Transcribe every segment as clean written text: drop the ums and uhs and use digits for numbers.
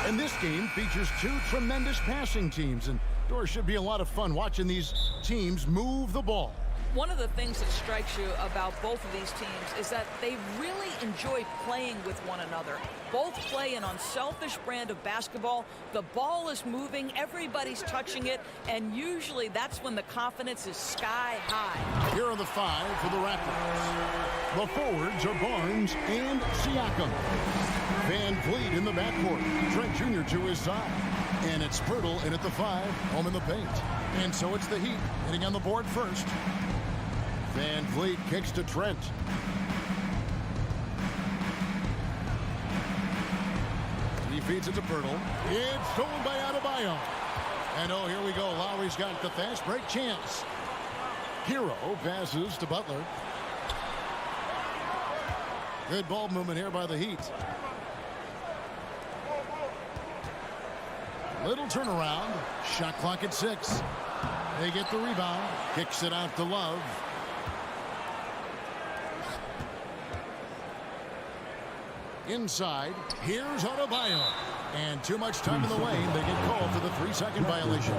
And this game features two tremendous passing teams, and there should be a lot of fun watching these teams move the ball. One of the things that strikes you about both of these teams is that they really enjoy playing with one another. Both play an unselfish brand of basketball. The ball is moving, everybody's touching it, and usually that's when the confidence is sky high. Here are the five for the Raptors. The forwards are Barnes and Siakam. Van Vliet in the backcourt. Trent Jr. to his side. And it's Pirtle in at the 5, home in the paint. And so it's the Heat hitting on the board first. Van Vliet kicks to Trent. He feeds it to Pirtle. It's stolen by Adebayo. And oh, here we go. Lowry's got the fast break chance. Hero passes to Butler. Good ball movement here by the Heat. Little turnaround. Shot clock at 6. They get the rebound. Kicks it out to Love. Inside. Here's Adebayo. And too much time in the lane. They get called for the 3-second violation.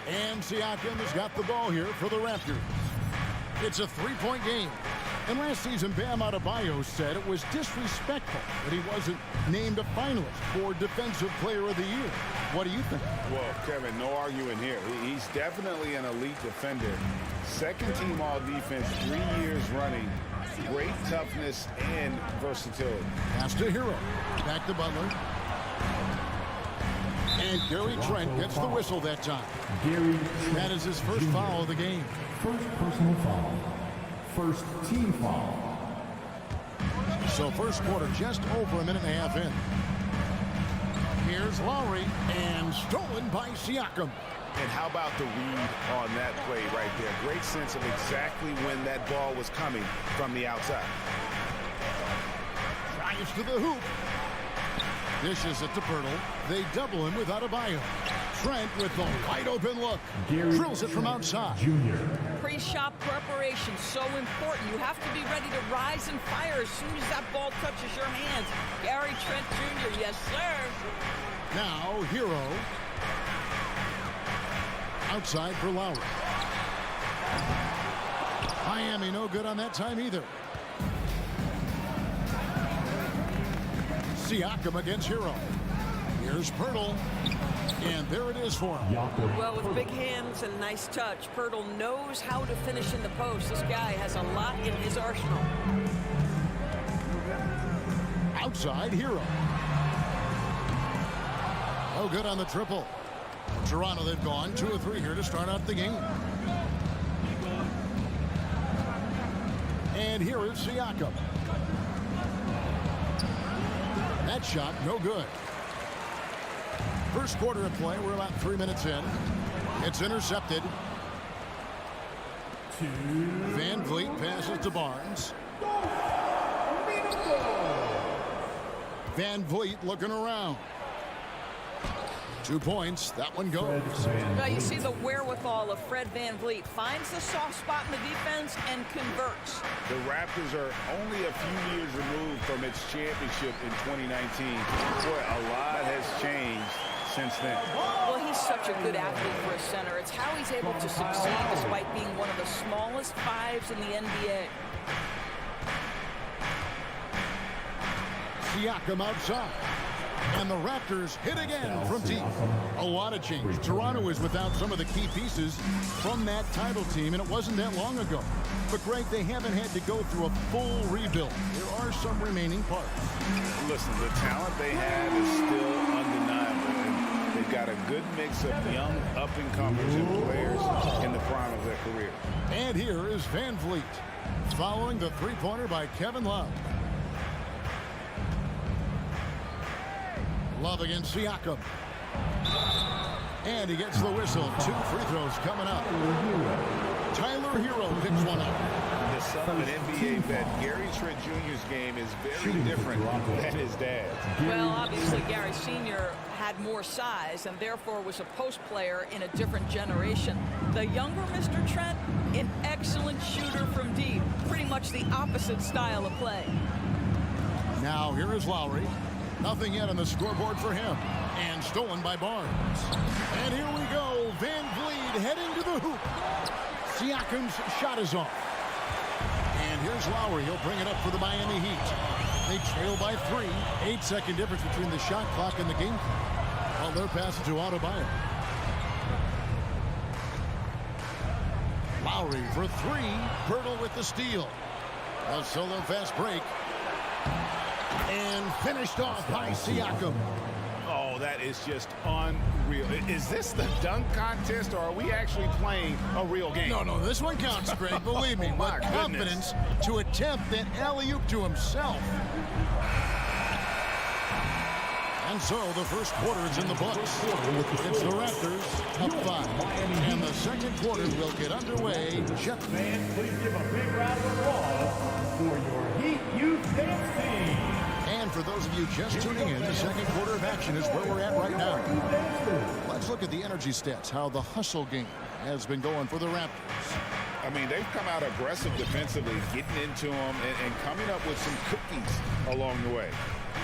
And Siakam has got the ball here for the Raptors. It's a 3-point game. And last season, Bam Adebayo said it was disrespectful that he wasn't named a finalist for Defensive Player of the Year. What do you think? Well, Kevin, no arguing here. He's definitely an elite defender. Second team all defense, 3 years running. Great toughness and versatility. Pass to Hero. Back to Butler. And Gary Trent gets the whistle that time. That is his first foul of the game. First personal foul. First team foul. So first quarter just over a minute and a half in. Here's Lowry, and stolen by Siakam. And how about the read on that play right there? Great sense of exactly when that ball was coming from the outside. Drives to the hoop. Dishes it to Pirtle. They double him with Adebayo. Trent with the wide open look. Drills it from outside. Pre-shot preparation, so important. You have to be ready to rise and fire as soon as that ball touches your hands. Gary Trent Jr., yes, sir. Now, Hero. Outside for Lowry. Miami no good on that time either. Siakam against Hero. Here's Pirtle. And there it is for him. Well, with big hands and a nice touch, Pirtle knows how to finish in the post. This guy has a lot in his arsenal. Outside, Hero. Oh, good on the triple. Toronto, they've gone 2 of 3 here to start out the game. And here is Siakam. That shot, no good. First quarter of play, we're about 3 minutes in. It's intercepted. Van Vliet passes to Barnes. Van Vliet looking around. 2 points. That one goes. Now you see the wherewithal of Fred Van Vliet. Finds the soft spot in the defense and converts. The Raptors are only a few years removed from its championship in 2019. Boy, a lot has changed since then. Well, he's such a good athlete for a center. It's how he's able to succeed despite being one of the smallest 5s in the NBA. Siakam outside. And the Raptors hit again from deep. A lot of change. Toronto is without some of the key pieces from that title team, and it wasn't that long ago. But, Greg, they haven't had to go through a full rebuild. There are some remaining parts. Listen, the talent they have is still undeniable. And they've got a good mix of young, up-and-comers and players in the prime of their career. And here is Van Vliet, following the three-pointer by Kevin Love. Love against Siakam. And he gets the whistle. 2 free throws coming up. Tyler Hero picks one up. The the son of an NBA vet, Gary Trent Jr.'s game is very different than his dad's. Well, obviously, Gary Sr. had more size and therefore was a post player in a different generation. The younger Mr. Trent, an excellent shooter from deep. Pretty much the opposite style of play. Now here is Lowry. Nothing yet on the scoreboard for him. And stolen by Barnes. And here we go. Van Vliet heading to the hoop. Siakam's shot is off. And here's Lowry. He'll bring it up for the Miami Heat. They trail by 3. 8-second difference between the shot clock and the game clock. Well, they're passing to Adebayo. Lowry for 3. Pirtle with the steal. A solo fast break. And finished off by Siakam. Oh, that is just unreal. Is this the dunk contest, or are we actually playing a real game? No, this one counts, Greg. Believe me. My With confidence to attempt that alley-oop to himself. And so the first quarter is in the books. It's the Raptors up 5. And the second quarter will get underway. Check. Fans, please give a big round of applause for your Heat Youth Dance Team. And for those of you just tuning in, the second quarter of action is where we're at right now. Let's look at the energy stats, how the hustle game has been going for the Raptors. I mean, they've come out aggressive defensively, getting into them and coming up with some cookies along the way.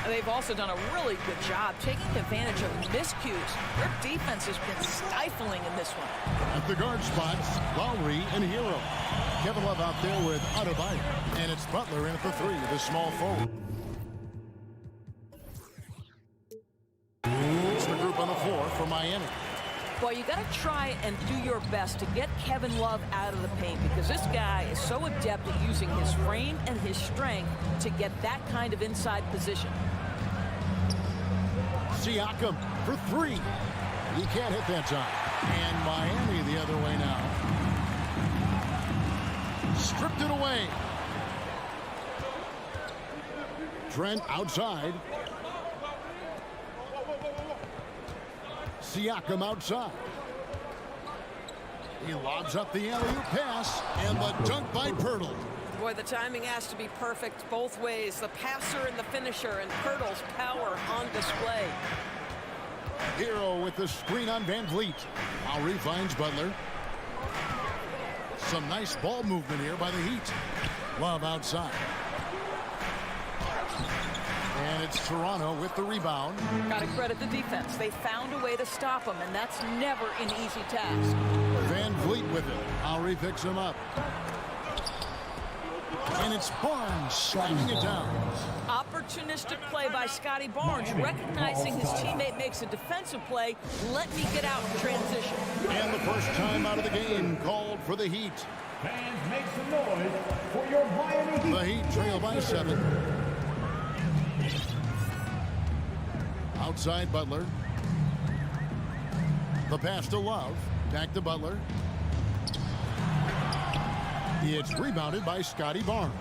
They've also done a really good job taking advantage of miscues. Their defense has been stifling in this one. At the guard spots, Lowry and Hero. Kevin Love out there with Adebayo. And it's Butler in at the 3, the small forward. It's the group on the floor for Miami. Well, you got to try and do your best to get Kevin Love out of the paint because this guy is so adept at using his frame and his strength to get that kind of inside position. Siakam for 3. He can't hit that time. And Miami the other way now. Stripped it away. Trent outside. Siakam outside. He lobs up the alley-oop pass, and the dunk by Pirtle. Boy, the timing has to be perfect both ways. The passer and the finisher, and Pirtle's power on display. Hero with the screen on Van Vliet. Lowry finds Butler. Some nice ball movement here by the Heat. Love outside. And it's Toronto with the rebound. Got to credit the defense. They found a way to stop him, and that's never an easy task. Van Vliet with it. Lowry picks him up. And it's Barnes slamming it down. Opportunistic play by Scotty Barnes, recognizing his teammate makes a defensive play. Let me get out in transition. And the first time out of the game called for the Heat. Fans, make some noise for your Miami Heat. The Heat trail by 7. Outside Butler. The pass to Love. Back to Butler. It's rebounded by Scotty Barnes.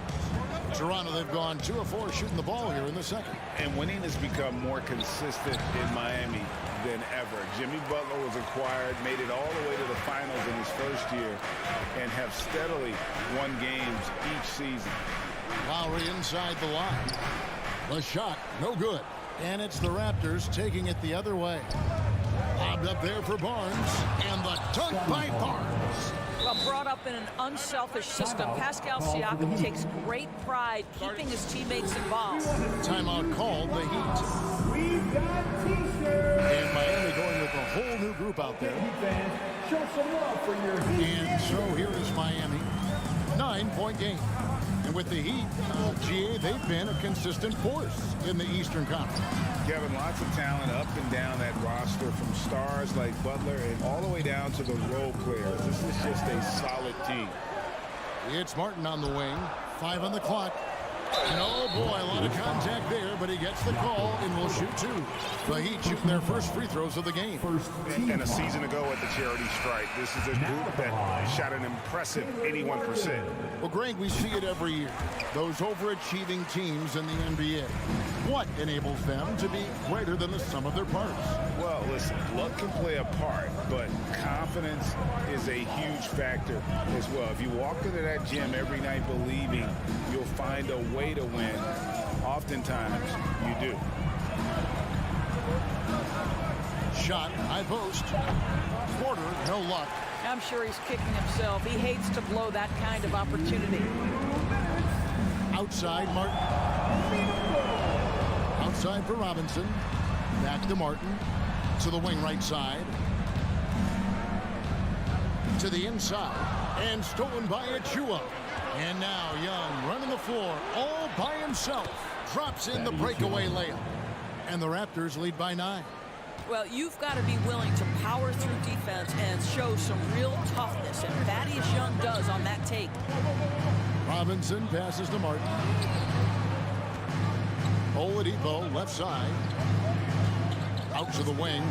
Toronto, they've gone 2 of 4 shooting the ball here in the second. And winning has become more consistent in Miami than ever. Jimmy Butler was acquired, made it all the way to the finals in his first year, and have steadily won games each season. Lowry inside the line. The shot, no good. And it's the Raptors taking it the other way. Lobbed up there for Barnes. And the dunk by Barnes. Well, brought up in an unselfish system, Pascal Siakam takes great pride keeping his teammates involved. Timeout called the Heat. We've got T-shirts. And Miami going with a whole new group out there. Heat fans, show some love for your Heat. And so here is Miami. 9-point game. And with the Heat, GA, they've been a consistent force in the Eastern Conference. Kevin, lots of talent up and down that roster, from stars like Butler and all the way down to the role players. This is just a solid team. It's Martin on the wing. 5 on the clock. And oh boy, a lot of contact there, but he gets the call and will shoot two. The Heat shooting their first free throws of the game. And a season ago at the charity stripe, this is a group that shot an impressive 81%. Well, Greg, we see it every year. Those overachieving teams in the NBA. What enables them to be greater than the sum of their parts? Well, listen, luck can play a part, but confidence is a huge factor as well. If you walk into that gym every night believing you'll find a way to win, oftentimes you do. Shot, high post. Porter, no luck. I'm sure he's kicking himself. He hates to blow that kind of opportunity. Outside, Martin. Outside for Robinson. Back to Martin. To the wing right side. To the inside. And stolen by Achua. And now Young running the floor all by himself. Drops in the breakaway layup. And the Raptors lead by 9. Well, you've got to be willing to power through defense and show some real toughness, and Thaddeus Young does on that take. Robinson passes to Martin. Oladipo left side. Out to the wing.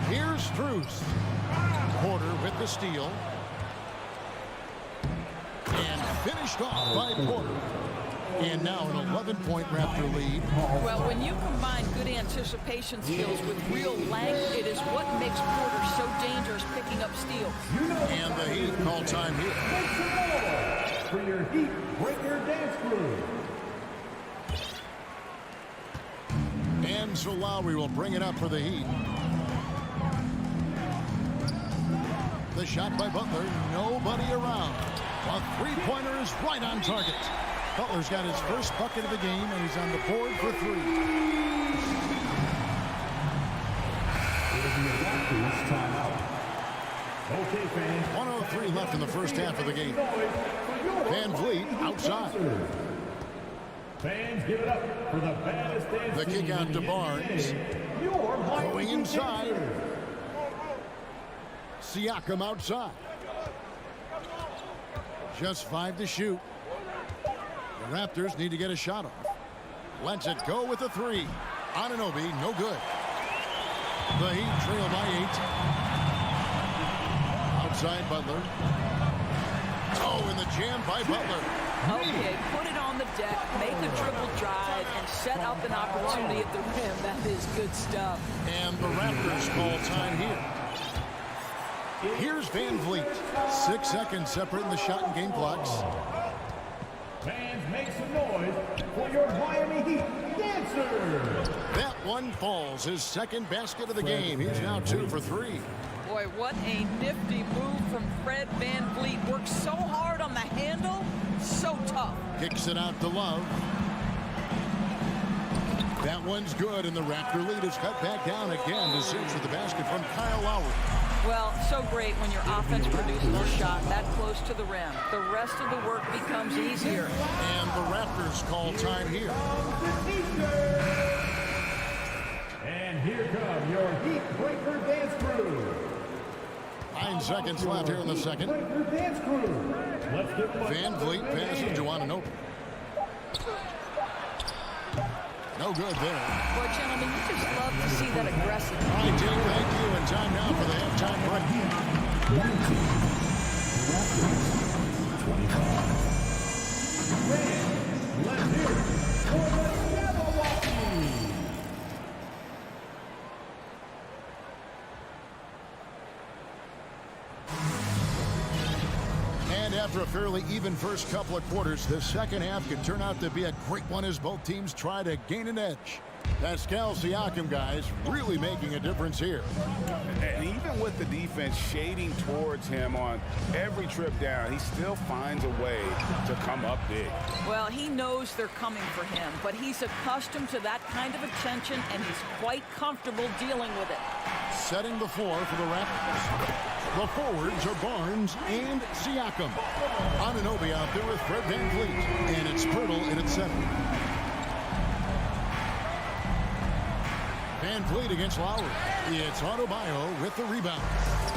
Here's Strus. Porter with the steal. And finished off by Porter. And now an 11-point Raptor lead. Well, when you combine good anticipation skills with real length, it is what makes Porter so dangerous picking up steals. And the Heat call time here. Make some noise for your Heat Breaker Dance Crew. And so Lowry will bring it up for the Heat. The shot by Butler, nobody around. A three-pointer is right on target. Butler's got his first bucket of the game, and he's on the board for 3. It'll be a Raptors timeout. Okay, fans. 1:03 left in the first half of the game. Van Vliet outside. Fans, give it up for the baddest dance The kick out to Barnes. Going inside. Siakam outside. Just 5 to shoot. The Raptors need to get a shot off. Lets it go with a 3. Anunoby, no good. The Heat trail by 8. Outside Butler. Oh, and the jam by Butler. Okay, put it on the deck, make a dribble drive, and set up an opportunity at the rim. That is good stuff. And the Raptors call time here. Here's Van Vliet. 6 seconds separating the shot and game clocks. Fans, make some noise for your Miami Heat dancer. That one falls. His second basket of the game. He's now 2 for 3. Boy, what a nifty move from Fred Van Vliet. Works so hard on the handle, so tough. Kicks it out to Love. That one's good, and the Raptor lead is cut back down again to 6 with the basket from Kyle Lowry. Well, so great when your offense produces a shot that close to the rim. The rest of the work becomes easier. And the Raptors call time here. And here come your Heat Breaker Dance Crew. 9 seconds left here in the second. Breaker Dance Crew. Let's get Van Vliet passes to Anunoby. No good there. Boy, gentlemen, you just love to see that aggressive. All right, team, thank you. And time now for the halftime break. 25. Let's hear it for the Cavaliers. And after a fairly even first couple of quarters, the second half could turn out to be a great one as both teams try to gain an edge. Pascal Siakam, guys, really making a difference here. And even with the defense shading towards him on every trip down, he still finds a way to come up big. Well, he knows they're coming for him, but he's accustomed to that kind of attention, and he's quite comfortable dealing with it. Setting the floor for the Raptors. The forwards are Barnes and Siakam. Anunoby out there with Fred Van Vliet. And it's Pirtle in at 7. Van Vliet against Lowry. It's Adebayo with the rebound.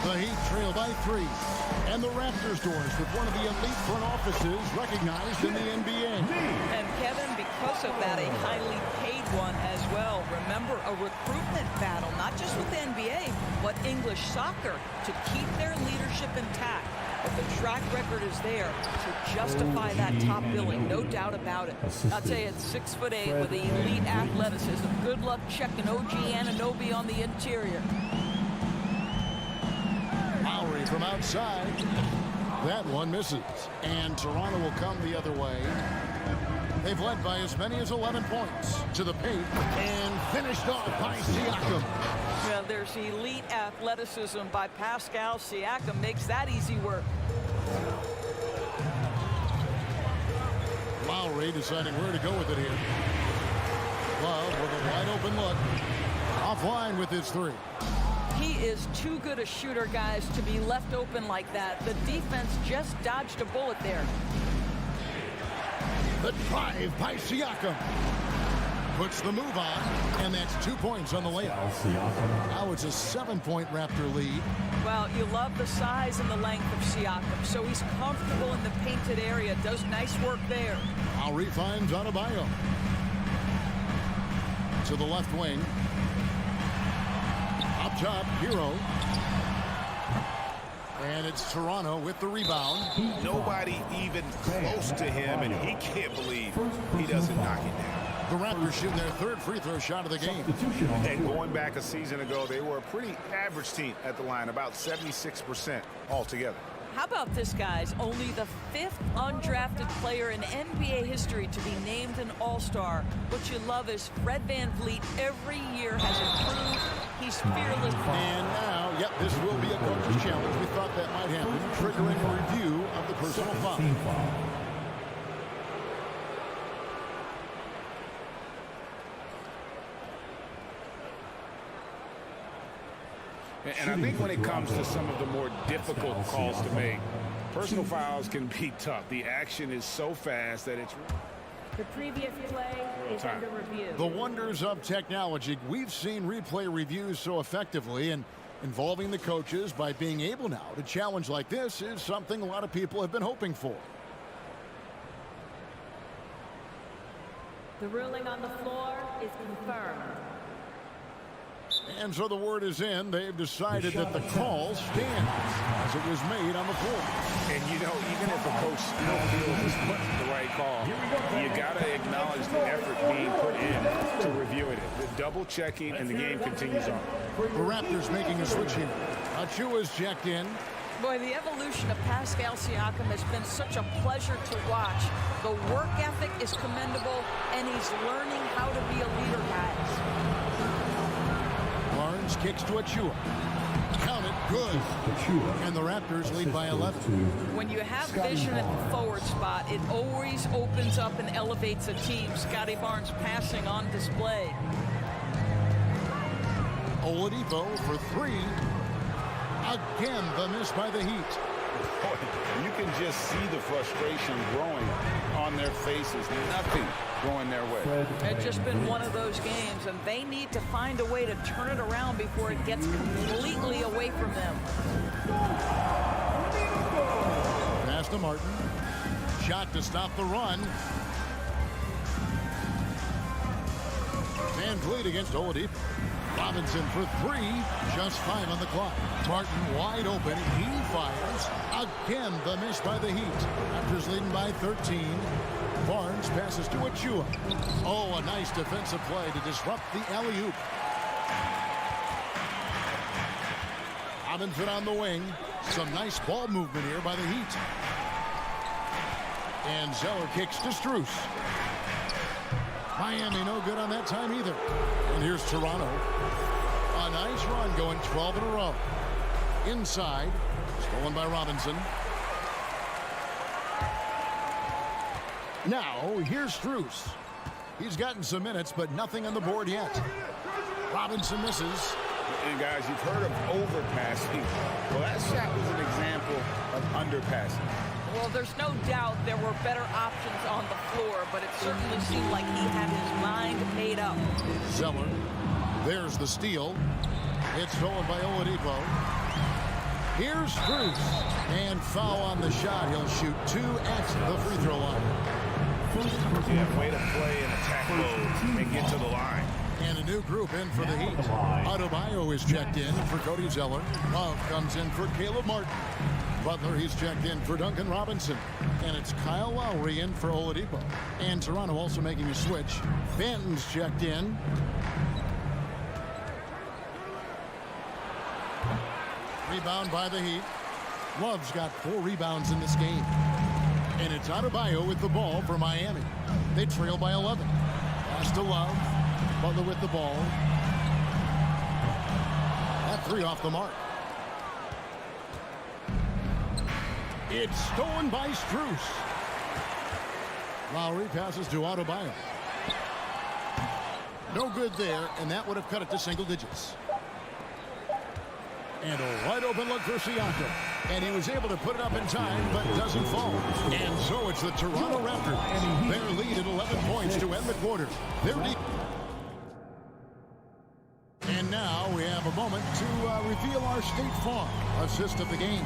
The Heat trail by 3. And the Raptors doors with one of the elite front offices recognized in the NBA. And Kevin, because of that, a highly paid one as well. Remember, a recruitment battle, not just with the NBA, but English soccer to keep their leadership intact. But the track record is there to justify that top billing, no doubt about it. I'll tell you, it's 6'8" with elite athleticism. Good luck checking OG Anunoby on the interior. Lowry from outside. That one misses. And Toronto will come the other way. They've led by as many as 11 points to the paint and finished off by Siakam. Well, there's elite athleticism by Pascal Siakam. Makes that easy work. Lowry deciding where to go with it here. Love with a wide open look. Offline with his 3. He is too good a shooter, guys, to be left open like that. The defense just dodged a bullet there. The drive by Siakam. Puts the move on, and that's 2 points on the layup. Now it's a 7-point Raptor lead. Well, you love the size and the length of Siakam, so he's comfortable in the painted area. Does nice work there. Lowry finds Adebayo. To the left wing. Up top, Hero. And it's Toronto with the rebound. Nobody even close to him, and he can't believe he doesn't knock it down. The Raptors shoot their 3rd free throw shot of the game. And going back a season ago, they were a pretty average team at the line, about 76% altogether. How about this, guys? Only the 5th undrafted player in NBA history to be named an All-Star. What you love is Fred Van Vliet every year has improved. He's fearless. And now, yep, this will be a coach's challenge. We thought that might happen, triggering a review of the personal foul. And I think when it comes to some of the more difficult calls to make, personal fouls can be tough. The action is so fast that it's... The previous play is under review. The wonders of technology. We've seen replay reviews so effectively, and involving the coaches by being able now to challenge like this is something a lot of people have been hoping for. The ruling on the floor is confirmed. And so the word is in. They've decided that the call stands as it was made on the floor. And, you know, even if a coach still feels this wasn't the right call, you got to acknowledge the effort being put in to reviewing it. The double checking, and the game continues on. The Raptors making a switch here. Achua's checked in. Boy, the evolution of Pascal Siakam has been such a pleasure to watch. The work ethic is commendable, and he's learning how to be a leader, guys. Barnes kicks to Achua. Count it, good. And the Raptors lead by 11. When you have vision at the forward spot, it always opens up and elevates a team. Scotty Barnes passing on display. Oladipo for 3. Again, the miss by the Heat. Boy, you can just see the frustration growing on their faces. Nothing going their way. It's just been one of those games, and they need to find a way to turn it around before it gets completely away from them. Pass to Martin. Shot to stop the run. Van Vliet against Oladipo. Robinson for 3. Just 5 on the clock. Martin wide open. He fires. Again, the miss by the Heat. Raptors leading by 13. Barnes passes to Achua. Oh, a nice defensive play to disrupt the alley-oop. Robinson on the wing. Some nice ball movement here by the Heat. And Zeller kicks to Strus. Miami no good on that time either. And here's Toronto. A nice run going 12 in a row. Inside. Stolen by Robinson. Now, here's Strus. He's gotten some minutes, but nothing on the board yet. Robinson misses. And guys, you've heard of overpassing. Well, that shot was an example of underpassing. Well, there's no doubt there were better options on the floor, but it certainly seemed like he had his mind made up. Zeller There's the steal. It's stolen by Oladipo. Here's Strus. And foul on the shot. He'll shoot 2 at the free throw line. Yeah, way to play in attack mode and get to the line. And a new group in for the Heat. Adebayo is checked in for Cody Zeller. Love comes in for Caleb Martin. Butler, he's checked in for Duncan Robinson. And it's Kyle Lowry in for Oladipo. And Toronto also making a switch. Benton's checked in. Rebound by the Heat. Love's got 4 rebounds in this game. And it's Adebayo with the ball for Miami. They trail by 11. Pass to Love. Butler with the ball. That 3 off the mark. It's stolen by Strus. Lowry passes to Adebayo. No good there, and that would have cut it to single digits. And a wide open look for Siakam. And he was able to put it up in time, but doesn't fall. And so it's the Toronto Raptors. Their lead at 11 points to end the quarter. They're deep. And now we have a moment to reveal our State Farm assist of the game.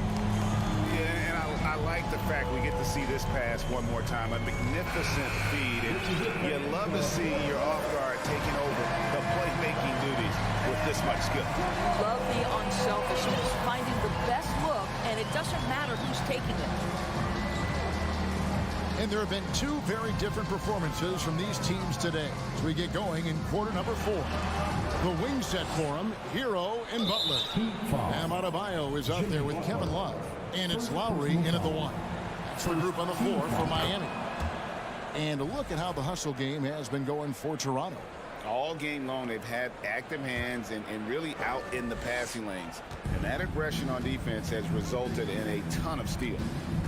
Yeah, and I like the fact we get to see this pass one more time. A magnificent feed. And you love to see your off guard taking over the playmaking duties with this much skill. Love the unselfishness, finding the best look, and it doesn't matter who's taking it. And there have been 2 very different performances from these teams today as we get going in quarter number 4. The wing set for him, Hero and Butler. Bam Adebayo is out there with Kevin Love. And it's Lowry in at the 1. That's the group on the floor for Miami. And a look at how the hustle game has been going for Toronto. All game long, they've had active hands and really out in the passing lanes. And that aggression on defense has resulted in a ton of steals.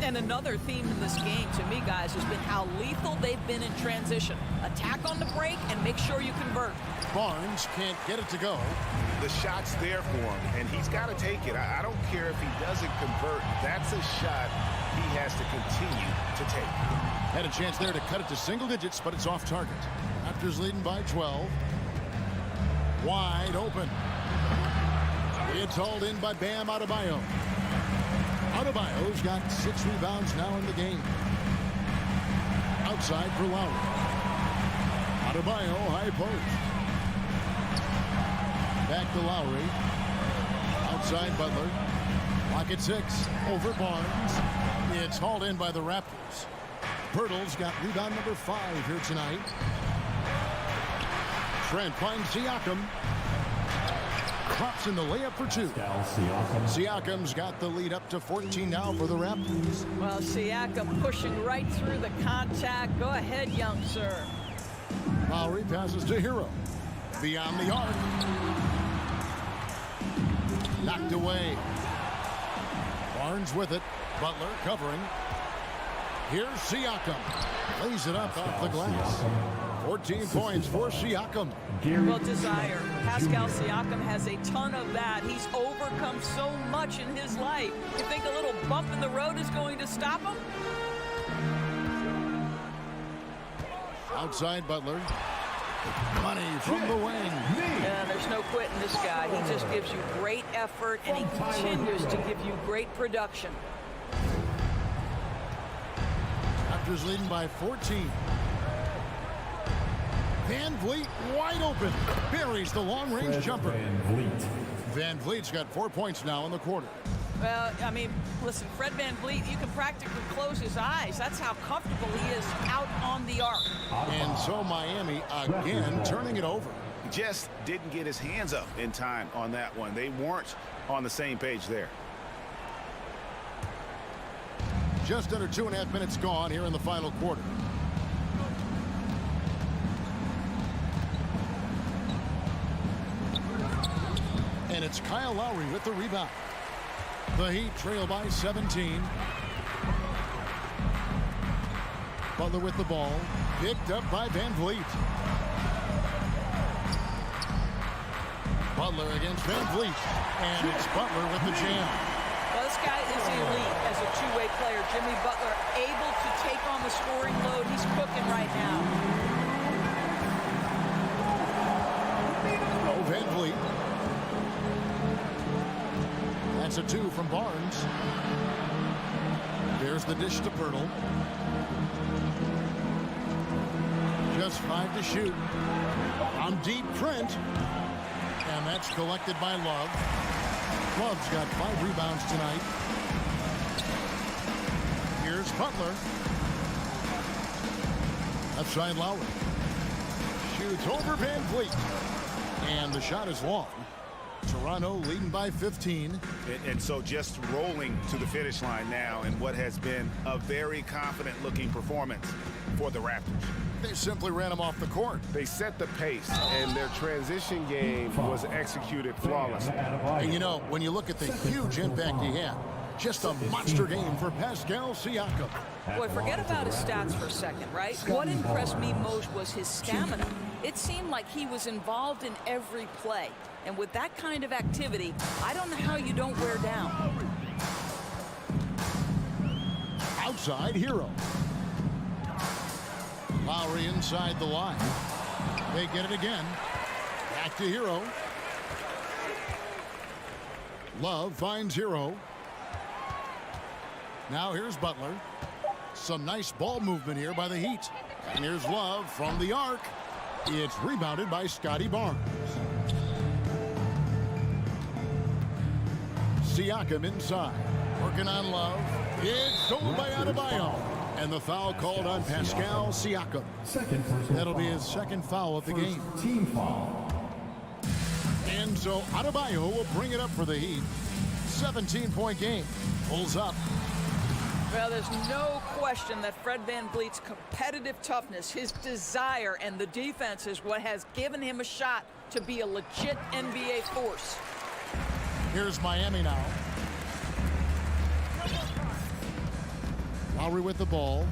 And another theme in this game, to me, guys, has been how lethal they've been in transition. Attack on the break and make sure you convert. Barnes can't get it to go. The shot's there for him, and he's got to take it. I don't care if he doesn't convert. That's a shot he has to continue to take. Had a chance there to cut it to single digits, but it's off target. Raptors leading by 12. Wide open. It's hauled in by Bam Adebayo. Adebayo's got 6 rebounds now in the game. Outside for Lowry. Adebayo, high post. Back to Lowry. Outside Butler. Lock at 6. Over Barnes. It's hauled in by the Raptors. Pirtle's got rebound number 5 here tonight. Trent finds Siakam. Drops in the layup for 2. Siakam's got the lead up to 14 now for the Raptors. Well, Siakam pushing right through the contact. Go ahead, young sir. Lowry passes to Hero. Beyond the arc. Knocked away. Barnes with it. Butler covering. Here's Siakam. Lays it up off the glass. 14 points for Siakam. Well, desire. Pascal Siakam has a ton of that. He's overcome so much in his life. You think a little bump in the road is going to stop him? Outside Butler. Money from the wing. Yeah, there's no quitting this guy. He just gives you great effort, and he continues to give you great production. Raptors leading by 14. Van Vliet wide open. Buries the long-range jumper. Van Vliet's got 4 points now in the quarter. Well, I mean, listen, Fred Van Vliet, you can practically close his eyes. That's how comfortable he is out on the arc. And so Miami again turning it over. Just didn't get his hands up in time on that one. They weren't on the same page there. Just under 2.5 minutes gone here in the final quarter. And it's Kyle Lowry with the rebound. The Heat trail by 17. Butler with the ball. Picked up by Van Vliet. Butler against Van Vliet. And it's Butler with the jam. Well, this guy is elite as a two-way player. Jimmy Butler able to take on the scoring load. He's cooking right now. Van Vliet. That's a 2 from Barnes. There's the dish to Pirtle. Just 5 to shoot. On deep, Trent. And that's collected by Love. Love's got 5 rebounds tonight. Here's Butler. Left side Lowry. Shoots over Van Vliet. And the shot is long. Toronto leading by 15. And so just rolling to the finish line now in what has been a very confident-looking performance for the Raptors. They simply ran him off the court. They set the pace, and their transition game was executed flawlessly. And you know, when you look at the huge impact he had, just a monster game for Pascal Siakam. Boy, forget about his stats for a second, right? What impressed me most was his stamina. It seemed like he was involved in every play. And with that kind of activity, I don't know how you don't wear down. Outside Hero. Lowry inside the line. They get it again. Back to Hero. Love finds Hero. Now here's Butler. Some nice ball movement here by the Heat. And here's Love from the arc. It's rebounded by Scotty Barnes. Siakam inside. Working on Love. It's stolen by Adebayo. And the foul called on Pascal Siakam. That'll be his second foul of the game. Team foul. And so Adebayo will bring it up for the Heat. 17-point game. Pulls up. Well, there's no question that Fred VanVleet's competitive toughness, his desire, and the defense is what has given him a shot to be a legit NBA force. Here's Miami now. Lowry with the ball.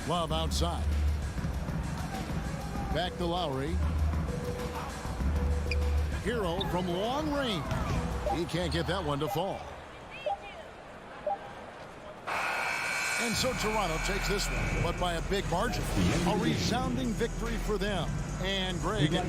Love outside. Back to Lowry. Hero from long range. He can't get that one to fall. And so Toronto takes this one, but by a big margin. A resounding victory for them. And Greg.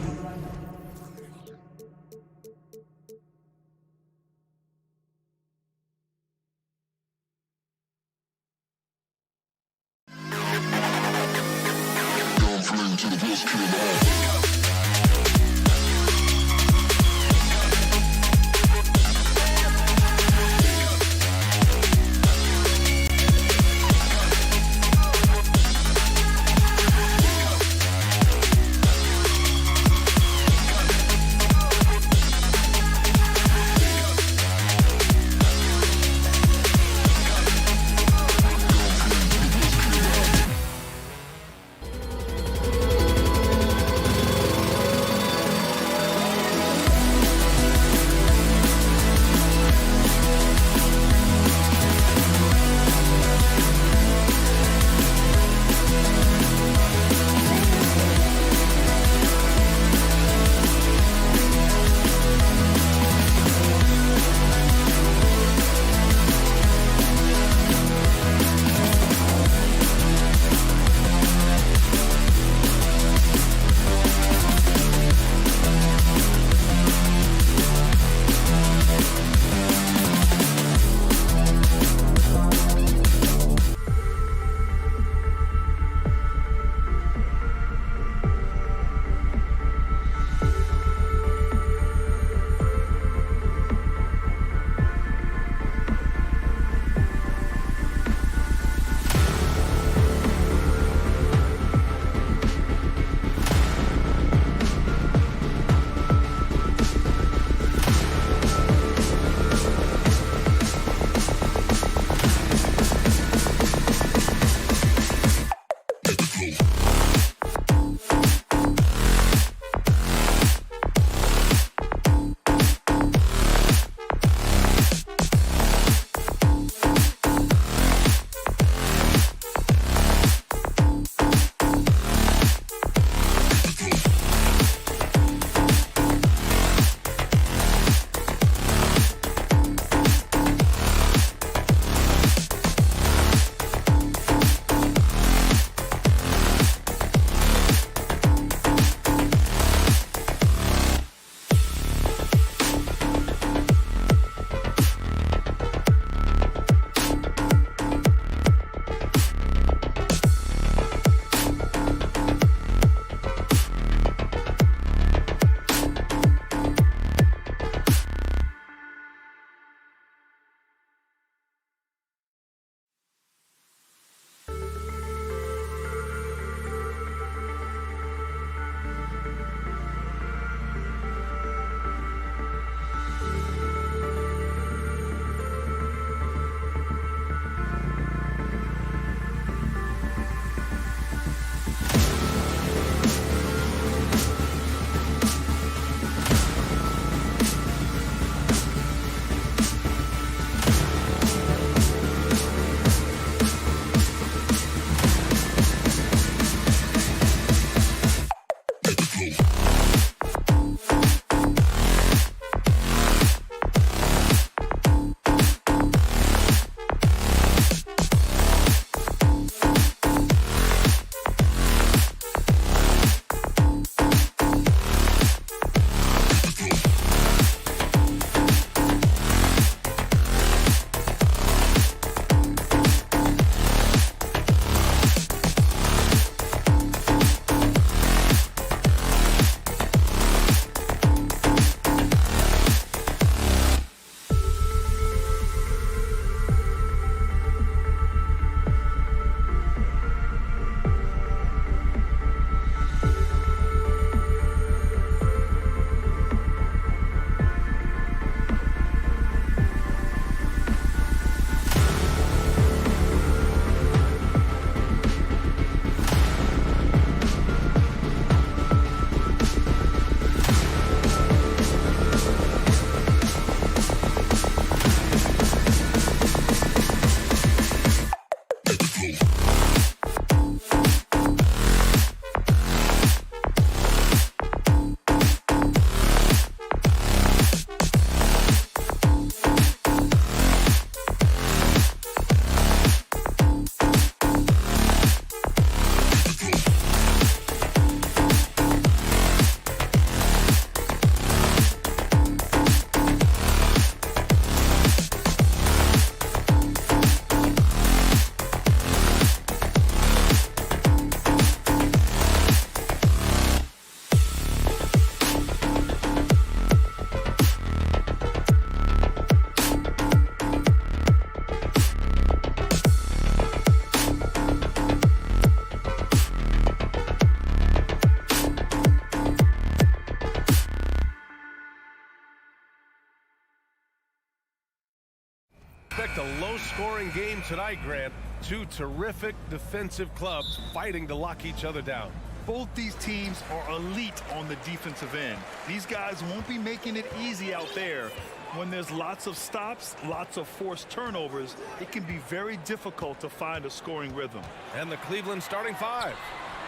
high-scoring game tonight, Grant. Two terrific defensive clubs fighting to lock each other down. Both these teams are elite on the defensive end. These guys won't be making it easy out there. When there's lots of stops, lots of forced turnovers, it can be very difficult to find a scoring rhythm. And the Cleveland starting five.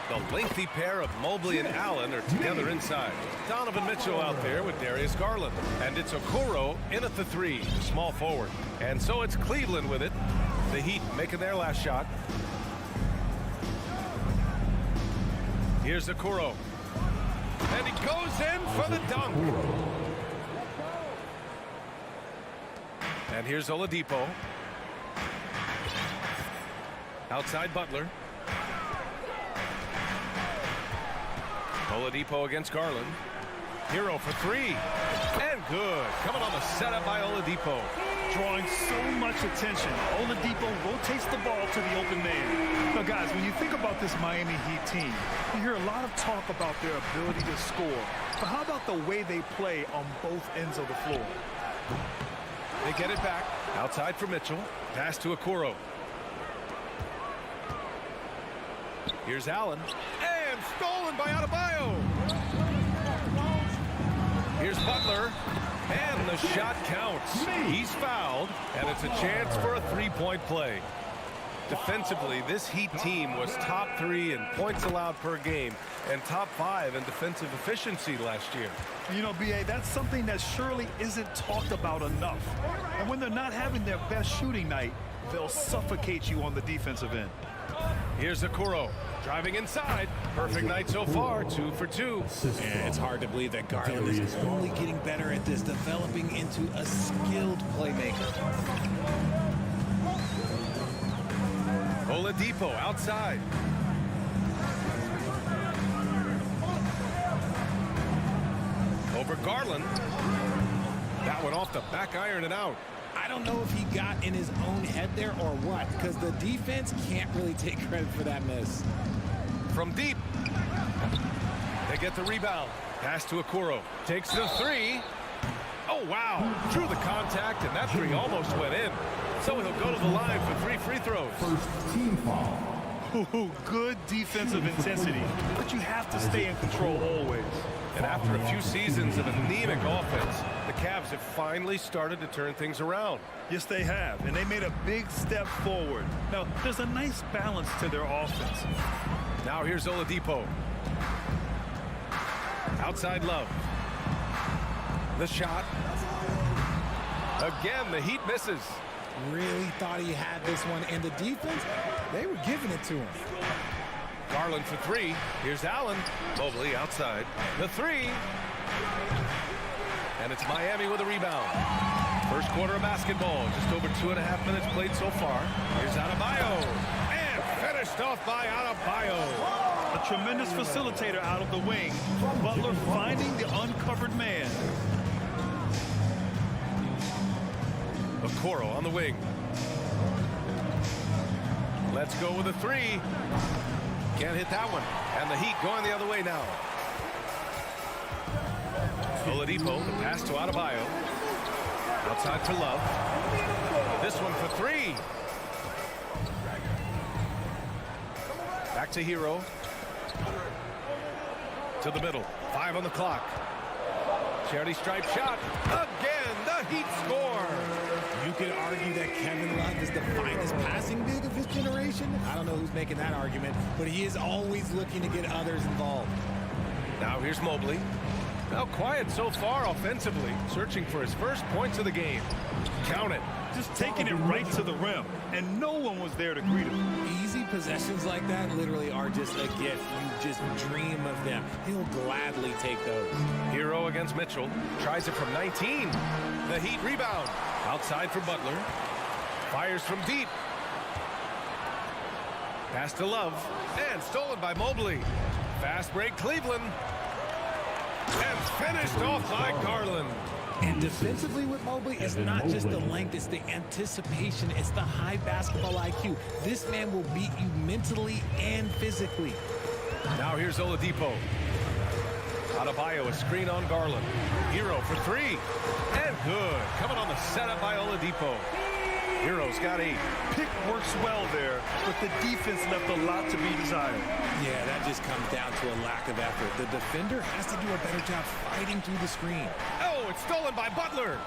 The lengthy pair of Mobley and Allen are together inside. Donovan Mitchell out there with Darius Garland. And it's Okoro in at the three, small forward. And so it's Cleveland with it. The Heat making their last shot. Here's Okoro. And he goes in for the dunk. And here's Oladipo. Outside Butler. Oladipo against Garland. Hero for three. And good. Coming on the setup by Oladipo. Drawing so much attention. Oladipo rotates the ball to the open man. Now, guys, when you think about this Miami Heat team, you hear a lot of talk about their ability to score. But how about the way they play on both ends of the floor? They get it back. Outside for Mitchell. Pass to Okoro. Here's Allen. And stolen by Adebayo. Here's Butler. And the shot counts. He's fouled. And it's a chance for a three-point play. Defensively, this Heat team was top 3 in points allowed per game and top 5 in defensive efficiency last year. You know, B.A., that's something that surely isn't talked about enough. And when they're not having their best shooting night, they'll suffocate you on the defensive end. Here's Okoro driving inside. Perfect night so far, 2 for 2. Yeah, it's hard to believe that Garland is only getting better at this, developing into a skilled playmaker. Oladipo outside. Over Garland. That one off the back iron and out. I don't know if he got in his own head there or what, because the defense can't really take credit for that miss. From deep. They get the rebound. Pass to Okoro. Takes the three. Oh, wow. Drew the contact, and that three almost went in. So he'll go to the line for 3 free throws. First team foul. Ooh, good defensive intensity, but you have to stay in control always. And after a few seasons of anemic offense, the Cavs have finally started to turn things around. Yes, they have, and they made a big step forward. Now, there's a nice balance to their offense. Now here's Oladipo. Outside Love. The shot. Again, the Heat misses. Really thought he had this one, and the defense, they were giving it to him. Garland for 3. Here's Allen. Mobley outside. The 3. And it's Miami with a rebound. First quarter of basketball. Just over 2.5 minutes played so far. Here's Adebayo. And finished off by Adebayo. A tremendous facilitator out of the wing. Butler finding the uncovered man. Okoro on the wing. Let's go with a 3. Can't hit that one. And the Heat going the other way now. Oladipo, the pass to Adebayo. Outside to Love. This one for 3. Back to Hero. To the middle. 5 on the clock. Charity stripe shot. Again, the Heat score. You could argue that Kevin Love is the finest passing big of his generation. I don't know who's making that argument, but he is always looking to get others involved. Now here's Mobley. Now quiet so far offensively, searching for his first points of the game. Count it. Just taking it right to the rim, and no one was there to greet him. Easy possessions like that literally are just a gift. You just dream of them. He'll gladly take those. Hero against Mitchell. Tries it from 19. The Heat rebound. Outside for Butler. Fires from deep. Pass to Love. And stolen by Mobley. Fast break Cleveland. And finished off by Garland. And defensively with Mobley, it's not just the length, it's the anticipation, it's the high basketball IQ. This man will beat you mentally and physically. Now here's Oladipo. Adebayo, a screen on Garland. Hero for 3. And good. Coming on the setup by Oladipo. Hero's got 8. Pick works well there, but the defense left a lot to be desired. Yeah, that just comes down to a lack of effort. The defender has to do a better job fighting through the screen. Oh, it's stolen by Butler.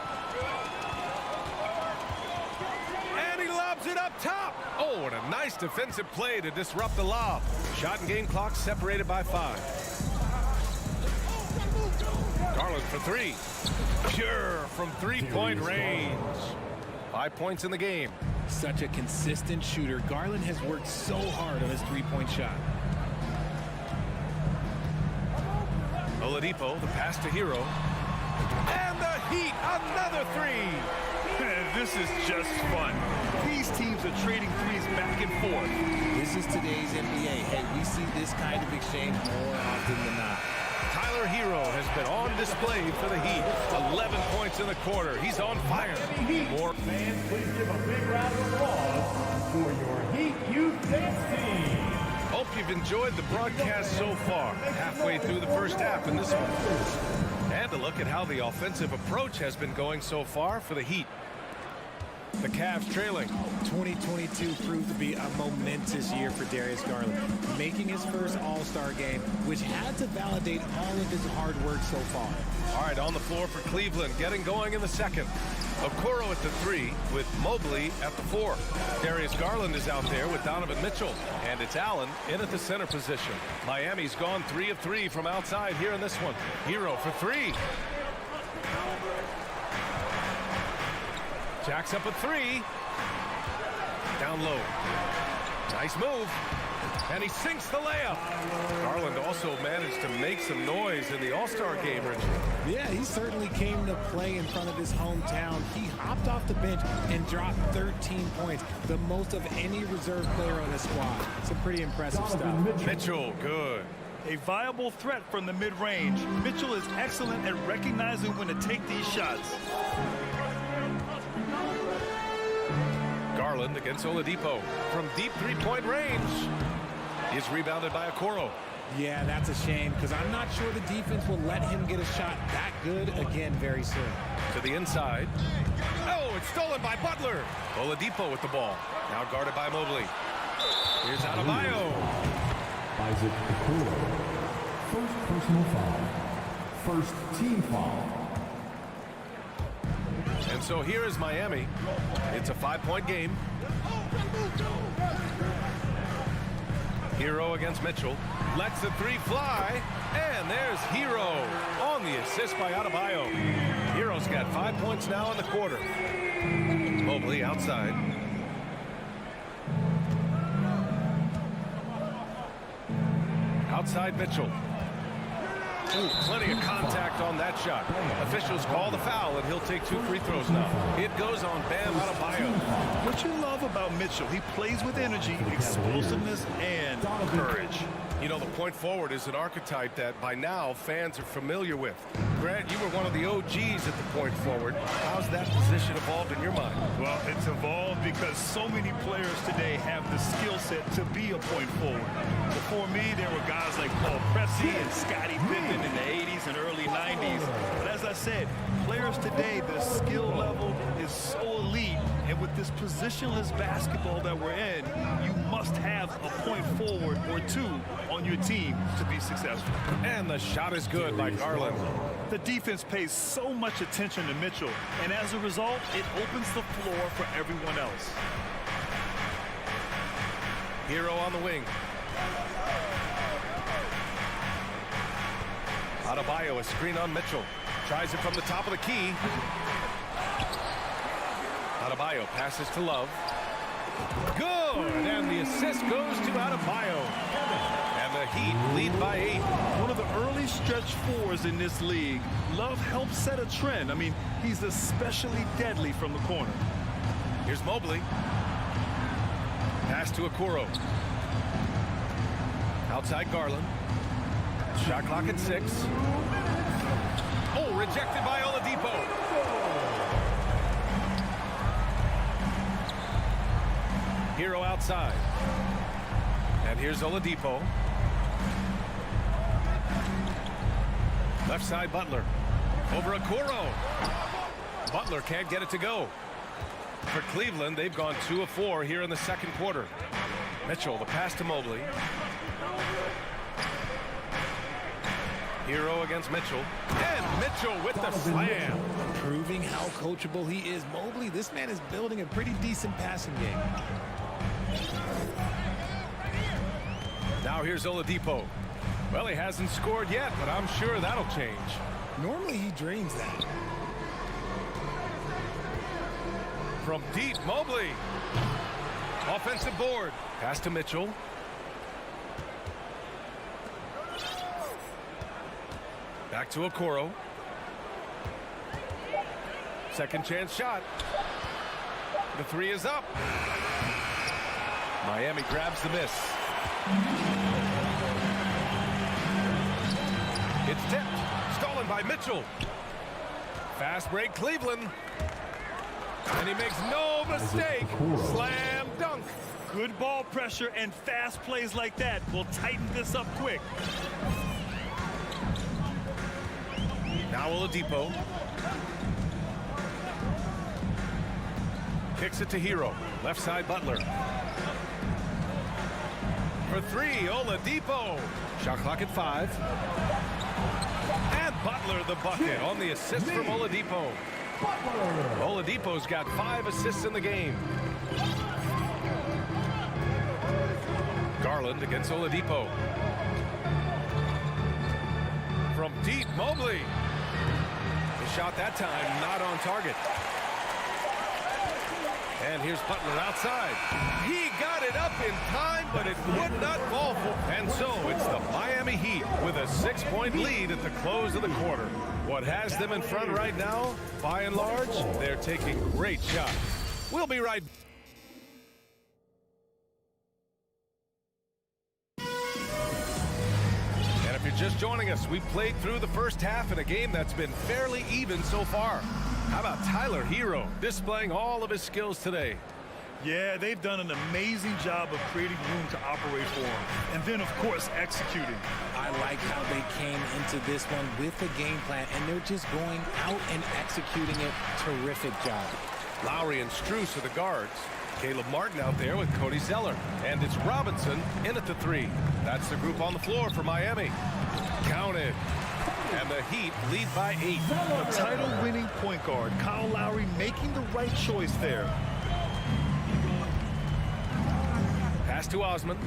And he lobs it up top. Oh, and a nice defensive play to disrupt the lob. Shot and game clock separated by 5. Garland for 3. Pure from three-point range. 5 points in the game. Such a consistent shooter. Garland has worked so hard on his three-point shot. Oladipo, the pass to Hero. And the Heat, another 3. This is just fun. These teams are trading threes back and forth. This is today's NBA. Hey, we see this kind of exchange more often than not. Tyler Hero has been on display for the Heat. 11 points in the quarter. He's on fire. More Fans, please give a big round of applause for your Heat Youth Dance Team. Hope you've enjoyed the broadcast so far. Halfway through the first half in this one. And a look at how the offensive approach has been going so far for the Heat. The Cavs trailing. 2022 proved to be a momentous year for Darius Garland, making his first All-Star game, which had to validate all of his hard work so far. All right, on the floor for Cleveland, getting going in the second. Okoro at the 3 with Mobley at the 4. Darius Garland is out there with Donovan Mitchell, and it's Allen in at the center position. Miami's gone 3 of 3 from outside here in this one. Hero for 3. Jacks up a 3. Down low. Nice move. And he sinks the layup. Garland also managed to make some noise in the All-Star game, Richard. Yeah, he certainly came to play in front of his hometown. He hopped off the bench and dropped 13 points, the most of any reserve player on the squad. Some pretty impressive stuff. Mitchell, good. A viable threat from the mid-range. Mitchell is excellent at recognizing when to take these shots. Garland against Oladipo from deep three-point range. He's rebounded by Okoro. Yeah, that's a shame because I'm not sure the defense will let him get a shot that good again very soon. To the inside. Oh, it's stolen by Butler. Oladipo with the ball. Now guarded by Mobley. Here's Adebayo. Isaac Okoro. First personal foul. First team foul. And so here is Miami. It's a 5-point game. Hero against Mitchell. Lets the 3 fly. And there's Hero on the assist by Adebayo. Hero's got 5 points now in the quarter. Mobley outside. Outside Mitchell. Ooh, plenty of contact on that shot. Officials call the foul, and he'll take 2 free throws now. It goes on Bam Adebayo. What you love about Mitchell, he plays with energy, explosiveness, and courage. You know, the point forward is an archetype that by now fans are familiar with. Grant, you were one of the OGs at the point forward. How's that position evolved in your mind? Well, it's evolved because so many players today have the skill set to be a point forward. Before me, there were guys like Paul Pressey and Scottie Pippen in the 80s and early 90s. But as I said, players today, the skill level is so elite. And with this positionless basketball that we're in, you must have a point forward or 2 on your team to be successful. And the shot is good by Garland. The defense pays so much attention to Mitchell, and as a result, it opens the floor for everyone else. Hero on the wing. Adebayo, a screen on Mitchell. Tries it from the top of the key. Adebayo passes to Love. Good! And the assist goes to Adebayo. And the Heat lead by 8. One of the early stretch 4s in this league. Love helps set a trend. I mean, he's especially deadly from the corner. Here's Mobley. Pass to Okoro. Outside Garland. Shot clock at 6. Oh, rejected by Oladipo. Hero outside. And here's Oladipo. Left side Butler. Over Okoro. Butler can't get it to go. For Cleveland, they've gone 2 of 4 here in the second quarter. Mitchell, the pass to Mobley. Hero against Mitchell. And Mitchell with the slam. Proving how coachable he is. Mobley, this man is building a pretty decent passing game. Now here's Oladipo. Well, he hasn't scored yet, but I'm sure that'll change. Normally he dreams that. From deep, Mobley. Offensive board. Pass to Mitchell. Back to Okoro. Second chance shot. The three is up. Miami grabs the miss. It's tipped. Stolen by Mitchell. Fast break Cleveland. And he makes no mistake. Slam dunk. Good ball pressure and fast plays like that will tighten this up quick. Now Oladipo. Kicks it to Hero. Left side Butler. For three, Oladipo. Shot clock at 5. And Butler the bucket on the assist from Oladipo. Oladipo's got 5 assists in the game. Garland against Oladipo. From deep, Mobley. The shot that time not on target. And here's Butler outside. He got it up in time, but it would not fall for. And so it's the Miami Heat with a 6-point lead at the close of the quarter. What has them in front right now, by and large, they're taking great shots. We'll be right back. And if you're just joining us, we've played through the first half in a game that's been fairly even so far. How about Tyler Hero displaying all of his skills today? Yeah, they've done an amazing job of creating room to operate for him. And then, of course, executing. I like how they came into this one with a game plan, and they're just going out and executing it. Terrific job. Lowry and Strus are the guards. Caleb Martin out there with Cody Zeller. And it's Robinson in at the 3. That's the group on the floor for Miami. Counted. And the Heat lead by 8. A title-winning point guard, Kyle Lowry, making the right choice there. Pass to Osman.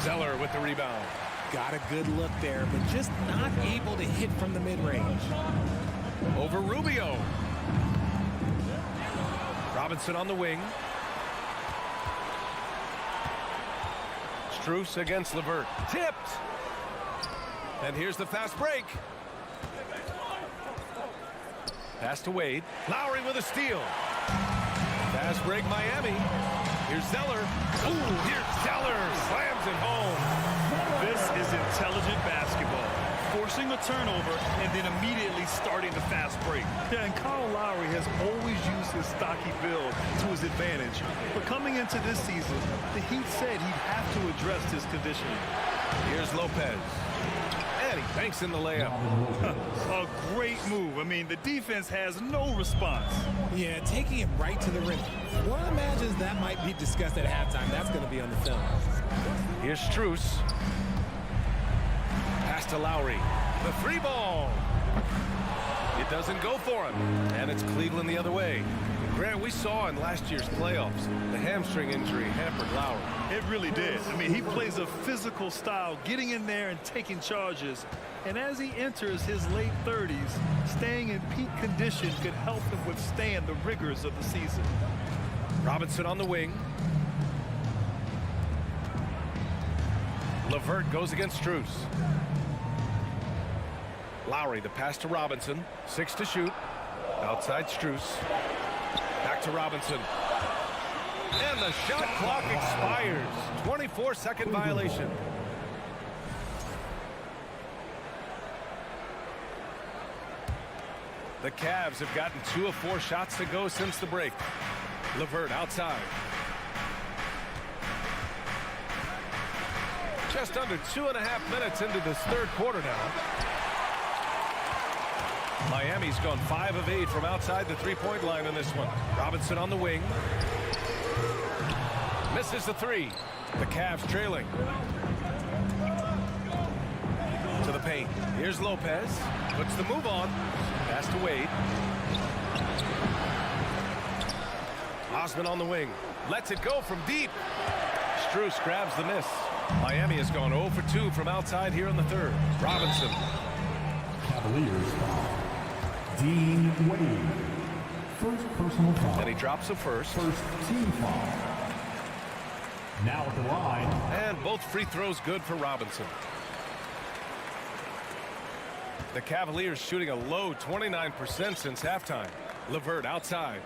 Zeller with the rebound. Got a good look there, but just not able to hit from the mid-range. Over Rubio. Robinson on the wing. Strus against LeVert. Tipped. And here's the fast break. Pass to Wade. Lowry with a steal. Fast break Miami. Here's Zeller. Ooh, here's Zeller. Slams it home. This is intelligent basketball. Forcing a turnover and then immediately starting the fast break. Yeah, and Kyle Lowry has always used his stocky build to his advantage. But coming into this season, the Heat said he'd have to address his conditioning. Here's Lopez. And he banks in the layup. A great move. I mean, the defense has no response. Yeah, taking it right to the rim. One imagines that might be discussed at halftime. That's going to be on the film. Here's Strus. Pass to Lowry. The 3 ball. It doesn't go for him. And it's Cleveland the other way. Grant, we saw in last year's playoffs, the hamstring injury hampered Lowry. It really did. I mean, he plays a physical style, getting in there and taking charges. And as he enters his late 30s, staying in peak condition could help him withstand the rigors of the season. Robinson on the wing. LeVert goes against Strus. Lowry, the pass to Robinson. 6 to shoot. Outside Strus. Back to Robinson. And the shot clock expires. 24-second violation. The Cavs have gotten 2 of 4 shots to go since the break. LeVert outside. Just under 2.5 minutes into this third quarter now. Miami's gone 5 of 8 from outside the three-point line in this one. Robinson on the wing. Misses the three. The Cavs trailing. To the paint. Here's Lopez. Puts the move on. Pass to Wade. Osman on the wing. Lets it go from deep. Strus grabs the miss. Miami has gone 0 for 2 from outside here in the third. Robinson. Cavaliers foul. Dean Wade. First personal foul. And he drops a first. First team foul. Now at the line. And both free throws good for Robinson. The Cavaliers shooting a low 29% since halftime. LeVert outside.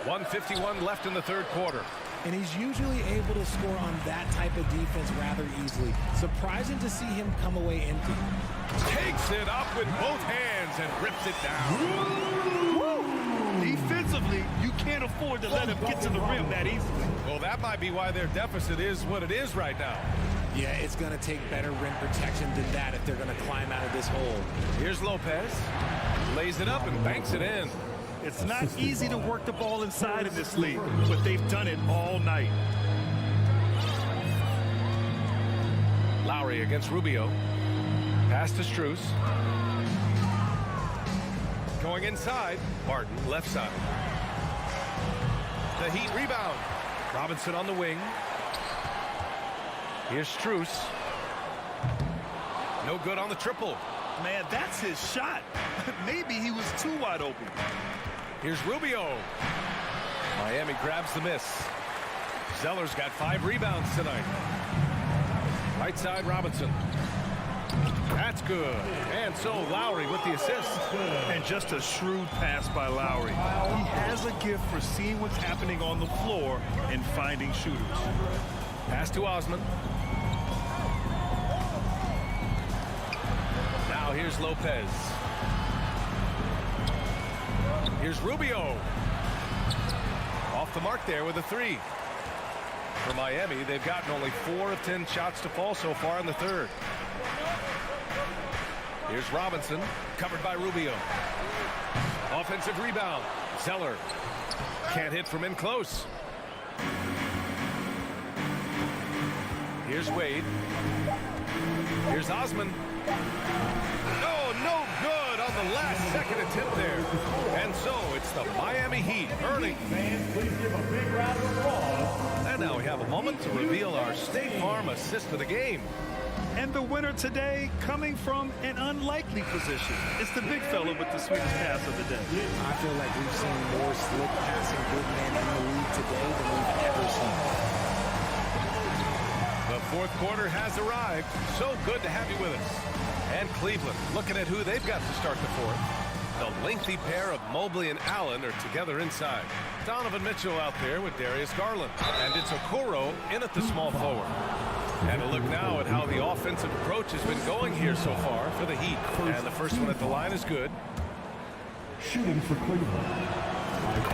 1:51 left in the third quarter. And he's usually able to score on that type of defense rather easily. Surprising to see him come away empty. Takes it up with both hands and rips it down. Woo! Defensively, you can't afford to let him get to the rim that easily. Well, that might be why their deficit is what it is right now. Yeah, it's going to take better rim protection than that if they're going to climb out of this hole. Here's Lopez. Lays it up and banks it in. It's not easy to work the ball inside of this league, but they've done it all night. Lowry against Rubio. Pass to Strus. Going inside. Martin left side. The Heat rebound. Robinson on the wing. Here's Strus. No good on the triple. Man, that's his shot. Maybe he was too wide open. Here's Rubio. Miami grabs the miss. Zeller's got 5 rebounds tonight. Right side, Robinson. That's good. And so Lowry with the assist. And just a shrewd pass by Lowry. He has a gift for seeing what's happening on the floor and finding shooters. Pass to Osman. Now here's Lopez. Here's Rubio. Off the mark there with a 3. For Miami, they've gotten only 4 of 10 shots to fall so far in the third. Here's Robinson, covered by Rubio. Offensive rebound. Zeller can't hit from in close. Here's Wade. Here's Osman. Oh, no good on the last second attempt there. And so it's the Miami Heat earning. Fans, please give a big round of applause. And now we have a moment to reveal our State Farm assist of the game. And the winner today coming from an unlikely position. It's the big fella with the sweetest pass of the day. I feel like we've seen more slick passing big men in the league today than we've ever seen. The fourth quarter has arrived. So good to have you with us. And Cleveland looking at who they've got to start the fourth. The lengthy pair of Mobley and Allen are together inside. Donovan Mitchell out there with Darius Garland. And it's Okoro in at the small forward. And a look now at how the offensive approach has been going here so far for the Heat. And the first one at the line is good. Shooting for Cleveland.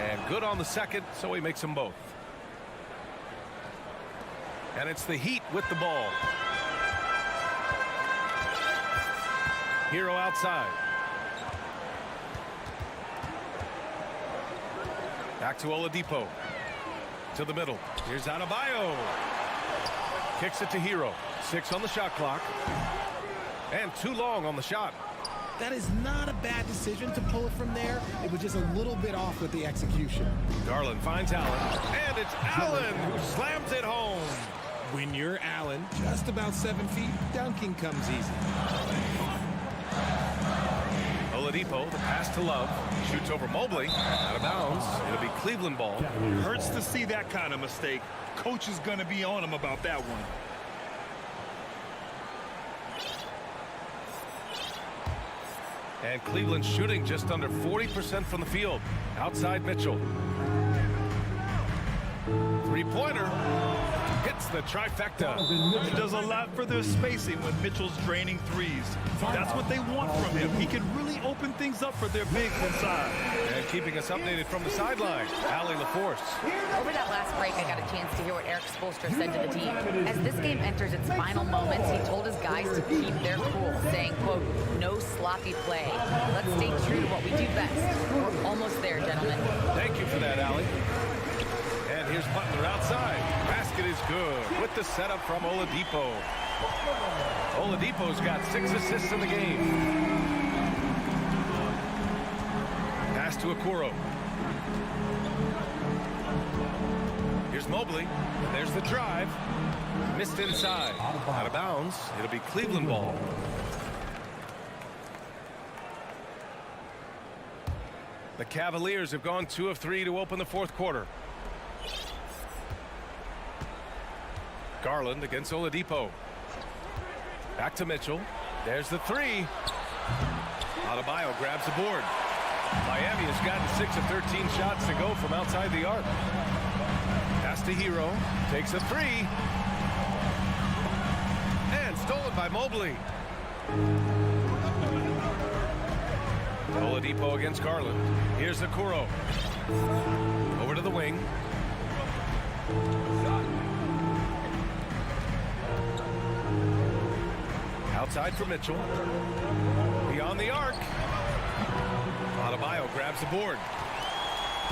And good on the second, so he makes them both. And it's the Heat with the ball. Hero outside. Back to Oladipo. To the middle. Here's Adebayo. Kicks it to Hero. 6 on the shot clock. And too long on the shot. That is not a bad decision to pull it from there. It was just a little bit off with the execution. Garland finds Allen. And it's Allen who slams it home. When you're Allen, just about 7 feet, dunking comes easy. Oladipo, the pass to Love. Shoots over Mobley. Out of bounds. It'll be Cleveland ball. Hurts to see that kind of mistake. Coach is going to be on him about that one. And Cleveland shooting just under 40% from the field. Outside Mitchell. Three-pointer. Hit hits the trifecta. It does a lot for their spacing when Mitchell's draining threes. That's what they want from him. He can really open things up for their bigs inside. And keeping us updated from the sideline, Allie LaForce. Over that last break, I got a chance to hear what Eric Spoelstra said to the team. As this game enters its final moments, he told his guys to keep their cool, saying, quote, no sloppy play. Let's stay true to what we do best. We're almost there, gentlemen. Thank you for that, Allie. And here's Butler outside. Basket is good with the setup from Oladipo. Oladipo's got 6 assists in the game. Pass to Okoro. Here's Mobley. And there's the drive. Missed inside. Out of bounds. It'll be Cleveland ball. The Cavaliers have gone 2 of 3 to open the fourth quarter. Garland against Oladipo. Back to Mitchell. There's the 3. Adebayo grabs the board. Miami has gotten 6 of 13 shots to go from outside the arc. Pass to Hero. Takes a 3. And stolen by Mobley. Oladipo against Garland. Here's Okoro. Over to the wing. Outside for Mitchell. Beyond the arc. Adebayo grabs the board.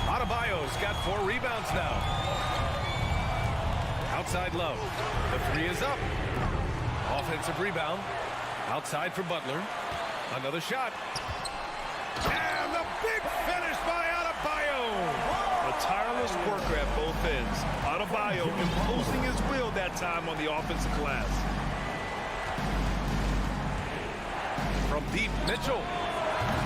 Adebayo's got 4 rebounds now. Outside Love. The 3 is up. Offensive rebound. Outside for Butler. Another shot. And the big finish by Adebayo. A tireless worker at both ends. Adebayo imposing his will that time on the offensive glass. From deep, Mitchell.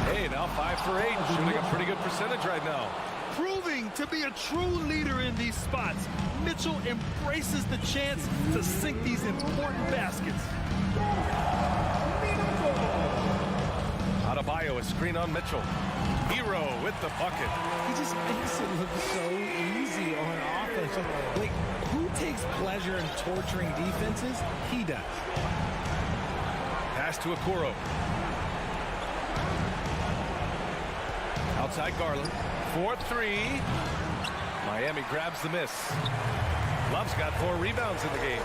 Hey, now 5 for 8. Shooting a pretty good percentage right now. Proving to be a true leader in these spots. Mitchell embraces the chance to sink these important baskets. Adebayo, a screen on Mitchell. Hero with the bucket. He just makes it look so easy on offense. Like, who takes pleasure in torturing defenses? He does. Pass to Okoro. Outside Garland. 4-3. Miami grabs the miss. Love's got 4 rebounds in the game.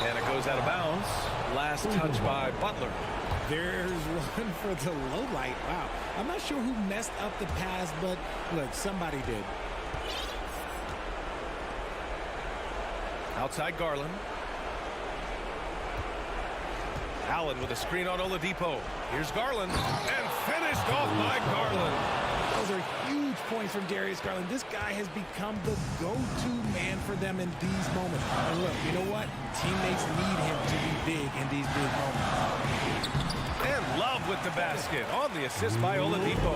And it goes out of bounds. Last touch by Butler. There's one for the low light. Wow. I'm not sure who messed up the pass, but look, somebody did. Outside Garland. Allen with a screen on Oladipo. Here's Garland. And finished off by Garland. Those are huge points from Darius Garland. This guy has become the go-to man for them in these moments. And look, you know what? Teammates need him to be big in these big moments. And Love with the basket on the assist by Oladipo.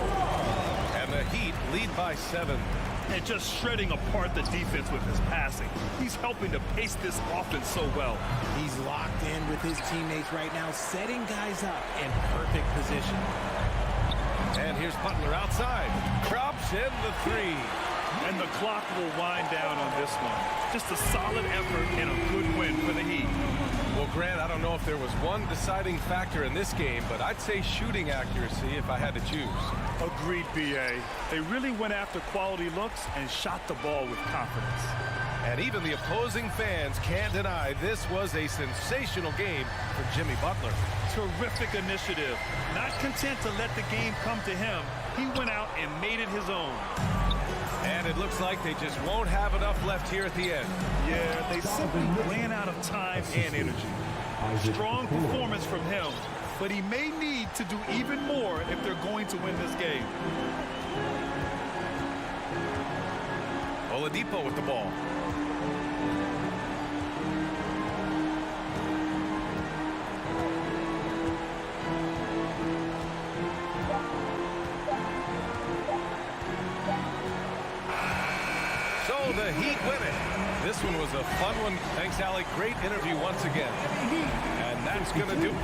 And the Heat lead by 7. And just shredding apart the defense with his passing. He's helping to pace this offense so well. He's locked in with his teammates right now, setting guys up in perfect position. And here's Butler outside. Drops in the 3. And the clock will wind down on this one. Just a solid effort and a good win for the Heat. Well, Grant, I don't know if there was one deciding factor in this game, but I'd say shooting accuracy if I had to choose. Agreed, B.A. They really went after quality looks and shot the ball with confidence. And even the opposing fans can't deny this was a sensational game for Jimmy Butler. Terrific initiative. Not content to let the game come to him, he went out and made it his own. And it looks like they just won't have enough left here at the end. Yeah, they simply ran out of time and energy. Strong performance from him, but he may need to do even more if they're going to win this game. Oladipo with the ball. So the Heat win it. This one was a fun one. Thanks, Allie. Great interview once again. And that's going to do it.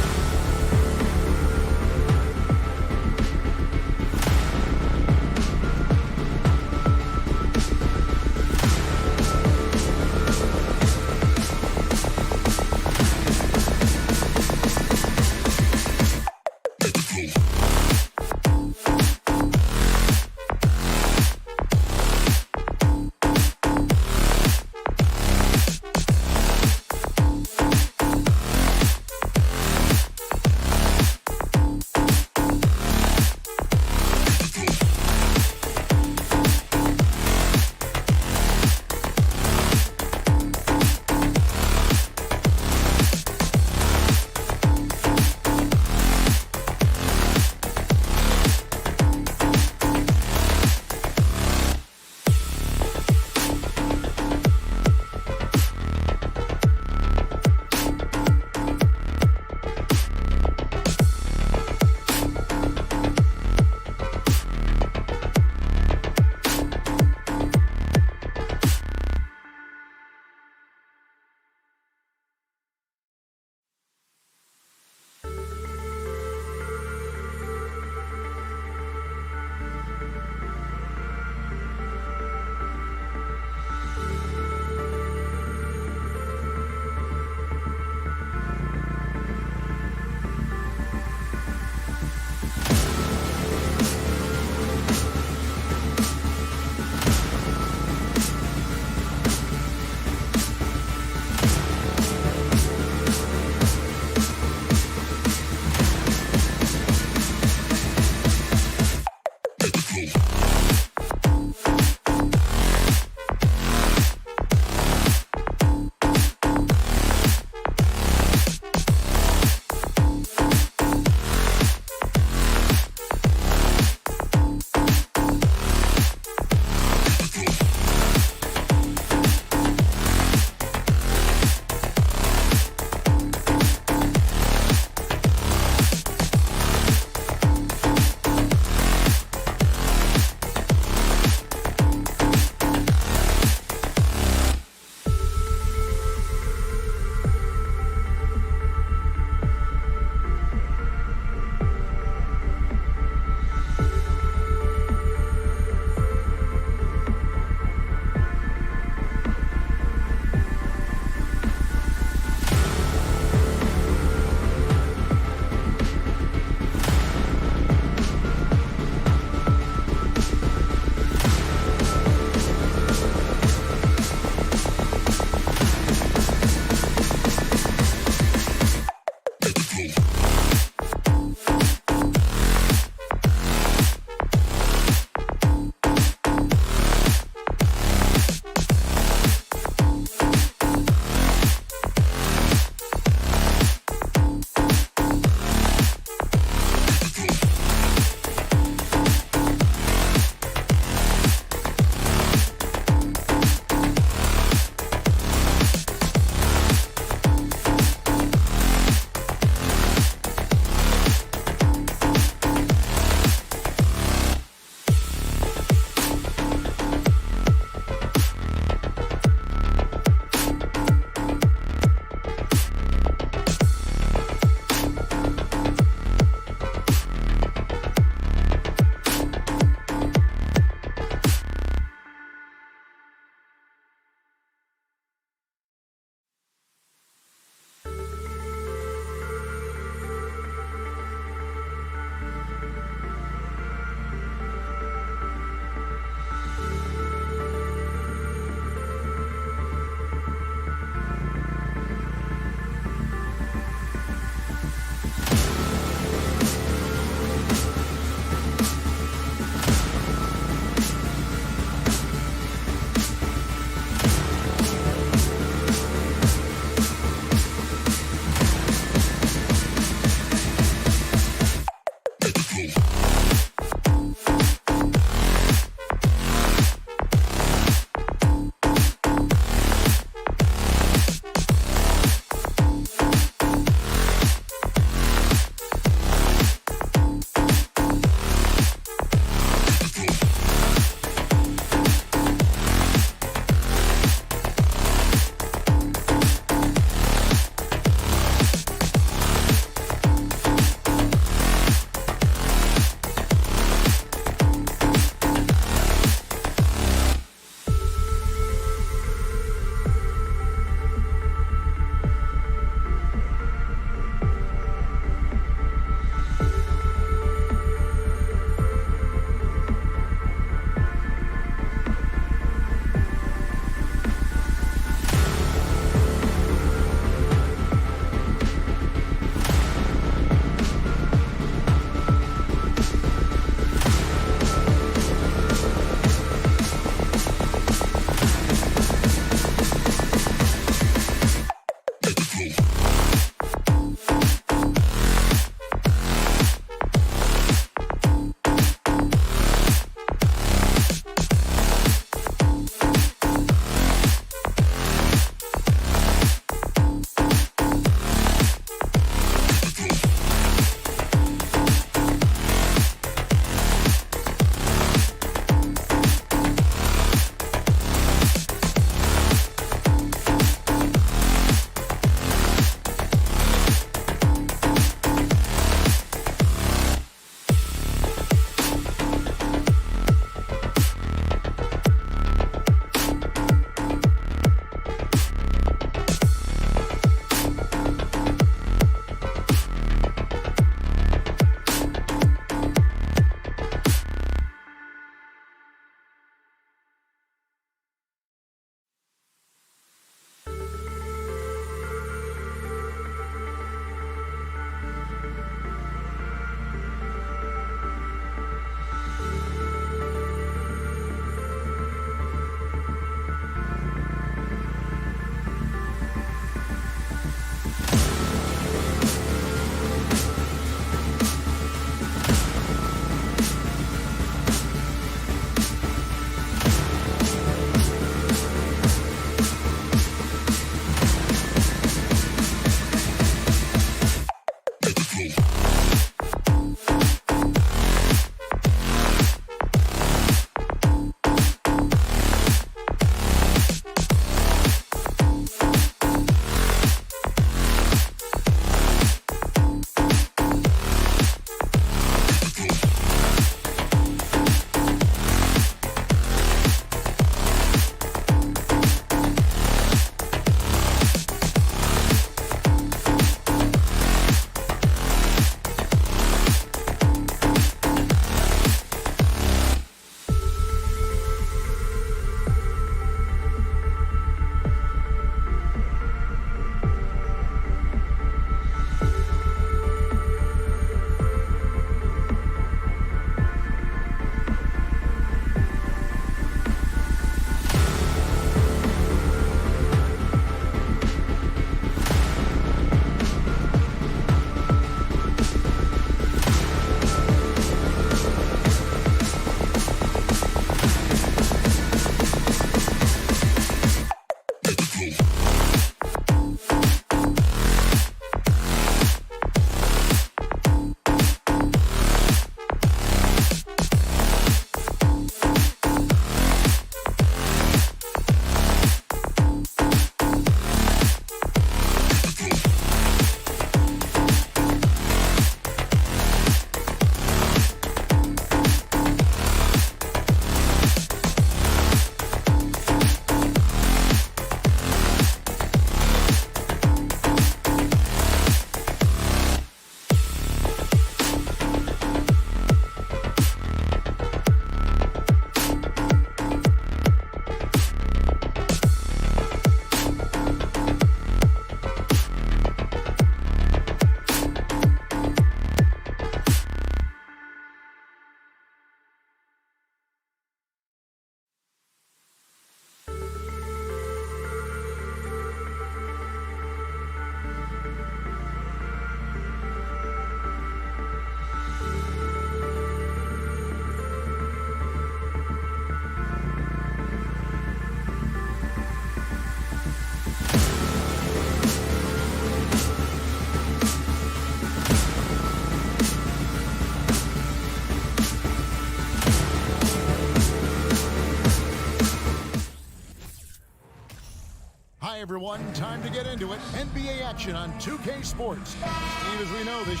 Hi, everyone. Time to get into it. NBA action on 2K Sports. Steve, as we know, this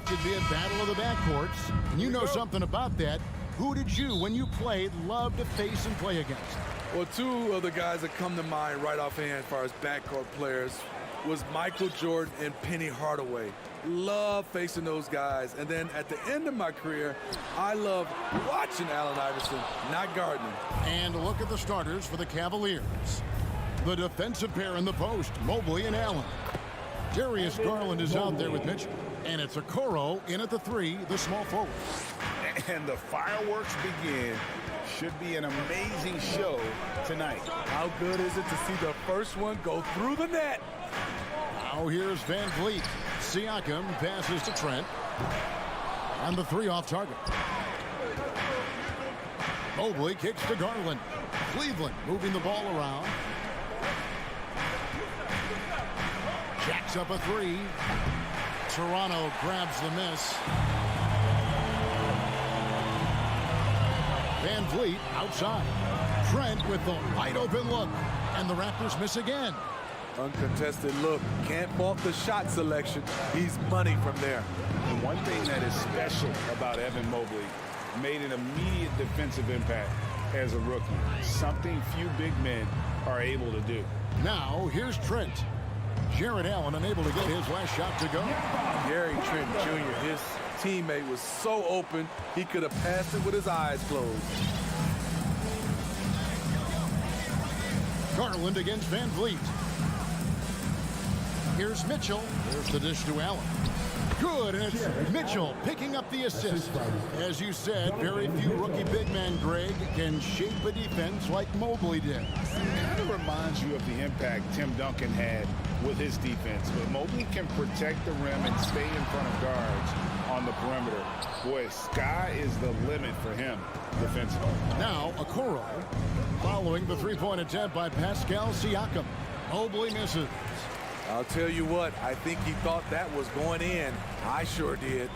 should be a battle of the backcourts. And you know something about that. Who did you, when you played, love to face and play against? Well, two of the guys that come to mind right offhand as far as backcourt players was Michael Jordan and Penny Hardaway. Love facing those guys. And then at the end of my career, I love watching Allen Iverson, not guarding him. And look at the starters for the Cavaliers. The defensive pair in the post, Mobley and Allen. Darius Garland is out there with Mitchell. And it's Okoro in at the 3, the small forward. And the fireworks begin. Should be an amazing show tonight. How good is it to see the first one go through the net? Now here's Van Vliet. Siakam passes to Trent. And the 3 off target. Mobley kicks to Garland. Cleveland moving the ball around. Jacks up a 3. Toronto grabs the miss. Van Vliet outside. Trent with the wide open look. And the Raptors miss again. Uncontested look. Can't fault the shot selection. He's money from there. And one thing that is special about Evan Mobley, made an immediate defensive impact as a rookie. Something few big men are able to do. Now here's Trent. Jared Allen unable to get his last shot to go. Gary Trent Jr., his teammate, was so open he could have passed it with his eyes closed. Garland against Van Vliet. Here's Mitchell. There's the dish to Allen. Good, and it's Mitchell picking up the assist. As you said, very few rookie big men, Greg, can shape a defense like Mobley did. It kind of reminds you of the impact Tim Duncan had with his defense. But Mobley can protect the rim and stay in front of guards on the perimeter. Boy, sky is the limit for him defensively. Now, Okoro following the three-point attempt by Pascal Siakam. Mobley misses. I'll tell you what, I think he thought that was going in. I sure did.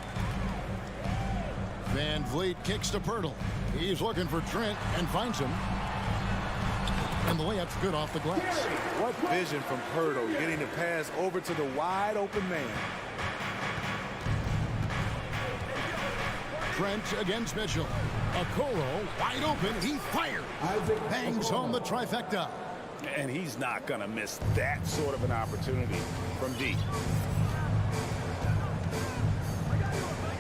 Van Vliet kicks to Pirtle. He's looking for Trent and finds him. And the layup's good off the glass. What vision from Pirtle, getting the pass over to the wide open man. Trent against Mitchell. Okoro wide open. He fires. Bangs home the trifecta. And he's not going to miss that sort of an opportunity from deep.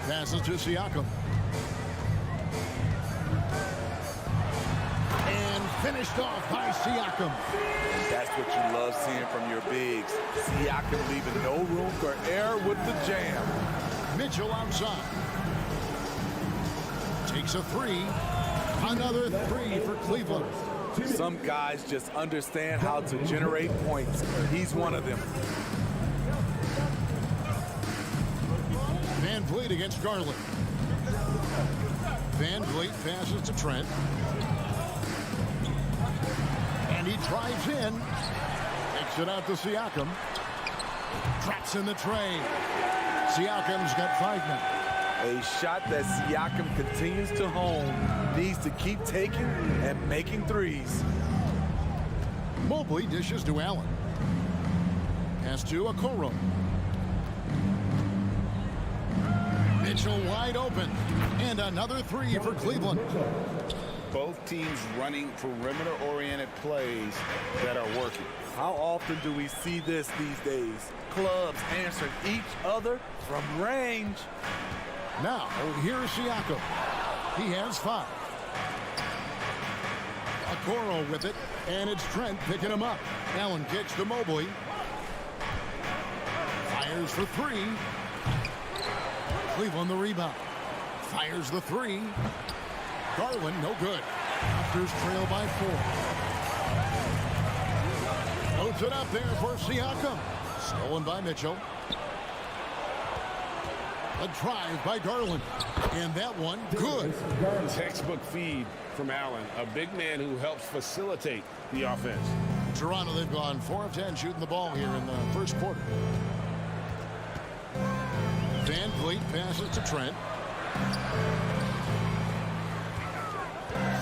Passes to Siakam. And finished off by Siakam. That's what you love seeing from your bigs. Siakam leaving no room for error with the jam. Mitchell outside. Takes a 3. Another 3 for Cleveland. Some guys just understand how to generate points. He's one of them. Van Vliet against Garland. Van Vliet passes to Trent. And he drives in. Takes it out to Siakam. Drops in the tray. Siakam's got 5 men. A shot that Siakam continues to hone, needs to keep taking and making threes. Mobley dishes to Allen. Pass to Okoro. Mitchell wide open. And another 3 for Cleveland. Both teams running perimeter-oriented plays that are working. How often do we see this these days? Clubs answering each other from range. Now, here's Siakam. He has 5. Okoro with it, and it's Trent picking him up. Allen kicks to Mobley. Fires for 3. Cleveland the rebound. Fires the 3. Garland, no good. Raptors trail by 4. Loads it up there for Siakam. Stolen by Mitchell. A drive by Garland. And that one, good. Textbook feed from Allen, a big man who helps facilitate the offense. Toronto, they've gone 4 of 10 shooting the ball here in the first quarter. Van Vliet passes to Trent.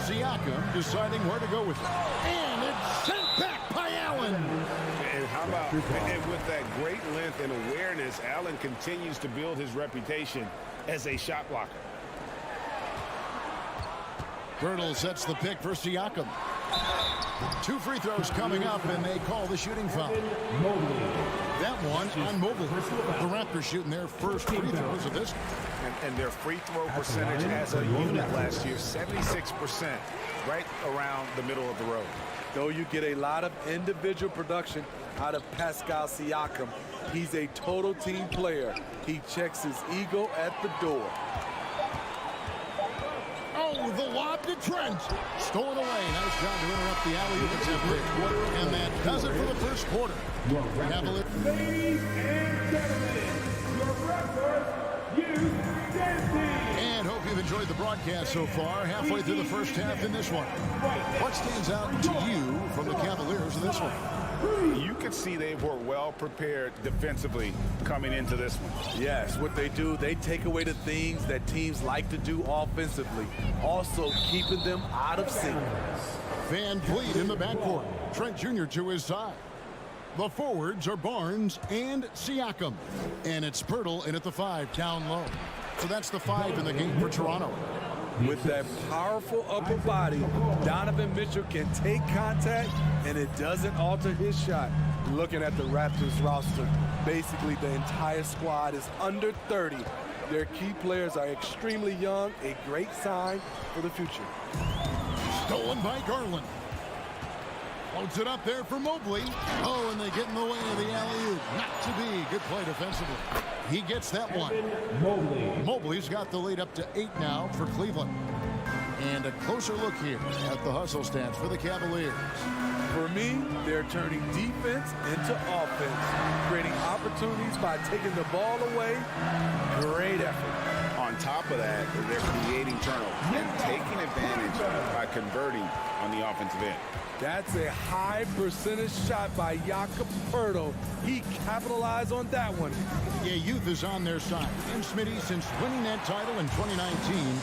Siakam deciding where to go with it. And it's sent back by Allen. And with that great length and awareness, Allen continues to build his reputation as a shot blocker. Birtle sets the pick for Siakam. 2 free throws coming up, and they call the shooting foul. That one on Mobley. The Raptors shooting their first free throws of this. And their free throw percentage as a unit last year, 76%, right around the middle of the road. Though you get a lot of individual production out of Pascal Siakam, he's a total team player. He checks his ego at the door. Oh, the lob to Trent. Stolen away. Nice job to interrupt the alley-oop attempt. And that does it for the first quarter. Cavaliers. Ladies and gentlemen, your Raptors youth dance team. And hope you've enjoyed the broadcast so far. Halfway through the first half in this one. What stands out to you from the Cavaliers in this one? You could see they were well prepared defensively coming into this one. Yes, what they do, they take away the things that teams like to do offensively, also keeping them out of sync. Van Vliet in the backcourt. Trent Jr. to his side. The forwards are Barnes and Siakam. And it's Pirtle in at the 5 down low. So that's the 5 in the game for Toronto. With that powerful upper body, Donovan Mitchell can take contact, and it doesn't alter his shot. Looking at the Raptors roster, basically the entire squad is under 30. Their key players are extremely young, a great sign for the future. Stolen by Garland. Floats it up there for Mobley. Oh, and they get in the way of the alley-oop. Not to be. Good play defensively. He gets that one. Mobley's got the lead up to 8 now for Cleveland. And a closer look here at the hustle stats for the Cavaliers. For me, they're turning defense into offense, creating opportunities by taking the ball away. Great effort. On top of that, they're creating turnovers and taking advantage by converting on the offensive end. That's a high percentage shot by Jakob Poeltl. He capitalized on that one. Yeah, youth is on their side. And Smitty, since winning that title in 2019,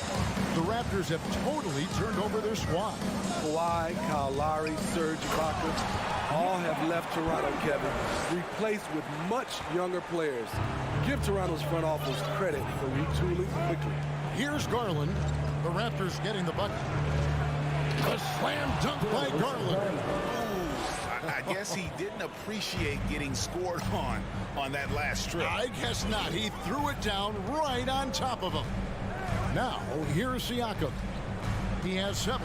the Raptors have totally turned over their squad. Kawhi, Kyle Lowry, Serge Ibaka, all have left Toronto, Kevin, replaced with much younger players. Give Toronto's front office credit for retooling quickly. Here's Garland. The Raptors getting the bucket. The slam dunk by Garland. I guess he didn't appreciate getting scored on that last strip. I guess not. He threw it down right on top of him. Now, here's Siakam. He has 7.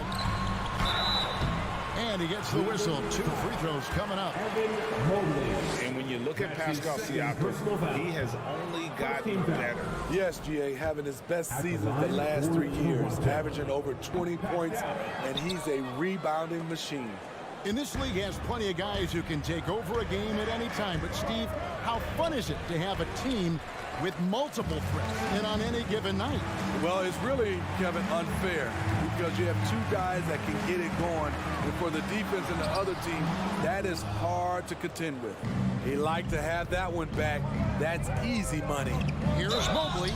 And he gets the whistle. 2 free throws coming up. And when you look at Pascal Siakam, he has only gotten better. Yes, GA, having his best season the last 3 years, averaging over 20 points, and he's a rebounding machine. And this league has plenty of guys who can take over a game at any time. But, Steve, how fun is it to have a team with multiple threats and on any given night? Well, it's really, Kevin, unfair because you have 2 guys that can get it going. And for the defense and the other team, that is hard to contend with. He liked to have that one back. That's easy money. Here's Mobley.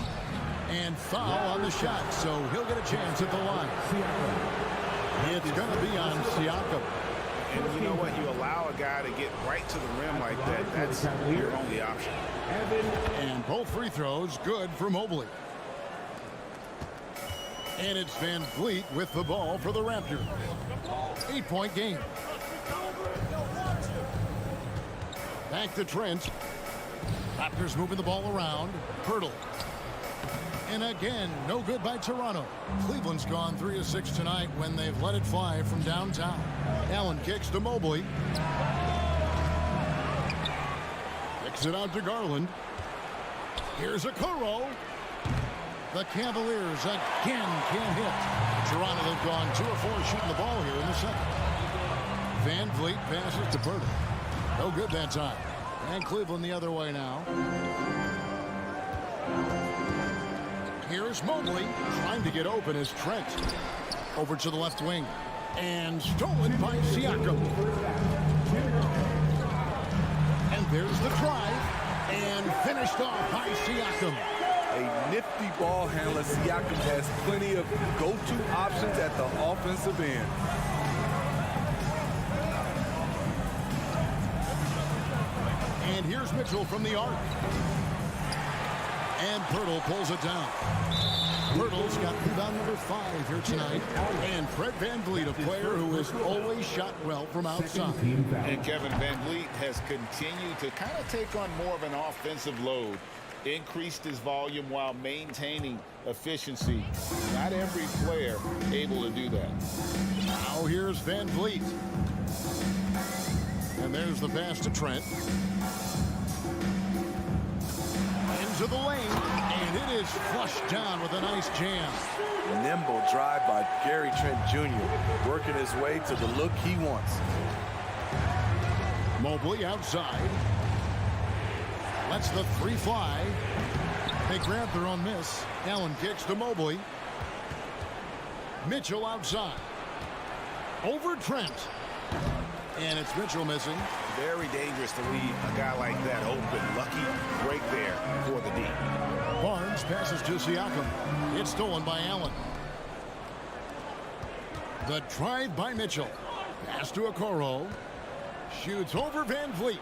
And foul on the shot, so he'll get a chance at the line. It's going to be on Siakam. And you know what? You allow a guy to get right to the rim like that. That's your only option. And both free throws good for Mobley. And it's Van Vliet with the ball for the Raptors. 8-point game. Back to Trent. Raptors moving the ball around. Pirtle. And again, no good by Toronto. Cleveland's gone 3 of 6 tonight when they've let it fly from downtown. Allen kicks to Mobley. Kicks it out to Garland. Here's a Okoro. The Cavaliers again can't hit. Toronto have gone 2 of 4 shooting the ball here in the second. Van Vliet passes to Pirtle. No good that time. And Cleveland the other way now. Here's Mobley trying to get open as Trent over to the left wing. And stolen by Siakam. And there's the drive. And finished off by Siakam. A nifty ball handler. Siakam has plenty of go-to options at the offensive end. And here's Mitchell from the arc. And Pirtle pulls it down. Pirtle's got rebound number 5 here tonight. And Fred VanVleet, a player who has always shot well from outside. And Kevin VanVleet has continued to kind of take on more of an offensive load. Increased his volume while maintaining efficiency. Not every player able to do that. Now here's VanVleet. And there's the pass to Trent. Into the lane, and it is flushed down with a nice jam. Nimble drive by Gary Trent Jr., working his way to the look he wants. Mobley outside. Lets the 3 fly. They grab their own miss. Allen kicks to Mobley. Mitchell outside. Over Trent. And it's Mitchell missing. Very dangerous to leave a guy like that open. Lucky break there for the D. Barnes passes to Siakam. It's stolen by Allen. The drive by Mitchell. Pass to Okoro. Shoots over VanVleet.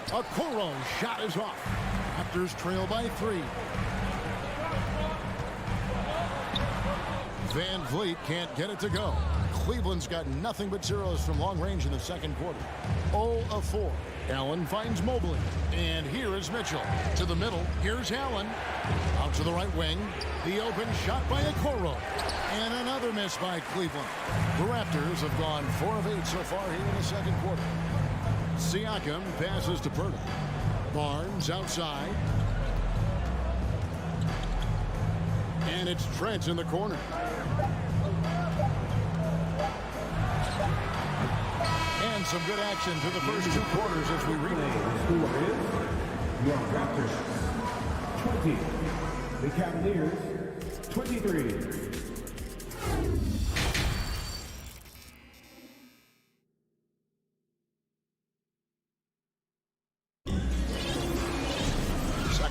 Okoro shot is off. Raptors trail by 3. VanVleet can't get it to go. Cleveland's got nothing but zeros from long range in the second quarter. 0 of 4. Allen finds Mobley. And here is Mitchell. To the middle. Here's Allen. Out to the right wing. The open shot by Okoro. And another miss by Cleveland. The Raptors have gone 4 of 8 so far here in the second quarter. Siakam passes to Pirtle. Barnes outside. And it's Trent in the corner. And some good action to the first 2 quarters as we read it. Your Raptors 20. The Cavaliers 23.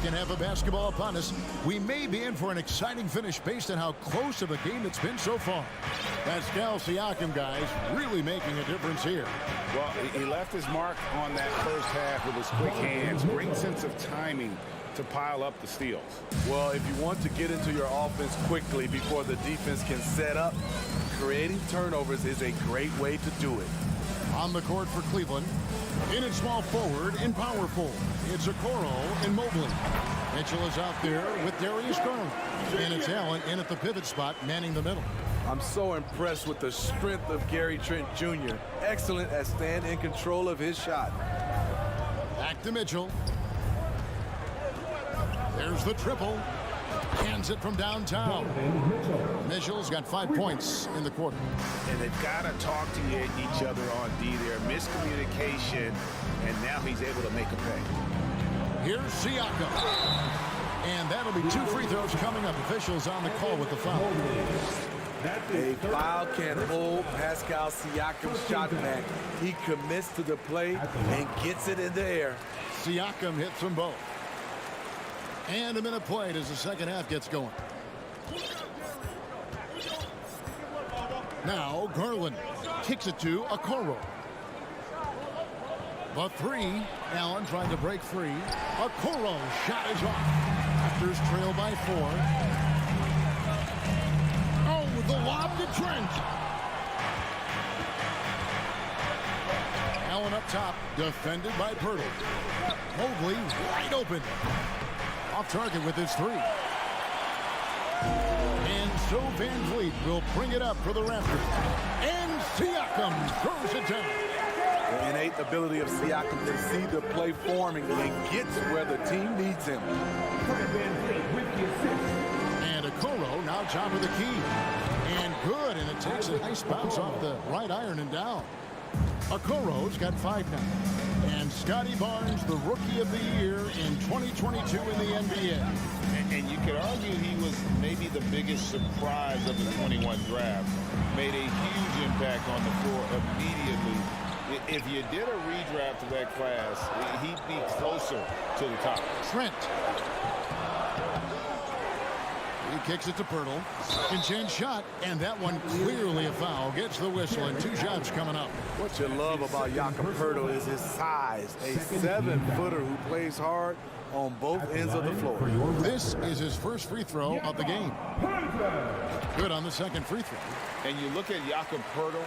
Half of basketball upon us. We may be in for an exciting finish based on how close of a game it's been so far. Pascal Siakam, guys, really making a difference here. Well, he left his mark on that first half with his quick hands. Great sense of timing to pile up the steals. Well, if you want to get into your offense quickly before the defense can set up, creating turnovers is a great way to do it. On the court for Cleveland, in at small forward and power forward, it's Okoro and Mobley. Mitchell is out there with Darius Garland. And it's Allen in at the pivot spot, manning the middle. I'm so impressed with the strength of Gary Trent Jr. Excellent at staying in control of his shot. Back to Mitchell. There's the triple. Hands it from downtown. Mitchell's got 5 points in the quarter. And they've got to talk to each other on D there. Miscommunication, and now he's able to make a pay. Here's Siakam. And that'll be 2 free throws coming up. Officials on the call with the foul. A foul can hold Pascal Siakam's shot back. He commits to the play and gets it in the air. Siakam hits them both. And a minute played as the second half gets going. Now Garland kicks it to Okoro. The 3. Allen trying to break free. Okoro shot is off. Raptors trail by 4. Oh, the lob to Trent. Allen up top, defended by Pirtle. Mobley wide open. Off target with his 3. And so VanVleet will bring it up for the Raptors. And Siakam throws it down. The innate ability of Siakam to see the play forming and gets where the team needs him. And Okoro now top of the key. And good, and it takes a nice bounce off the right iron and down. Okoro's got 5 now. And Scotty Barnes, the Rookie of the Year in 2022 in the NBA. And you could argue he was maybe the biggest surprise of the 21 draft. Made a huge impact on the floor immediately. If you did a redraft of that class, he'd be closer to the top. Trent. He kicks it to Pirtle. Second chance shot, and that one clearly a foul. Gets the whistle, and 2 shots coming up. What you love about Jakob Pirtle is his size. A 7-footer who plays hard on both ends of the floor. This is his first free throw of the game. Good on the second free throw. And you look at Jakob Pirtle,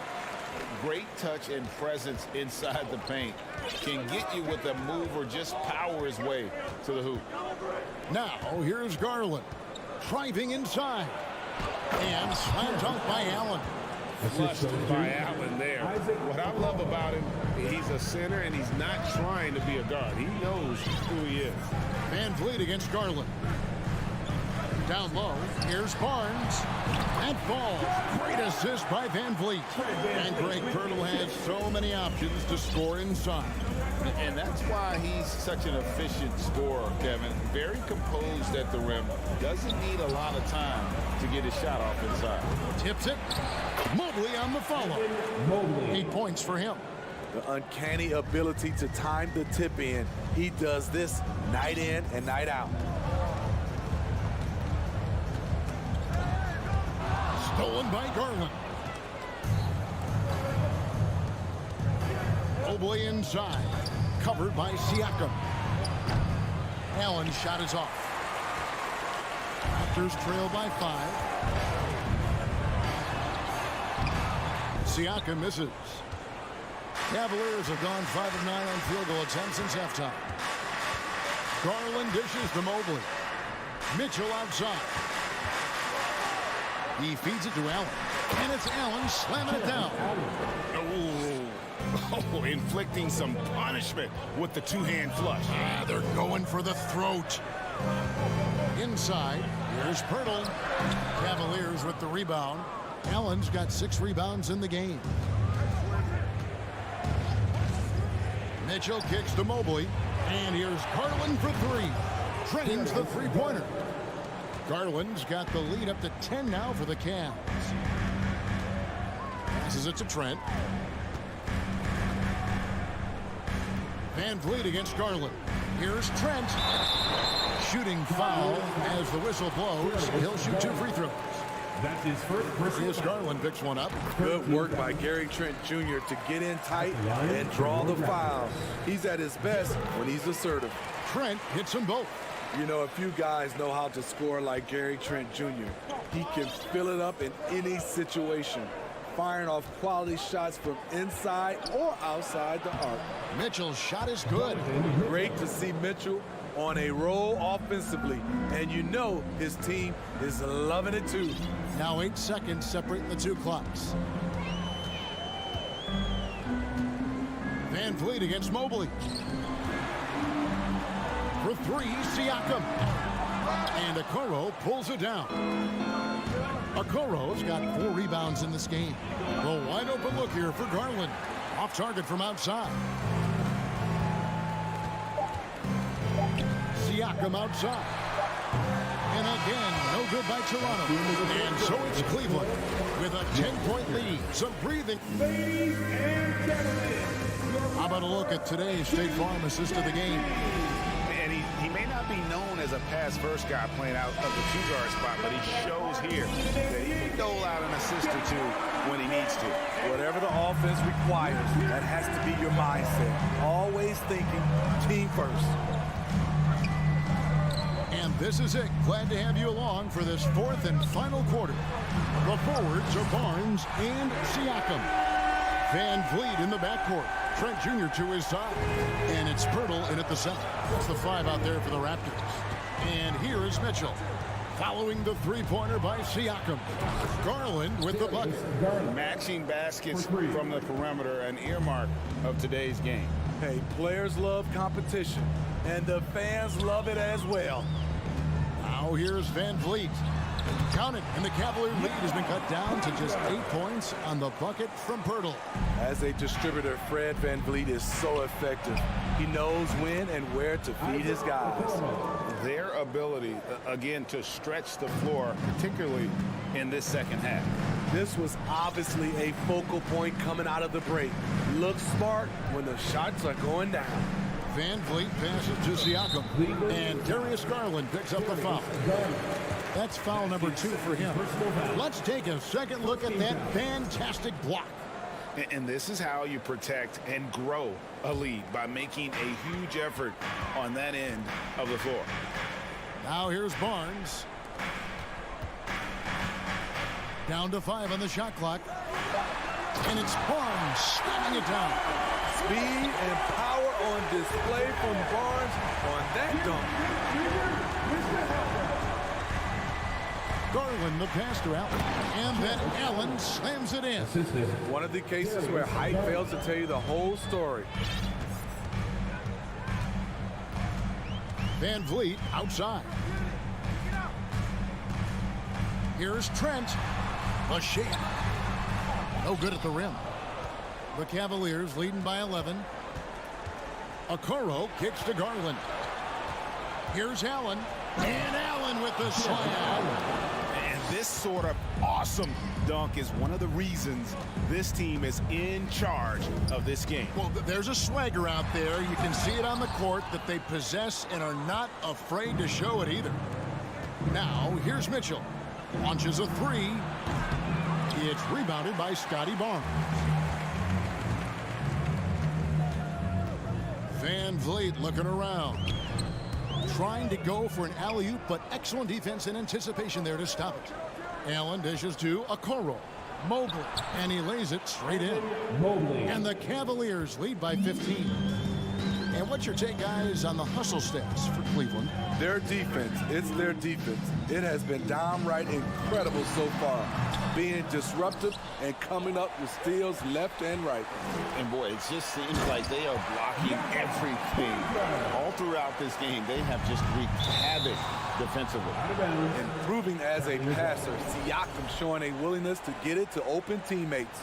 great touch and presence inside the paint. Can get you with a move or just power his way to the hoop. Now, here's Garland. Driving inside. And slammed dunk by Allen. Flushed by Allen there. What I love about him, he's a center and he's not trying to be a guard. He knows who he is. Van Vliet against Garland. Down low, here's Barnes. And falls. Great assist by Van Vliet. And Greg Pirtle has so many options to score inside. And that's why he's such an efficient scorer, Kevin. Very composed at the rim. Doesn't need a lot of time to get his shot off inside. Tips it. Mobley on the follow. 8 points for him. The uncanny ability to time the tip in. He does this night in and night out. Stolen by Garland. Mobley inside. Covered by Siakam. Allen's shot is off. Raptors trail by 5. Siakam misses. Cavaliers have gone 5 of 9 on field goal attempts since halftime. Garland dishes to Mobley. Mitchell outside. He feeds it to Allen. And it's Allen slamming it down. Oh, inflicting some punishment with the two-hand flush. They're going for the throat. Inside, here's Pirtle. Cavaliers with the rebound. Allen's got 6 rebounds in the game. Mitchell kicks to Mobley. And here's Garland for 3. Drains the three-pointer. Garland's got the lead up to 10 now for the Cavs. Passes it to Trent. Van Vliet against Garland. Here's Trent. Shooting foul as the whistle blows. He'll shoot 2 free throws. That's his first. Here's Garland picks one up. Good work by Gary Trent Jr. to get in tight and draw the foul. He's at his best when he's assertive. Trent hits them both. You know, a few guys know how to score like Gary Trent Jr. He can fill it up in any situation, firing off quality shots from inside or outside the arc. Mitchell's shot is good. Great to see Mitchell on a roll offensively, and you know his team is loving it too. Now 8 seconds separating the 2 clocks. Van Vliet against Mobley. For 3, Siakam. And Okoro pulls it down. Okoro's got 4 rebounds in this game. A wide open look here for Garland. Off target from outside. Siakam outside. And again, no good by Toronto. And so it's Cleveland with a 10-point lead. Some breathing. Ladies and gentlemen. How about a look at today's State Farm assist of the game? And he may not be known as a pass-first guy playing out of the 2-guard spot, but he shows here that he can dole out an assist or 2 when he needs to. Whatever the offense requires, that has to be your mindset. Always thinking team first. And this is it. Glad to have you along for this 4th and final quarter. The forwards are Barnes and Siakam. Van Vliet in the backcourt. Trent Jr. to his side. And it's Pirtle in at the center. That's the 5 out there for the Raptors. And here is Mitchell. Following the 3-pointer by Siakam. Garland with the bucket. Matching baskets from the perimeter, an earmark of today's game. Hey, players love competition, and the fans love it as well. Now here's Van Vliet. Count it, and the Cavalier lead has been cut down to just 8 points on the bucket from Pirtle. As a distributor, Fred Van Vliet is so effective. He knows when and where to feed his guys. Their ability, again, to stretch the floor, particularly in this second half. This was obviously a focal point coming out of the break. Look smart when the shots are going down. Van Vliet passes to Siakam. And Darius Garland picks up the foul. That's foul number 2 for him. Let's take a second look at that fantastic block. And this is how you protect and grow a lead, by making a huge effort on that end of the floor. Now here's Barnes. Down to 5 on the shot clock. And it's Barnes slamming it down. Speed and power on display from Barnes on that dunk. Garland the pass to Allen. And then Allen slams it in. One of the cases where height fails to tell you the whole story. Van Vliet outside. Here's Trent. A shake. No good at the rim. The Cavaliers leading by 11. Okoro kicks to Garland. Here's Allen. And Allen with the slam. And this sort of awesome dunk is one of the reasons this team is in charge of this game. Well, there's a swagger out there. You can see it on the court that they possess and are not afraid to show it either. Now, here's Mitchell. Launches a 3. It's rebounded by Scotty Barnes. Van Vliet looking around. Trying to go for an alley-oop, but excellent defense and anticipation there to stop it. Allen dishes to Okoro. Mobley, and he lays it straight in. And the Cavaliers lead by 15. And what's your take, guys, on the hustle stats for Cleveland? Their defense, it's their defense. It has been downright incredible so far, being disruptive and coming up with steals left and right. And boy, it just seems like they are blocking everything. All throughout this game, they have just wreaked havoc defensively. Improving as a passer, Siakam showing a willingness to get it to open teammates.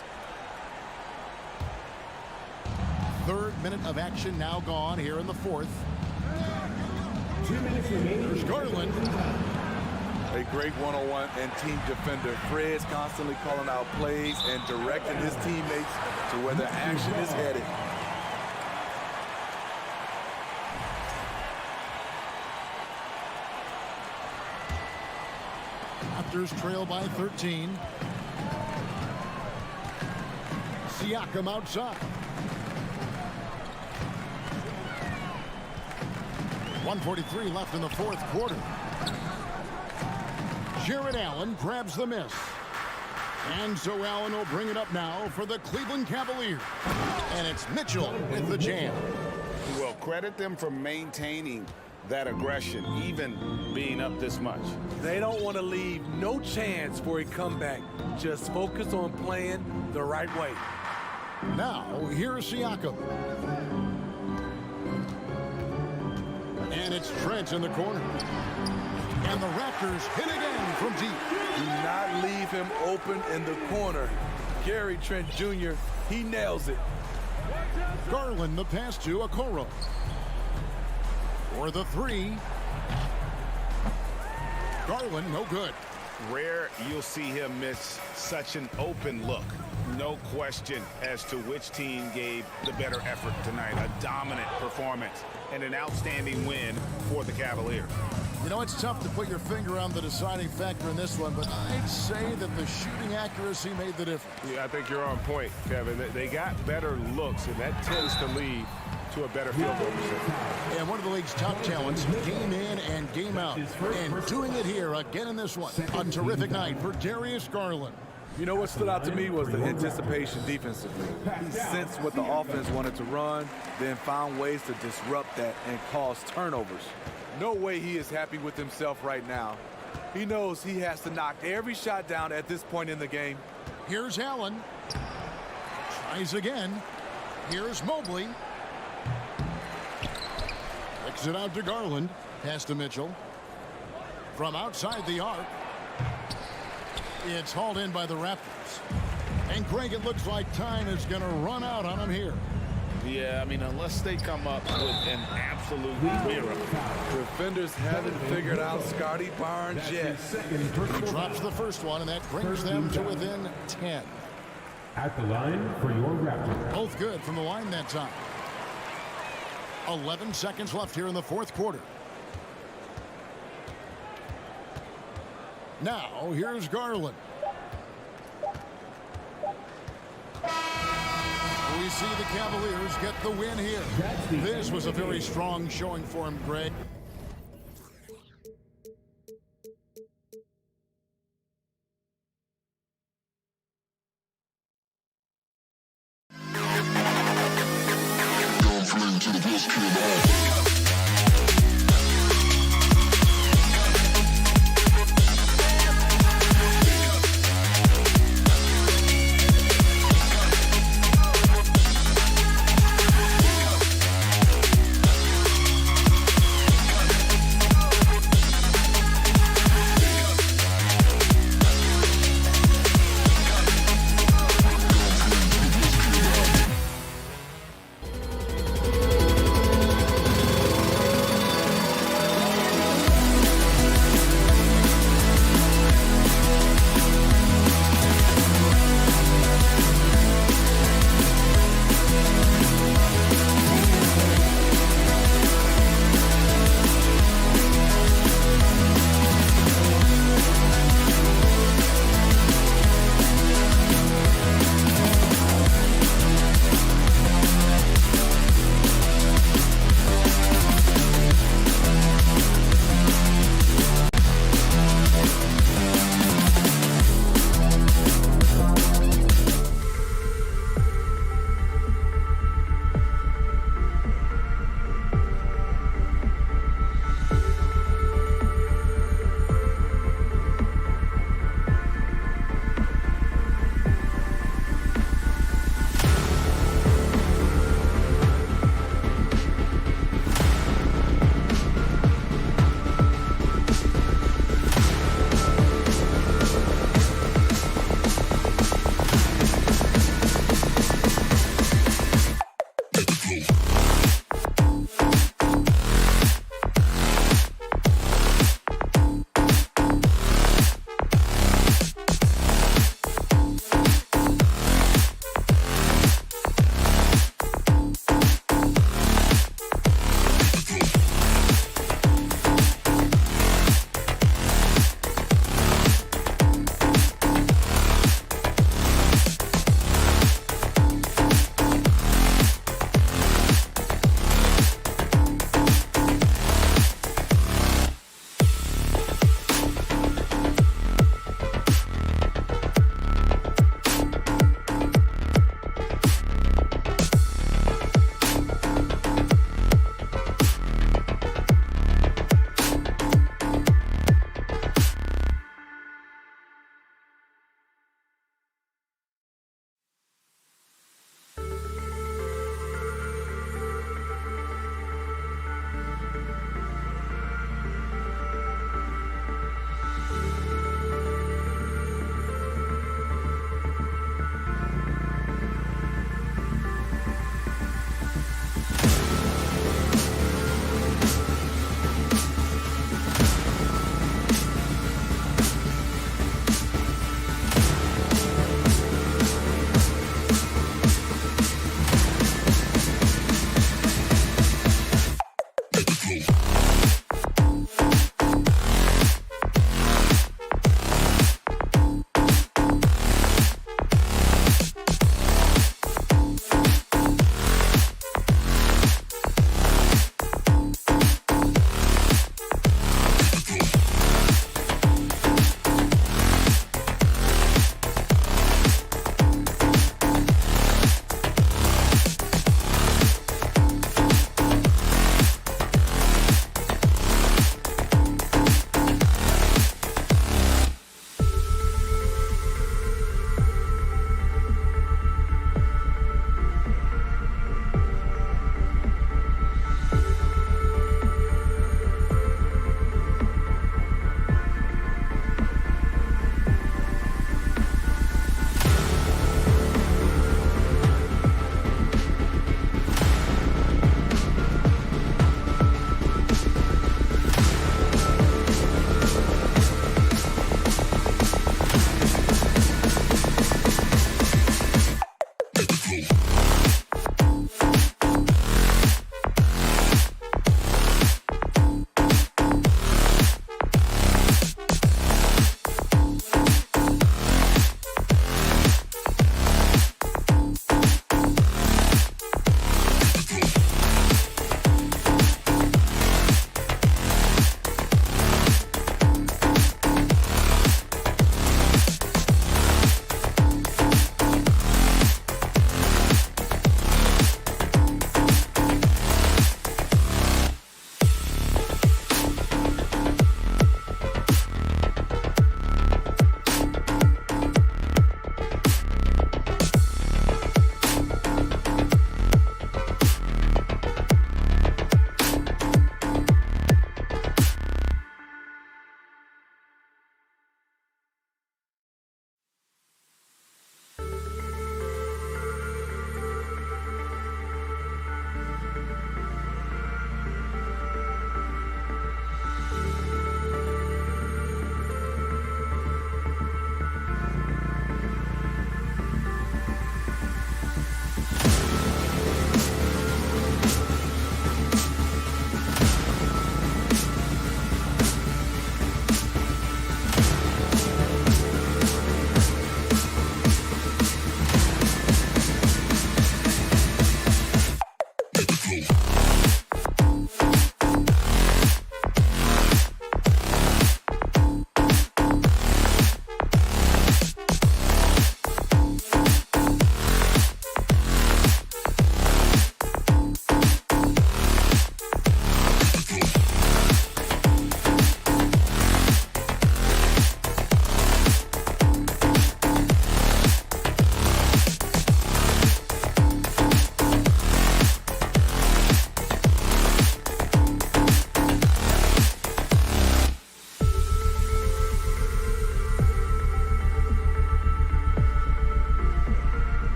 Third minute of action now gone here in the fourth. 2 minutes remaining. There's Garland. A great one-on-one and team defender. Fred's constantly calling out plays and directing his teammates to where the action is headed. Raptors trail by 13. Siakam outside. 1:43 left in the fourth quarter. Jared Allen grabs the miss. And so Allen will bring it up now for the Cleveland Cavaliers. And it's Mitchell with the jam. Well, credit them for maintaining that aggression, even being up this much. They don't want to leave no chance for a comeback. Just focus on playing the right way. Now, here's Siakam. And it's Trent in the corner. And the Raptors hit again from deep. Do not leave him open in the corner. Gary Trent Jr., he nails it. Garland the pass to Okoro. For the 3. Garland, no good. Rare you'll see him miss such an open look. No question as to which team gave the better effort tonight. A dominant performance and an outstanding win for the Cavaliers. You know, it's tough to put your finger on the deciding factor in this one, but I'd say that the shooting accuracy made the difference. Yeah, I think you're on point, Kevin. They got better looks, and that tends to lead to a better field goal percentage. And one of the league's top talents, game in and game out. And doing it here again in this one. A terrific night for Darius Garland. You know what stood out to me was the anticipation defensively. He sensed what the offense wanted to run, then found ways to disrupt that and cause turnovers. No way he is happy with himself right now. He knows he has to knock every shot down at this point in the game. Here's Allen. Tries again. Here's Mobley. Kicks it out to Garland. Pass to Mitchell. From outside the arc. It's hauled in by the Raptors. And Greg, it looks like time is going to run out on him here. Yeah, I mean, unless they come up with an absolute miracle. Defenders haven't figured out Scotty Barnes yet. He drops the first one, and that brings them to within 10. At the line for your Raptors. Both good from the line that time. 11 seconds left here in the fourth quarter. Now, here's Garland. We see the Cavaliers get the win here. This was a very strong showing for him, Greg.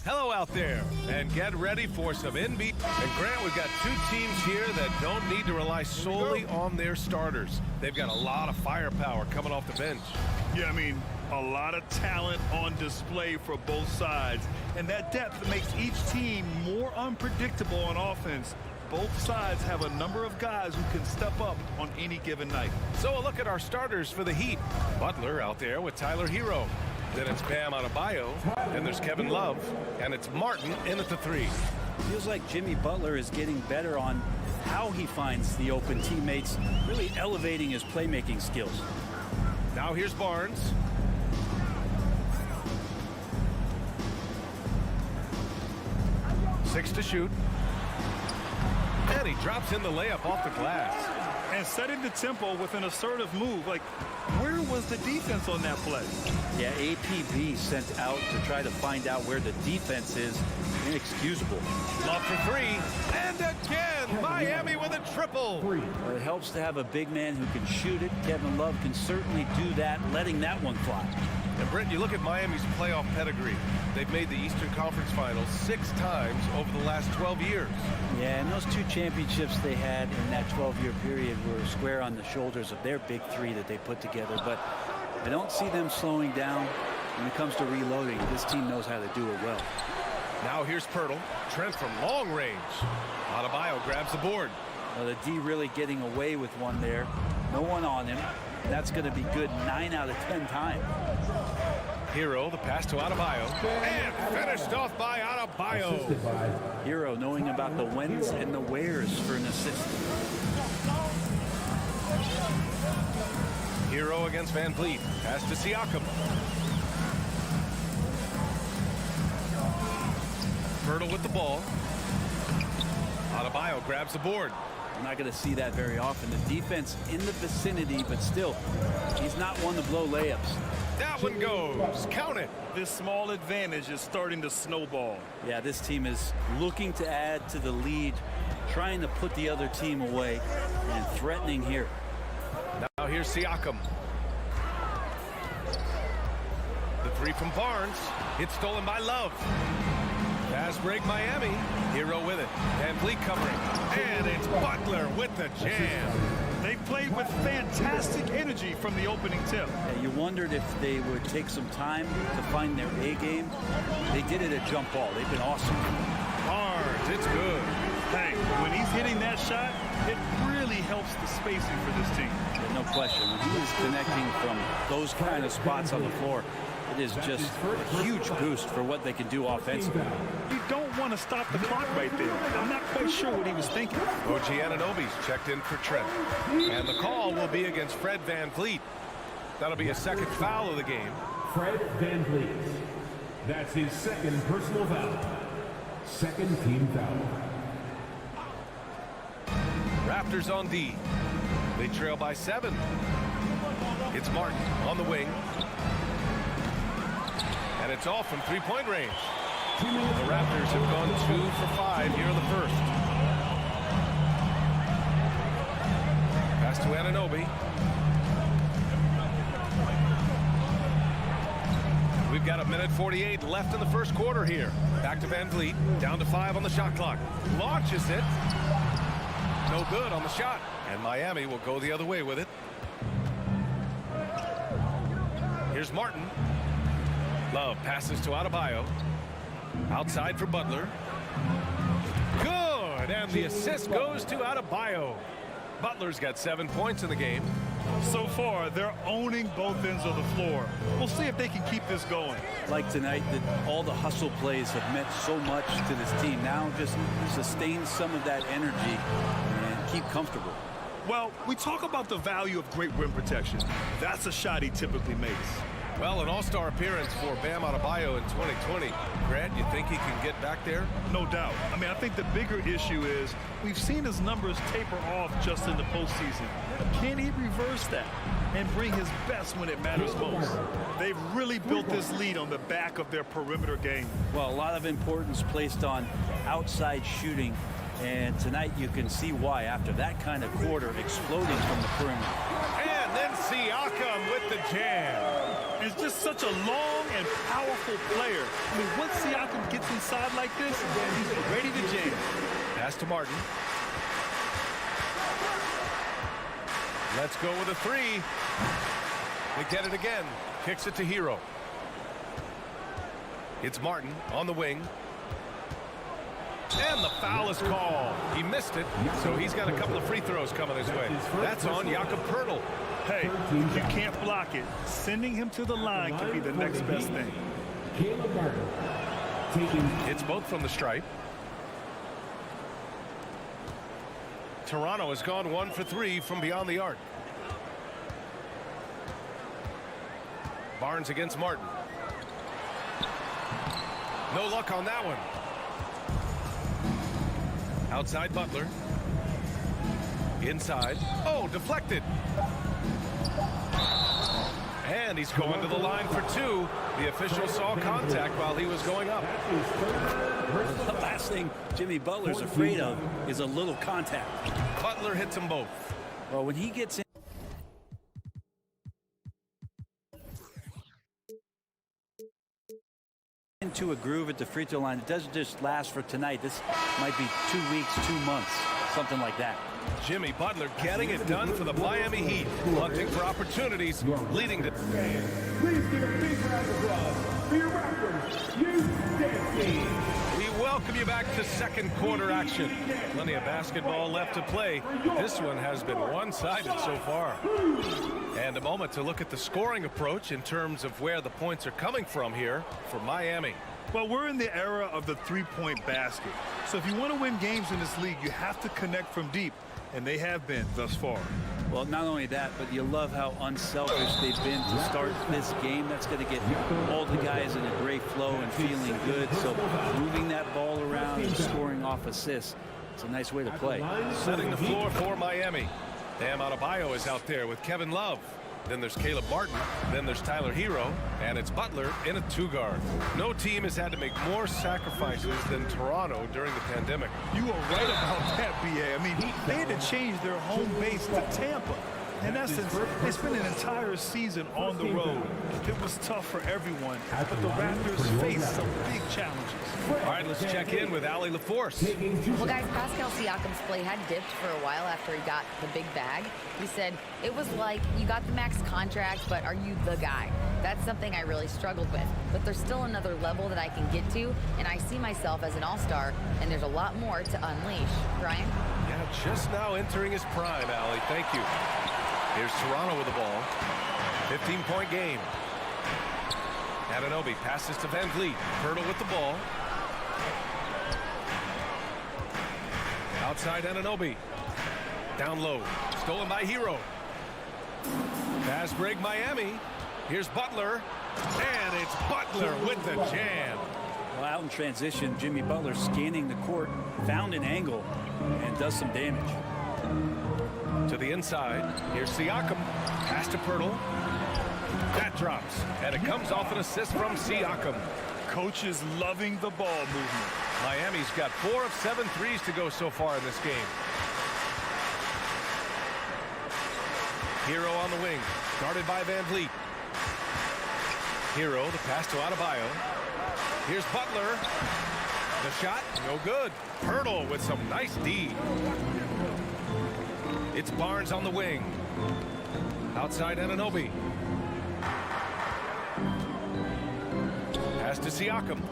Hello out there, and get ready for some NBA. And Grant, we've got two teams here that don't need to rely solely on their starters. They've got a lot of firepower coming off the bench. Yeah, I mean, a lot of talent on display for both sides. And that depth makes each team more unpredictable on offense. Both sides have a number of guys who can step up on any given night. So a look at our starters for the Heat. Butler out there with Tyler Hero. Then it's Bam Adebayo, and there's Kevin Love, and it's Martin in at the 3. Feels like Jimmy Butler is getting better on how he finds the open teammates, really elevating his playmaking skills. Now here's Barnes. Six to shoot. And he drops in the layup off the glass. And setting the tempo with an assertive move. Like, where was the defense on that play? Yeah, APB sent out to try to find out where the defense is. Inexcusable. Love for 3. And again, Miami with a triple. Well, it helps to have a big man who can shoot it. Kevin Love can certainly do that, letting that one fly. And Brent, you look at Miami's playoff pedigree. They've made the Eastern Conference Finals 6 times over the last 12 years. Yeah, and those 2 championships they had in that 12-year period were square on the shoulders of their big 3 that they put together. But I don't see them slowing down when it comes to reloading. This team knows how to do it well. Now here's Pirtle. Trent from long range. Adebayo grabs the board. Well, the D really getting away with one there. No one on him. That's going to be good 9 out of 10 times. Hero, the pass to Adebayo. And finished off by Adebayo. Hero knowing about the whens and the wheres for an assist. Hero against Van Vliet. Pass to Siakam. Pirtle with the ball. Adebayo grabs the board. We're not going to see that very often. The defense in the vicinity, but still, he's not one to blow layups. That one goes. Count it. This small advantage is starting to snowball. Yeah, this team is looking to add to the lead, trying to put the other team away, and threatening here. Now here's Siakam. The 3 from Barnes. It's stolen by Love. Pass break Miami. Hero with it. Van Vliet covering. And it's Butler with the jam. They played with fantastic energy from the opening tip. Yeah, you wondered if they would take some time to find their A game. They did it at jump ball. They've been awesome. Barnes, it's good. Hey, when he's hitting that shot, it really helps the spacing for this team. Yeah, no question. When he is connecting from those kind of spots on the floor, it is just a huge boost for what they can do offensively. You don't want to stop the clock right there. I'm not quite sure what he was thinking. OG Anunoby's checked in for Trent. And the call will be against Fred Van Vliet. That'll be a second foul of the game. Fred Van Vliet. That's his second personal foul. Second team foul. Raptors on D. They trail by 7. It's Martin on the wing. And it's off from 3-point range. The Raptors have gone 2 for 5 here in the first. Pass to Anunoby. We've got 1:48 left in the first quarter here. Back to Van Vliet. Down to 5 on the shot clock. Launches it. No good on the shot. And Miami will go the other way with it. Here's Martin. Love passes to Adebayo. Outside for Butler. Good! And the assist goes to Adebayo. Butler's got 7 points in the game. So far, they're owning both ends of the floor. We'll see if they can keep this going. Like tonight, that all the hustle plays have meant so much to this team. Now just sustain some of that energy and keep comfortable. Well, we talk about the value of great rim protection. That's a shot he typically makes. Well, an all-star appearance for Bam Adebayo in 2020. Grant, you think he can get back there? No doubt. I mean, I think the bigger issue is we've seen his numbers taper off just in the postseason. Can he reverse that and bring his best when it matters most? They've really built this lead on the back of their perimeter game. Well, a lot of importance placed on outside shooting, and tonight you can see why after that kind of quarter exploding from the perimeter. And then Siakam with the jam. is just such a long and powerful player. I mean, once Siakam gets inside like this, he's ready to jam. Pass to Martin. Let's go with a three. They get it again. Kicks it to Hero. It's Martin on the wing. And the foul is called. He missed it, so he's got a couple of free throws coming his way. That's on Jakob Poeltl. Hey, if you can't block it, sending him to the line could be the next best thing. It's both from the stripe. Toronto has gone 1 for 3 from beyond the arc. Barnes against Martin. No luck on that one. Outside Butler. Inside. Oh, deflected. And he's going to the line for 2. The official saw contact while he was going up. The last thing Jimmy Butler's afraid of is a little contact. Butler hits them both. Well, when he gets into a groove at the free throw line, it doesn't just last for tonight. This might be 2 weeks, 2 months, something like that. Jimmy Butler getting it done for the Miami Heat, hunting for opportunities, leading to... Please give a big round of applause for your Raptors, We welcome you back to second quarter action. Plenty of basketball left to play. This one has been one-sided so far. And a moment to look at the scoring approach in terms of where the points are coming from here for Miami. Well, we're in the era of the three-point basket. So if you want to win games in this league, you have to connect from deep. And they have been thus far. Well, not only that, but you love how unselfish they've been to start this game. That's going to get all the guys in a great flow and feeling good. So moving that ball around and scoring off assists, it's a nice way to play. Setting the floor for Miami. Bam Adebayo is out there with Kevin Love. Then there's Caleb Martin. Then there's Tyler Hero. And it's Butler in a 2-guard. No team has had to make more sacrifices than Toronto during the pandemic. You are right about that, B.A. I mean, they had to change their home base to Tampa. In essence, they spent an entire season on the road. It was tough for everyone, but the Raptors faced some big challenges. All right, let's check in with Allie LaForce. Well, guys, Pascal Siakam's play had dipped for a while after he got the big bag. He said, it was like, you got the max contract, but are you the guy? That's something I really struggled with. But there's still another level that I can get to, and I see myself as an all-star, and there's a lot more to unleash. Brian? Yeah, just now entering his prime, Allie. Thank you. Here's Toronto with the ball. 15-point game. Anunoby passes to Van Vliet. Poeltl with the ball. Outside Anunoby. Down low. Stolen by Hero. Fast break Miami. Here's Butler. And it's Butler with the jam. Well, out in transition, Jimmy Butler scanning the court, found an angle, and does some damage. To the inside. Here's Siakam. Pass to Poeltl. That drops. And it comes off an assist from Siakam. Coach is loving the ball movement. Miami's got 4 of 7 threes to go so far in this game. Hero on the wing. Guarded by Van Vliet. Hero, the pass to Adebayo. Here's Butler. The shot, no good. Poeltl with some nice D. It's Barnes on the wing. Outside Anunoby. Pass to Siakam.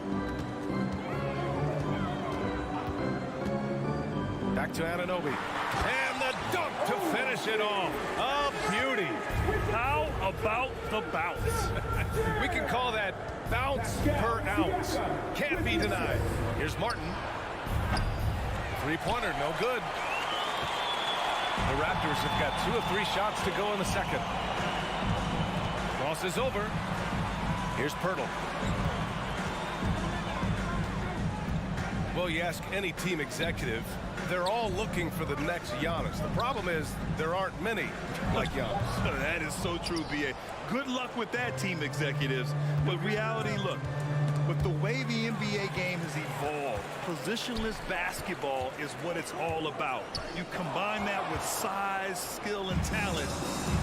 Back to Anunoby. And the dunk to finish it off. A beauty. How about the bounce? We can call that bounce per ounce. Can't be denied. Here's Martin. Three-pointer, no good. The Raptors have got 2 of 3 shots to go in the second. Cross is over. Here's Poeltl. Well, you ask any team executive, they're all looking for the next Giannis. The problem is there aren't many like Giannis. That is so true, B.A. Good luck with that, team executives. But reality, look, with the way the NBA game has evolved, Positionless basketball is what it's all about. You combine that with size, skill, and talent.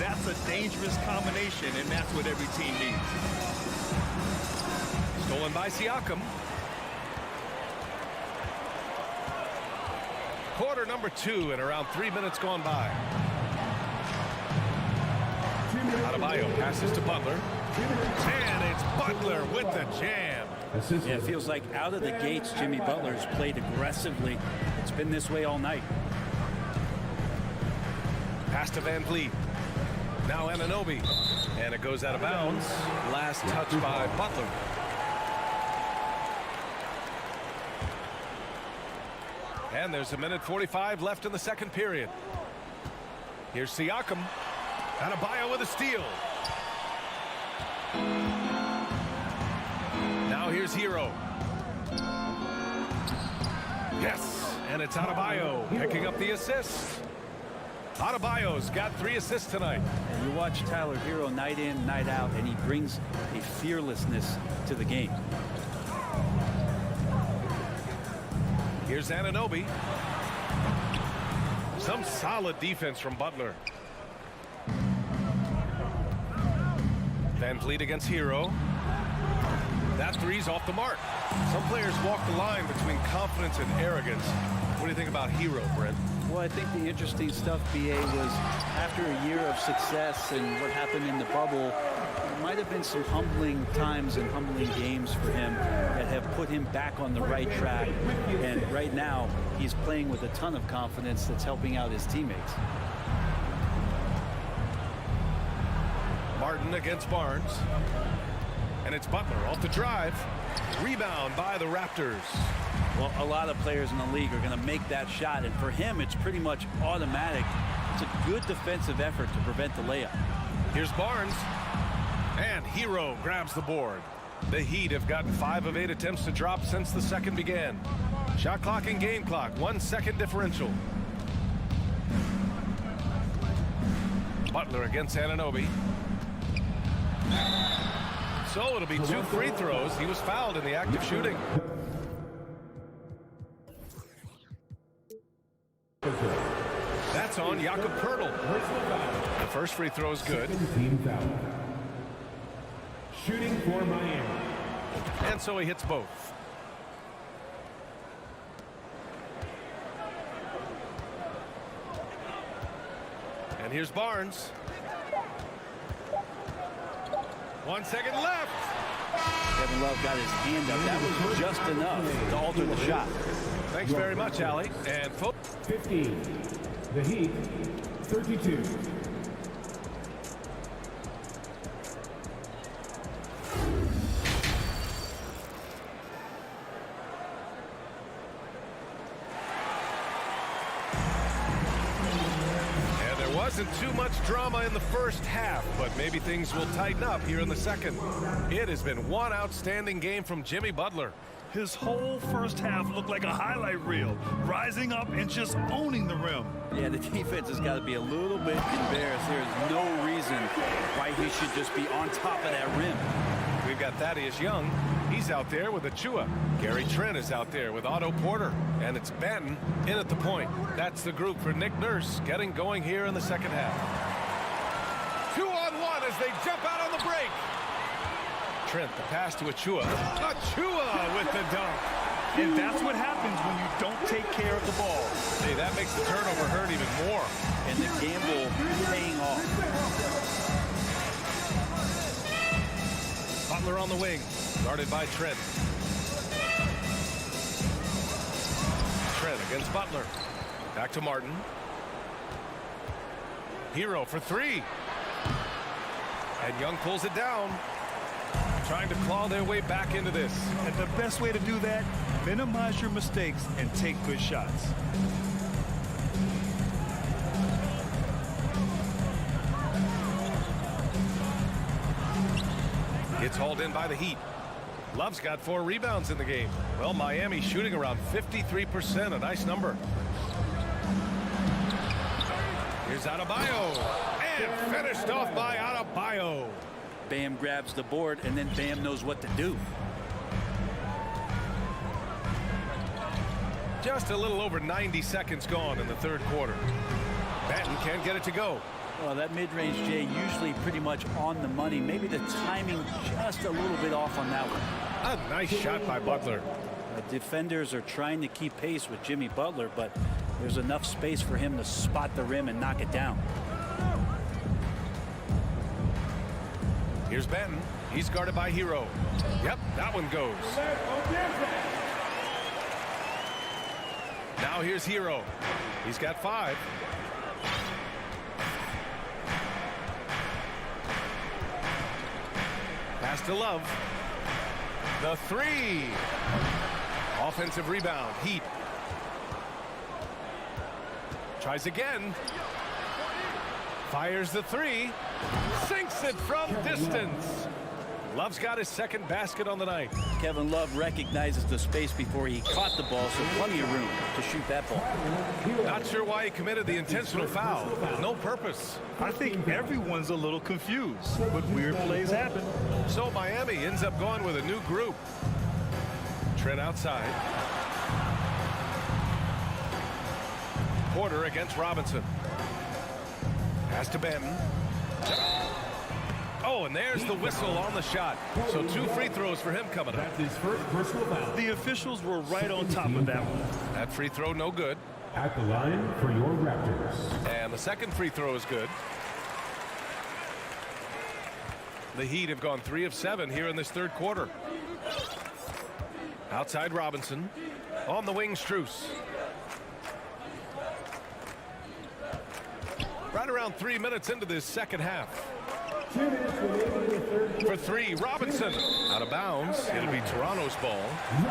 That's a dangerous combination, and that's what every team needs. Stolen by Siakam. Quarter number 2 and around 3 minutes gone by. Adebayo passes to Butler. And it's Butler with the jam. Yeah, it feels like out of the gates, Jimmy Butler's played aggressively. It's been this way all night. Pass to Van Vliet. Now Anunoby. And it goes out of bounds. Last touch by Butler. And there's 1:45 left in the second period. Here's Siakam. Adebayo with a steal. Now here's Hero. Yes, and it's Adebayo picking up the assist. Adebayo's got 3 assists tonight. And you watch Tyler Hero night in, night out, and he brings a fearlessness to the game. Here's Anunoby. Some solid defense from Butler. Van Vliet against Hero. That three's off the mark. Some players walk the line between confidence and arrogance. What do you think about Hero, Brent? Well, I think the interesting stuff, BA, was after a year of success and what happened in the bubble, there might have been some humbling times and humbling games for him that have put him back on the right track. And right now, he's playing with a ton of confidence that's helping out his teammates. Martin against Barnes. And it's Butler off the drive. Rebound by the Raptors. Well, a lot of players in the league are going to make that shot, and for him, it's pretty much automatic. It's a good defensive effort to prevent the layup. Here's Barnes. And Hero grabs the board. The Heat have gotten 5 of 8 attempts to drop since the second began. Shot clock and game clock, 1 second differential. Butler against Anunoby. So it'll be 2 free throws. He was fouled in the act of shooting. That's on Jakob Poeltl. The first free throw is good. Team foul. Shooting for Miami. And so he hits both. And here's Barnes. 1 second left. Kevin Love got his hand up. That was just enough to alter the shot. Thanks very much, Allie. And 15. The Heat, 32. Wasn't too much drama in the first half, but maybe things will tighten up here in the second. It has been one outstanding game from Jimmy Butler. His whole first half looked like a highlight reel, rising up and just owning the rim. Yeah, the defense has got to be a little bit embarrassed. There is no reason why he should just be on top of that rim. We've got Thaddeus Young. He's out there with Achua. Gary Trent is out there with Otto Porter. And it's Benton in at the point. That's the group for Nick Nurse getting going here in the second half. 2-on-1 as they jump out on the break. Trent, the pass to Achua. Achua with the dunk. And that's what happens when you don't take care of the ball. Hey, that makes the turnover hurt even more. And the gamble paying off. Butler on the wing, guarded by Trent. Trent against Butler. Back to Martin. Hero for 3. And Young pulls it down. Trying to claw their way back into this. And the best way to do that, minimize your mistakes and take good shots. It's hauled in by the Heat. Love's got 4 rebounds in the game. Well, Miami shooting around 53%, a nice number. Here's Adebayo. And finished off by Adebayo. Bam grabs the board, and then Bam knows what to do. Just a little over 90 seconds gone in the third quarter. Benton can't get it to go. Well, that mid-range, Jay, usually pretty much on the money. Maybe the timing just a little bit off on that one. A nice shot by Butler. Defenders are trying to keep pace with Jimmy Butler, but there's enough space for him to spot the rim and knock it down. Here's Benton. He's guarded by Hero. Yep, that one goes. Now here's Hero. He's got 5. Pass to Love. The 3. Offensive rebound. Heat. Tries again. Fires the 3. Sinks it from distance. Love's got his second basket on the night. Kevin Love recognizes the space before he caught the ball, so plenty of room to shoot that ball. Not sure why he committed the intentional foul. No purpose. I think everyone's a little confused, but weird plays happen. So Miami ends up going with a new group. Trent outside. Porter against Robinson. Pass to Benton. Oh, and there's the whistle on the shot. So 2 free throws for him coming up. That's his first personal foul. The officials were right on top of that one. That free throw no good. At the line for your Raptors. And the second free throw is good. The Heat have gone 3 of 7 here in this third quarter. Outside Robinson. On the wing, Strus. Right around 3 minutes into this second half. For 3, Robinson. Out of bounds. It'll be Toronto's ball.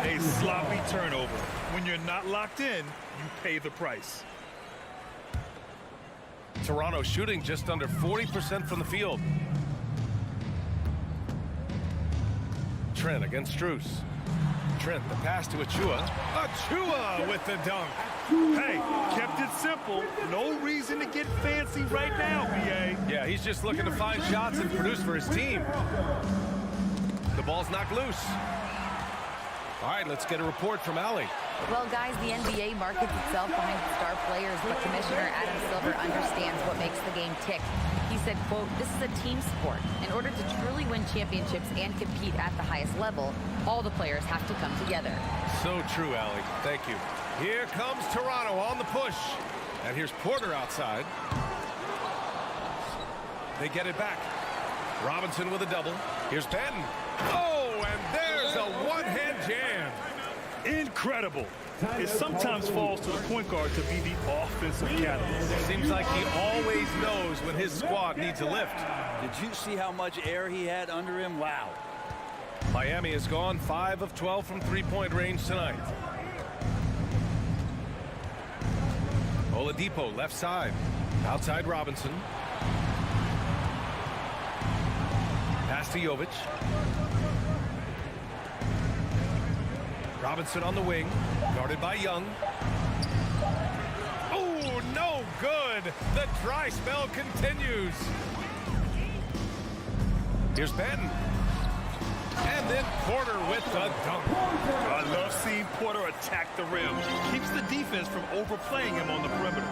A sloppy turnover. When you're not locked in, you pay the price. Toronto shooting just under 40% from the field. Trent against Strus. Trent, the pass to Achua. Achua with the dunk. Hey, kept it simple. No reason to get fancy right now, BA. Yeah, he's just looking to find shots and produce for his team. The ball's knocked loose. All right, let's get a report from Allie. Well, guys, the NBA markets itself behind its star players, but Commissioner Adam Silver understands what makes the game tick. He said, quote, "This is a team sport. In order to truly win championships and compete at the highest level, all the players have to come together." So true, Allie. Thank you. Here comes Toronto on the push. And here's Porter outside. They get it back. Robinson with a double. Here's Benton. Oh, and there's a one-hand jam. Incredible. It sometimes falls to the point guard to be the offensive catalyst. Seems like he always knows when his squad needs a lift. Did you see how much air he had under him? Wow. Miami has gone 5 of 12 from three-point range tonight. Oladipo left side. Outside Robinson. Pass to Jovic. Robinson on the wing, guarded by Young. Oh, no good. The dry spell continues. Here's Benton. And then Porter with the dunk. I love seeing Porter attack the rim. Keeps the defense from overplaying him on the perimeter.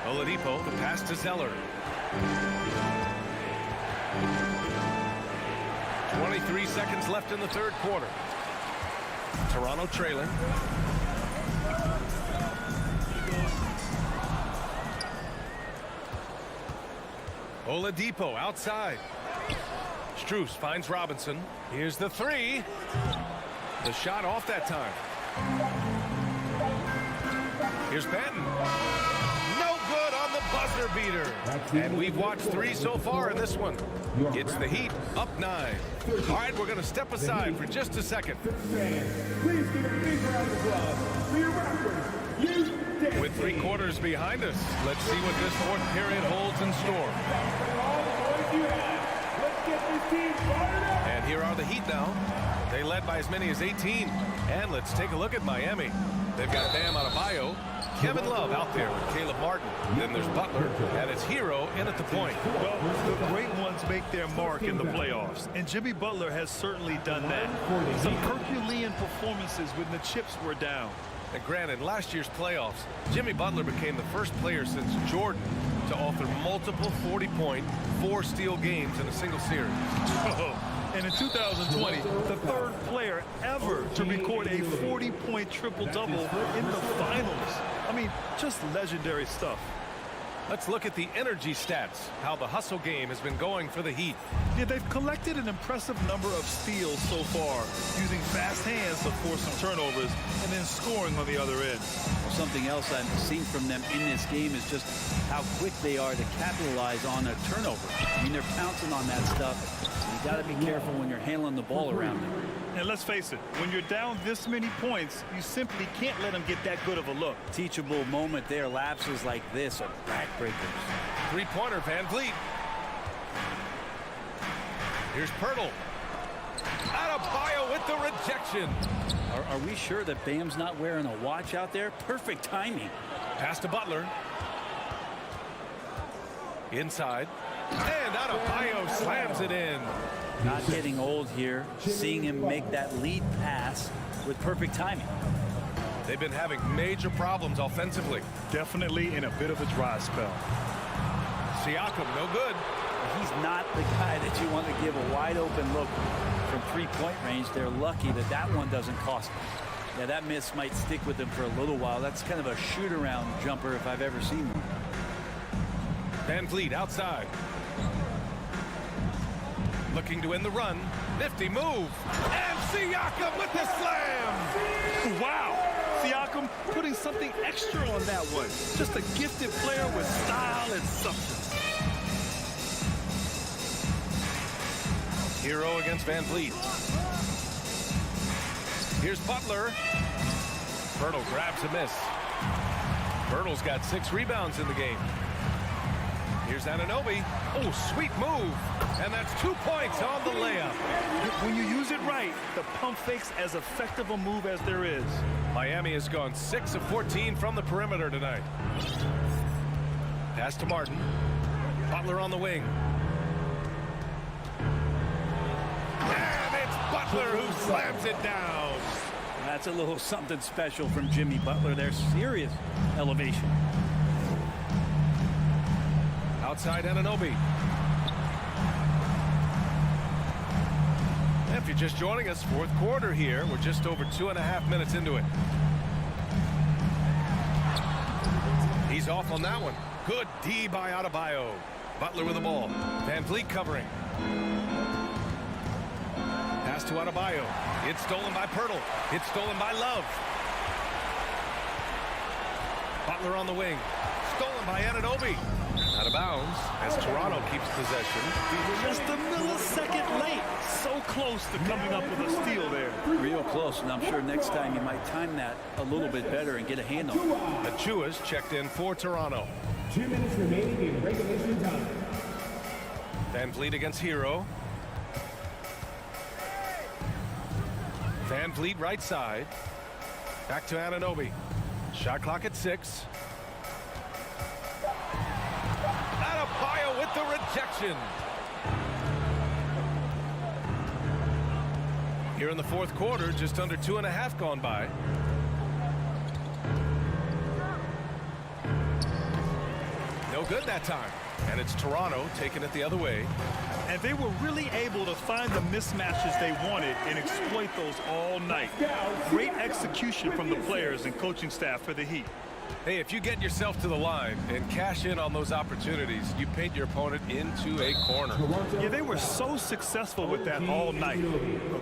Oladipo, the pass to Zeller. 23 seconds left in the third quarter. Toronto trailing. Oladipo outside. Strus finds Robinson. Here's the 3. The shot off that time. Here's Benton. No good on the buzzer beater. And we've watched 3 so far in this one. It's the Heat up 9. All right, we're going to step aside for just a second. Please give a big round of applause for your Raptors. With 3 quarters behind us, let's see what this fourth period holds in store. And here are the Heat now. They led by as many as 18. And let's take a look at Miami. They've got Bam Adebayo, Kevin Love out there with Caleb Martin. Then there's Butler, and it's Hero in at the point. Well, the great ones make make their mark in the playoffs, and Jimmy Butler has certainly done that. Some Herculean performances when the chips were down. And granted, last year's playoffs, Jimmy Butler became the first player since Jordan to author multiple 40-point, 4-steal games in a single series. And in 2020, the third player ever to record a 40-point triple-double in the finals. I mean, just legendary stuff. Let's look at the energy stats, how the hustle game has been going for the Heat. Yeah, they've collected an impressive number of steals so far, using fast hands to force some turnovers and then scoring on the other end. Well, something else I've seen from them in this game is just how quick they are to capitalize on a turnover. I mean, they're pouncing on that stuff. You got to be careful when you're handling the ball around them. And let's face it, when you're down this many points, you simply can't let them get that good of a look. Teachable moment there. Lapses like this are backbreakers. Three-pointer, Van Vliet. Here's Pirtle. Adebayo with the rejection. Are we sure that Bam's not wearing a watch out there? Perfect timing. Pass to Butler. Inside. And Adebayo slams it in. Not getting old here. Seeing him make that lead pass with perfect timing. They've been having major problems offensively. Definitely in a bit of a dry spell. Siakam, no good. He's not the guy that you want to give a wide open look from three-point range. They're lucky that that one doesn't cost them. Yeah, that miss might stick with them for a little while. That's kind of a shoot-around jumper if I've ever seen one. Van Vliet outside. Looking to win the run. Nifty move. And Siakam with the slam. Wow. Siakam putting something extra on that one. Just a gifted player with style and substance. Hero against Van Vliet. Here's Butler. Pirtle grabs a miss. Pirtle's got 6 rebounds in the game. Here's Anunoby. Oh, sweet move. And that's 2 points on the layup. When you use it right, the pump fake's as effective a move as there is. Miami has gone 6 of 14 from the perimeter tonight. Pass to Martin. Butler on the wing. And it's Butler who slams it down. That's a little something special from Jimmy Butler. There's serious elevation. Outside Anunoby. If you're just joining us, fourth quarter here. We're just over 2.5 minutes into it. He's off on that one. Good D by Adebayo. Butler with the ball. Van Vliet covering. Pass to Adebayo. It's stolen by Pirtle. It's stolen by Love. Butler on the wing. Stolen by Anunoby. Out of bounds as Toronto keeps possession. Just a millisecond late. So close to coming up with a steal there. Real close, and I'm sure next time you might time that a little bit better and get a handle. Achua's checked in for Toronto. 2 minutes remaining in regulation time. Van Vliet against Hero. Van Vliet right side. Back to Anunoby. Shot clock at 6. Adebayo with the rejection. Here in the fourth quarter, just under 2.5 gone by. No good that time. And it's Toronto taking it the other way. And they were really able to find the mismatches they wanted and exploit those all night. Great execution from the players and coaching staff for the Heat. Hey, if you get yourself to the line and cash in on those opportunities, you paint your opponent into a corner. Yeah, they were so successful with that all night.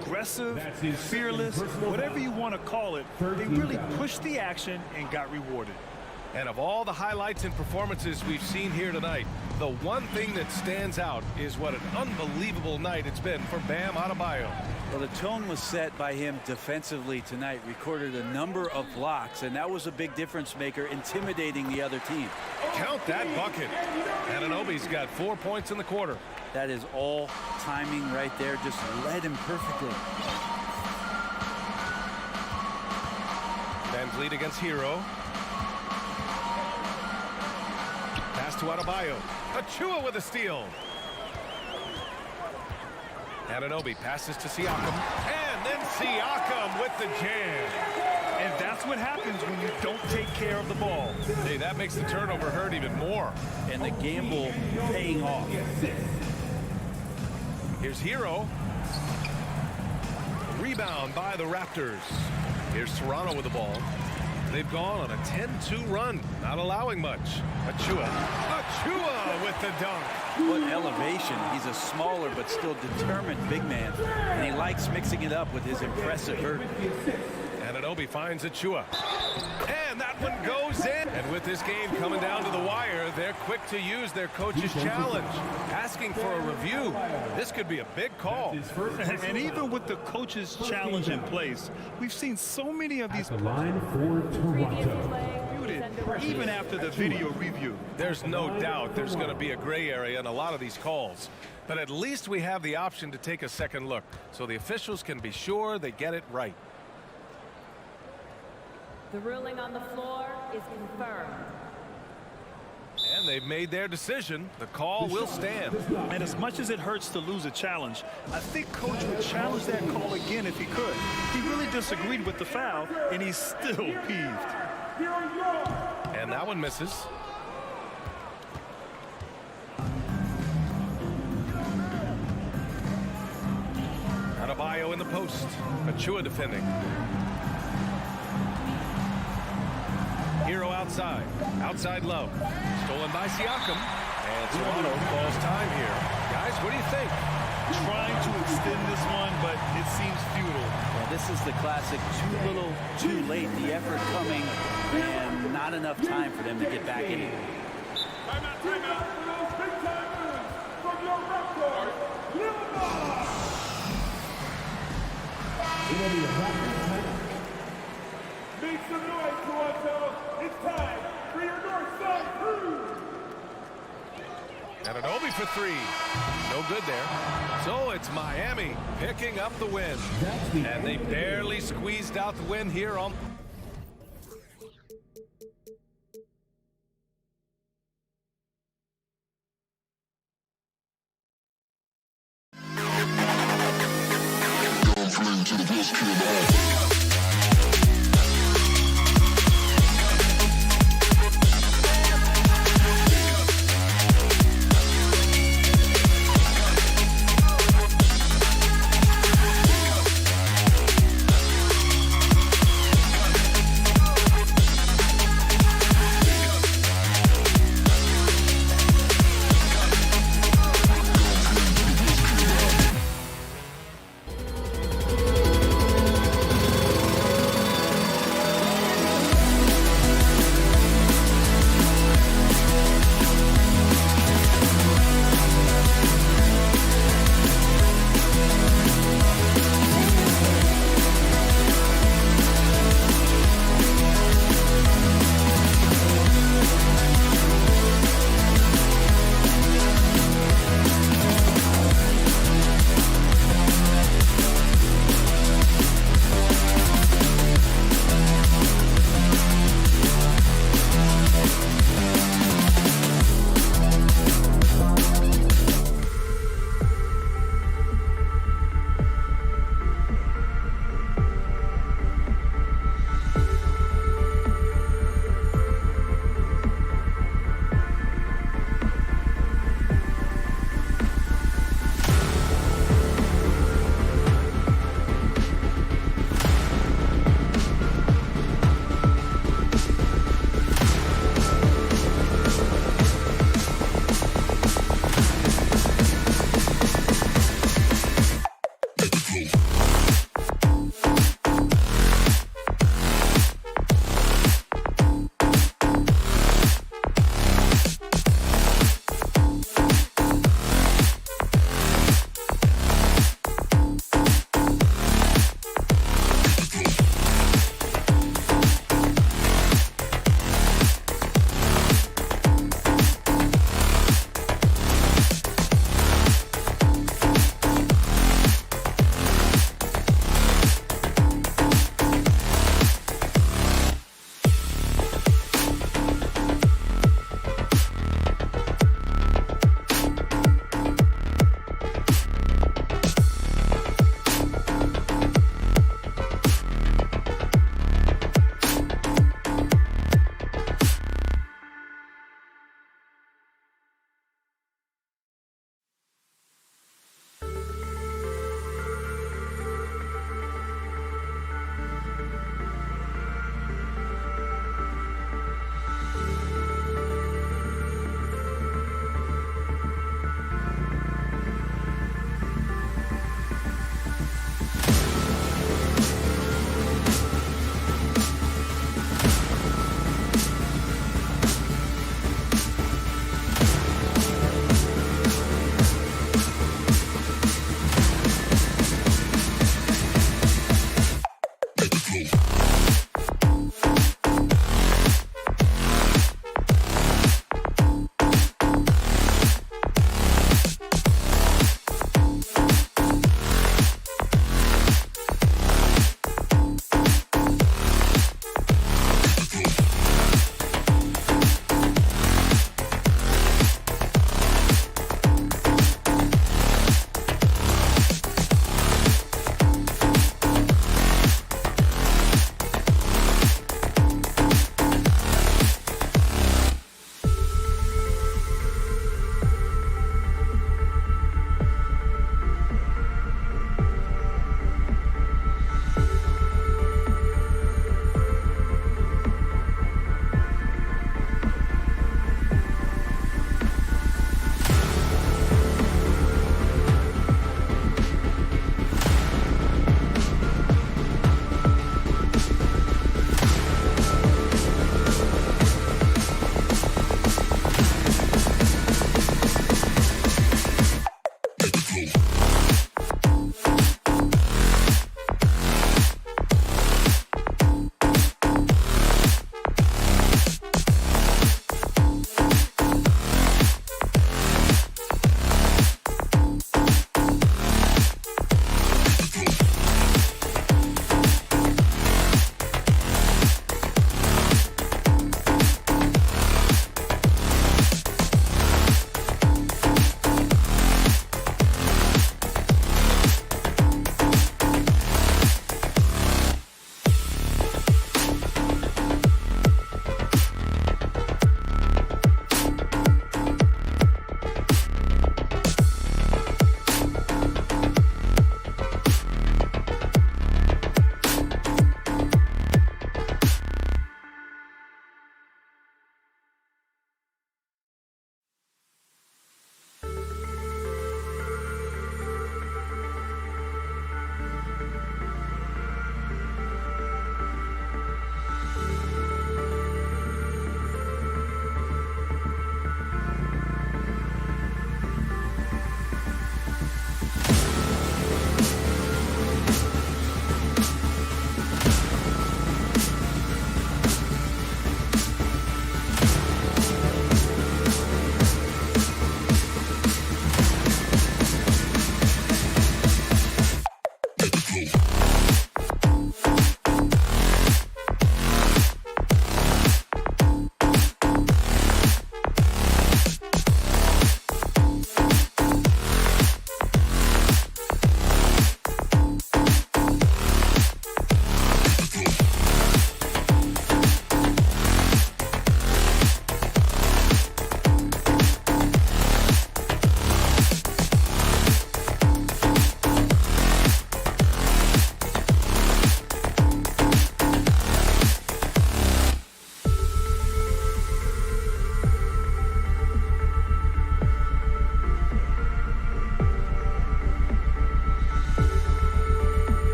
Aggressive, fearless, whatever you want to call it, they really pushed the action and got rewarded. And of all the highlights and performances we've seen here tonight, the one thing that stands out is what an unbelievable night it's been for Bam Adebayo. Well, the tone was set by him defensively tonight. Recorded a number of blocks, and that was a big difference maker, intimidating the other team. Count that bucket. Anunoby's got 4 points in the quarter. That is all timing right there. Just led him perfectly. Van Vliet against Hero. Pass to Adebayo. Achua with a steal. Anunoby passes to Siakam, and then Siakam with the jam. And that's what happens when you don't take care of the ball. Hey, that makes the turnover hurt even more. And the gamble paying off. Here's Hero. Rebound by the Raptors. Here's Toronto with the ball. They've gone on a 10-2 run, not allowing much. Achua with the dunk. What elevation. He's a smaller but still determined big man, and he likes mixing it up with his impressive vert. Anunoby finds Achua. And that one goes in. And with this game coming down to the wire, they're quick to use their coach's challenge, asking for a review. This could be a big call. And even with the coach's challenge in place, we've seen so many of these line for Toronto. even after the video review. There's no doubt there's going to be a gray area in a lot of these calls. But at least we have the option to take a second look, so the officials can be sure they get it right. The ruling on the floor is confirmed. And they've made their decision. The call will stand. And as much as it hurts to lose a challenge, I think Coach would challenge that call again if he could. He really disagreed with the foul, and he's still peeved. And that one misses. Adebayo in the post. Achua defending. Hero outside. Outside low. Stolen by Siakam. And Toronto calls time here. Guys, what do you think? Trying to extend this one, but it seems futile. Well, this is the classic too little, too late. The effort coming and not enough time for them to get back in it. Timeout for those big-time moves from your Raptors. Make some noise, Toronto. It's time for your North Side crew. Anunoby for three. No good there. So it's Miami picking up the win. And they barely squeezed out the win here on... To the best kid.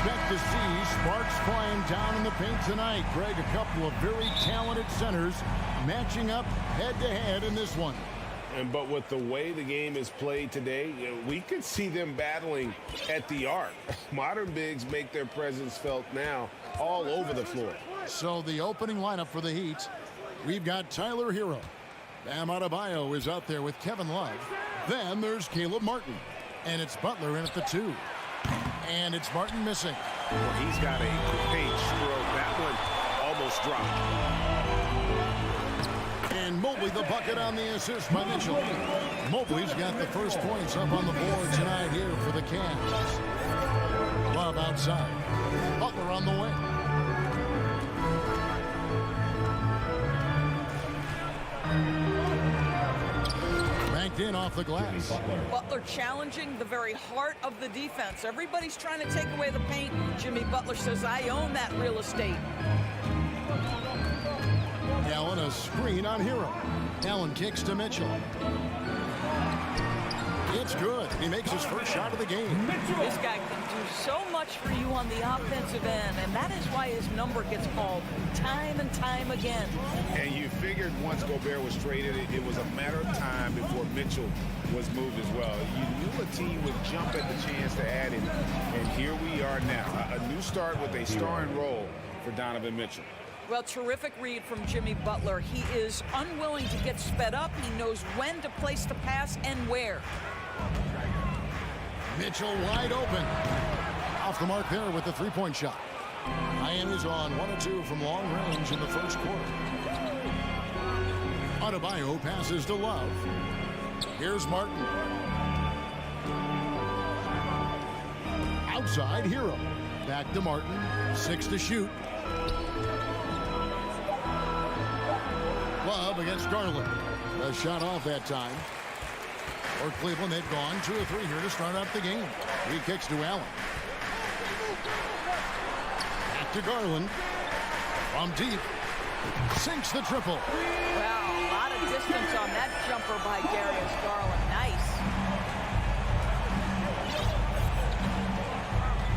expect to see sparks flying down in the paint tonight. Greg, a couple of very talented centers matching up head-to-head in this one. But with the way the game is played today, we could see them battling at the arc. Modern bigs make their presence felt now all over the floor. So the opening lineup for the Heat, we've got Tyler Hero. Bam Adebayo is out there with Kevin Love. Then there's Caleb Martin. And it's Butler in at the 2. And it's Martin missing. Well, he's got a great stroke. That one almost dropped. And Mobley Mobley the bucket on the assist by Mitchell. Mobley's got the first points up on the board tonight here for the Cavs. Love outside. Butler on the wing. Banked in off the glass. Butler challenging the very heart of the defense. Everybody's trying to take away the paint. Jimmy Butler says, I own that real estate. Allen a screen on Hero. Allen kicks to Mitchell. It's good. He makes his first shot of the game. This guy can do so much for you on the offensive end, and that is why his number gets called time and time again. And you figured once Gobert was traded, it was a matter of time before Mitchell was moved as well. You knew a team would jump at the chance to add him, and here we are now. A new start with a starring role for Donovan Mitchell. Well, terrific read from Jimmy Butler. He is unwilling to get sped up. He knows when to place the pass and where. Mitchell wide open. Off the mark there with the three-point shot. Miami's on 1 or 2 from long range in the first quarter. Adebayo passes to Love. Here's Martin. Outside, Hero. Back to Martin. 6 to shoot. Love against Garland. A shot off that time. For Cleveland, they've gone 2 or 3 here to start out the game. 3 kicks to Allen. Back to Garland. From deep. Sinks the triple. Wow, a lot of distance on that jumper by Darius Garland. Nice.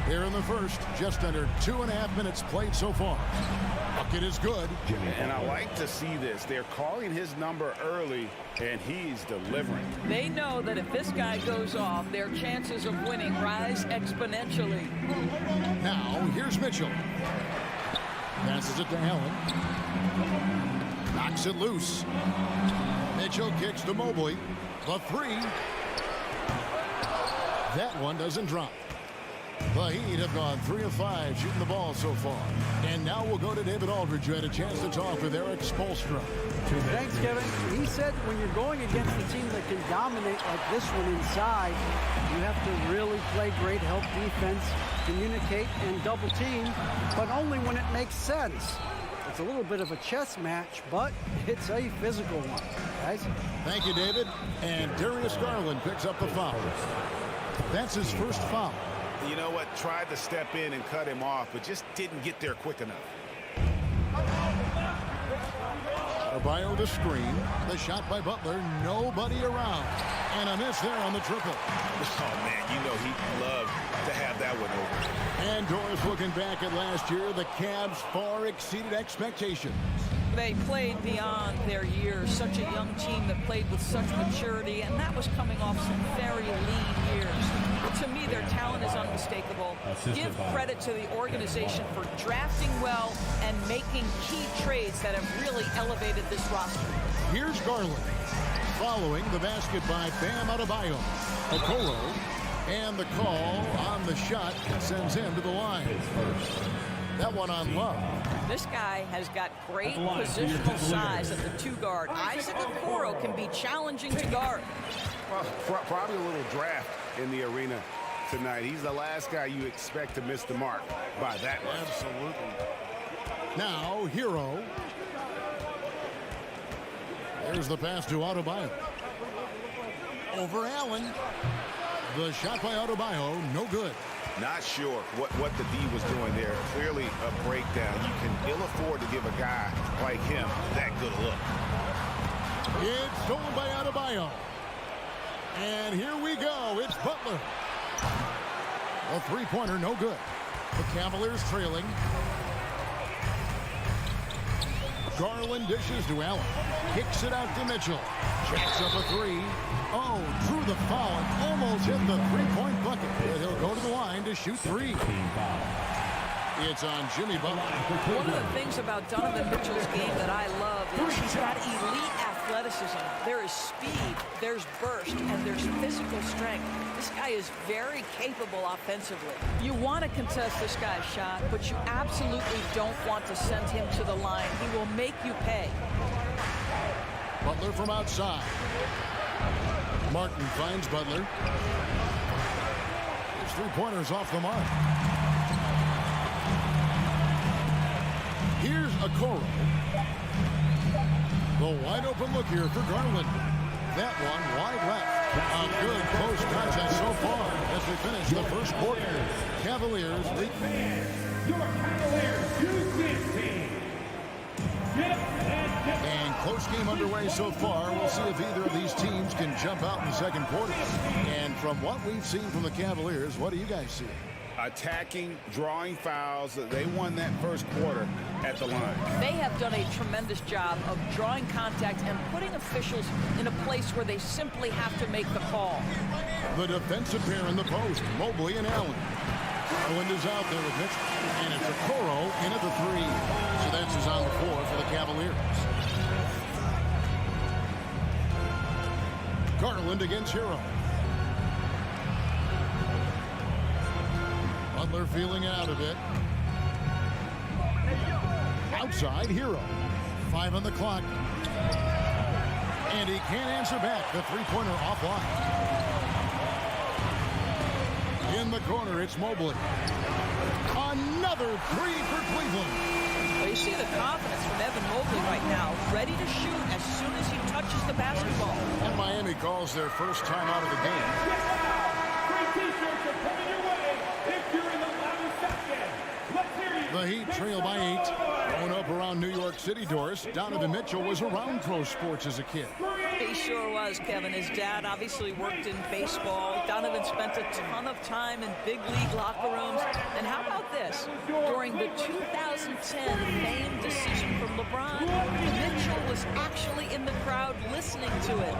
Here in the first, just under 2.5 minutes played so far. Bucket is good. And I like to see this. They're calling his number early, and he's delivering. They know that if this guy goes off, their chances of winning rise exponentially. Now, here's Mitchell. Passes it to Allen. Knocks it loose. Mitchell kicks to Mobley. The 3. That one doesn't drop. The Heat have gone 3 of 5 shooting the ball so far. And now we'll go to David Aldridge, who had a chance to talk with Eric Spoelstra. Thanks, Kevin. He said when you're going against a team that can dominate like this one inside, you have to really play great help defense, communicate, and double team, but only when it makes sense. It's a little bit of a chess match, but it's a physical one, guys. Thank you, David. And Darius Garland picks up the foul. That's his first foul. You know what? Tried to step in and cut him off, but just didn't get there quick enough. Adebayo the screen. The shot by Butler. Nobody around. And a miss there on the triple. Oh, man, you know he'd love to have that one over. And Doris, looking back at last year, the Cavs far exceeded expectations. They played beyond their years. Such a young team that played with such maturity, and that was coming off some very lean years. To me, their talent is unmistakable. Give credit to the organization for drafting well and making key trades that have really elevated this roster. Here's Garland. Following the basket by Bam Adebayo. Okoro. And the call on the shot sends him to the line. That one on Love. This guy has got great positional size at the 2 guard. Isaac Okoro can be challenging to guard. Well, probably a little draft in the arena tonight. He's the last guy you expect to miss the mark by that much. Absolutely. Now, Hero. There's the pass to Adebayo. Over Allen. The shot by Adebayo, no good. Not sure what the D was doing there. Clearly a breakdown. You can ill afford to give a guy like him that good a look. It's stolen by Adebayo. And here we go. It's Butler. A three-pointer, no good. The Cavaliers trailing. Garland dishes to Allen. Kicks it out to Mitchell. Jacks up a 3. Oh, drew the foul and almost hit the three-point bucket. But he'll go to the line to shoot 3. It's on Jimmy Butler. One of the things about Donovan Mitchell's game that I love is he's got elite athleticism. There is speed, there's burst, and there's physical strength. This guy is very capable offensively. You want to contest this guy's shot, but you absolutely don't want to send him to the line. He will make you pay. Butler from outside. Martin finds Butler. His three-pointers off the mark. Here's Okoro. The wide open look here for Garland. That one wide left. A good close contest so far as we finish the first quarter. Cavaliers lead. Your Cavaliers use team. And close game underway so far. We'll see if either of these teams can jump out in the second quarter. And from what we've seen from the Cavaliers, what do you guys see? Attacking, drawing fouls. They won that first quarter at the line. They have done a tremendous job of drawing contact and putting officials in a place where they simply have to make the call. The defensive pair in the post, Mobley and Allen. Garland is out there with Mitchell, and it's Okoro in at the three. So that's his on the floor for the Cavaliers. Garland against Hero. Butler feeling out a bit. Outside, Hero. 5 on the clock. And he can't answer back. The three-pointer offline. In the corner, it's Mobley. Another three for Cleveland. Well, you see the confidence from Evan Mobley right now, ready to shoot as soon as he touches the basketball. And Miami calls their first time out of the game. The Heat trail by 8. Growing up around New York City, Doris, Donovan Mitchell was around pro sports as a kid. He sure was, Kevin. His dad obviously worked in baseball. Donovan spent a ton of time in big league locker rooms. And how about this? During the 2010 famed decision from LeBron, Mitchell was actually in the crowd listening to it.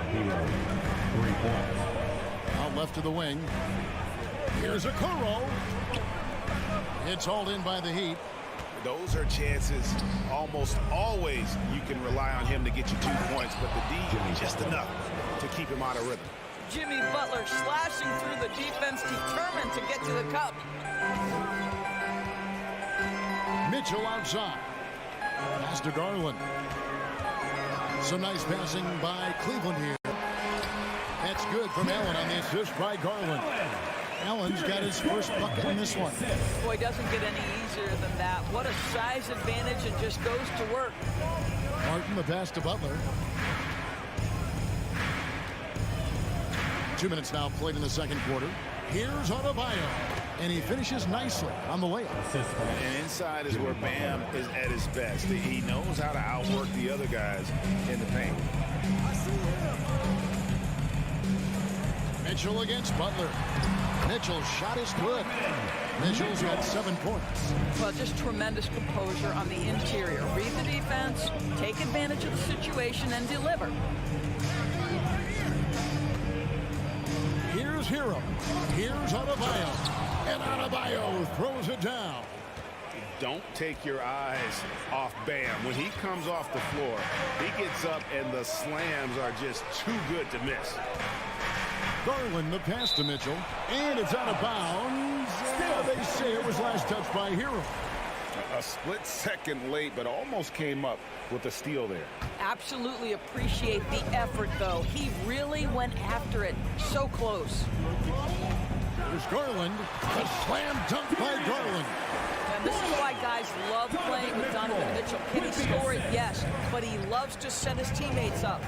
Out left to the wing. Here's Okoro. It's hauled in by the Heat. Those are chances almost always you can rely on him to get you 2 points, but the D just enough to keep him out of rhythm. Jimmy Butler slashing through the defense, determined to get to the cup. Mitchell outside. Pass to Garland. Some nice passing by Cleveland here. That's good from Allen on the assist by Garland. Allen's got his first bucket in this one. Boy, doesn't get any easier than that. What a size advantage, and just goes to work. Martin, the pass to Butler. 2 minutes now played in the second quarter. Here's Adebayo, and he finishes nicely on the layup. And inside is where Bam is at his best. He knows how to outwork the other guys in the paint. Mitchell against Butler. Mitchell's shot is good. Mitchell's got 7 points. Well, just tremendous composure on the interior. Read the defense, take advantage of the situation, and deliver. Here's Hero. Here's Adebayo. And Adebayo throws it down. Don't take your eyes off Bam. When he comes off the floor, he gets up and the slams are just too good to miss. Garland, the pass to Mitchell, and it's out of bounds. They say it was last touched by Hero. A split second late, but almost came up with a steal there. Absolutely appreciate the effort, though. He really went after it. So close. There's Garland. A slam dunk by Garland. And this is why guys love playing with Donovan Mitchell. Can he score it? Yes. But he loves to set his teammates up.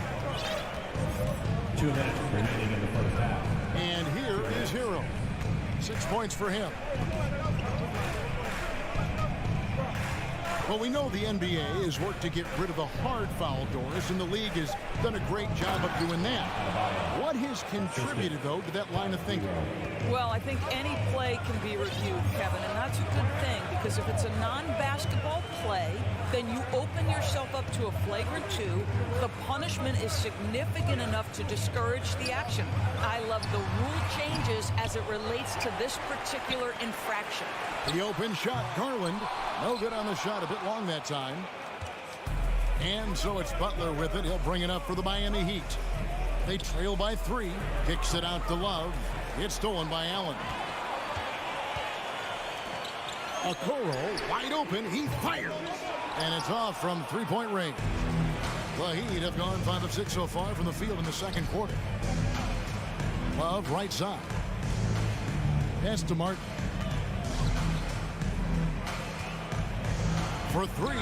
2 minutes remaining in the first half. And here is Hero. 6 points for him. Well, we know the NBA has worked to get rid of the hard foul, Doris, and the league has done a great job of doing that. What has contributed, though, to that line of thinking? Well, I think any play can be reviewed, Kevin, and that's a good thing, because if it's a non-basketball play, then you open yourself up to a flagrant 2. The punishment is significant enough to discourage the action. I love the rule changes as it relates to this particular infraction. The open shot, Garland. No good on the shot, a bit long that time. And so it's Butler with it. He'll bring it up for the Miami Heat. They trail by 3. Kicks it out to Love. It's stolen by Allen. Okoro wide open. He fires. And it's off from 3-point range. The Heat have gone 5 of 6 so far from the field in the second quarter. Love, right side. Pass to Martin. For 3.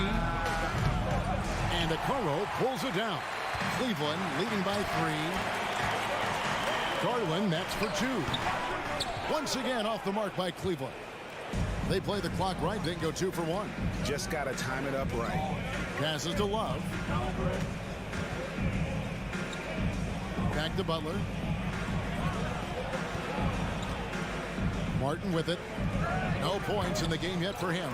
And Okoro pulls it down. Cleveland leading by 3. Garland nets for 2. Once again off the mark by Cleveland. They play the clock right, didn't go 2 for 1. Just got to time it up right. Passes to Love. Back to Butler. Martin with it. No points in the game yet for him.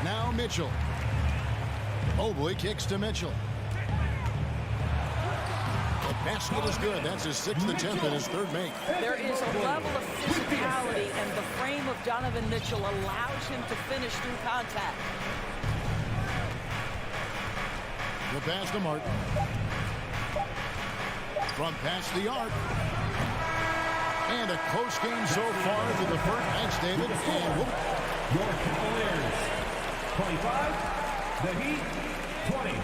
Now Mitchell. Mobley kicks to Mitchell. The basket is good. That's his 6th attempt and his 3rd make. There is a level of physicality, and the frame of Donovan Mitchell allows him to finish through contact. The pass to Martin. From past the arc. And a close game so far to the first. Thanks, David. And your Cavaliers, 25, the Heat, 20.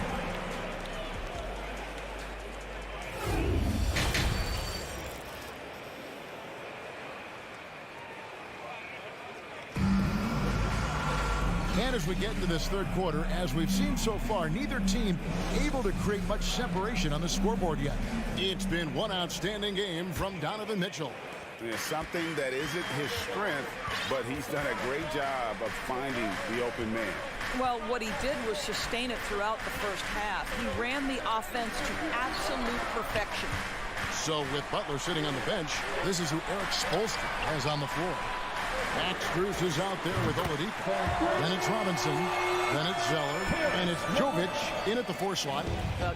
And as we get into this third quarter, as we've seen so far, neither team able to create much separation on the scoreboard yet. It's been one outstanding game from Donovan Mitchell. It's something that isn't his strength, but he's done a great job of finding the open man. Well, what he did was sustain it throughout the first half. He ran the offense to absolute perfection. So with Butler sitting on the bench, this is who Eric Spoelstra has on the floor. Max Strus is out there with Oladipo. Then it's Robinson. Then it's Zeller. And it's Jovic in at the 4 slot.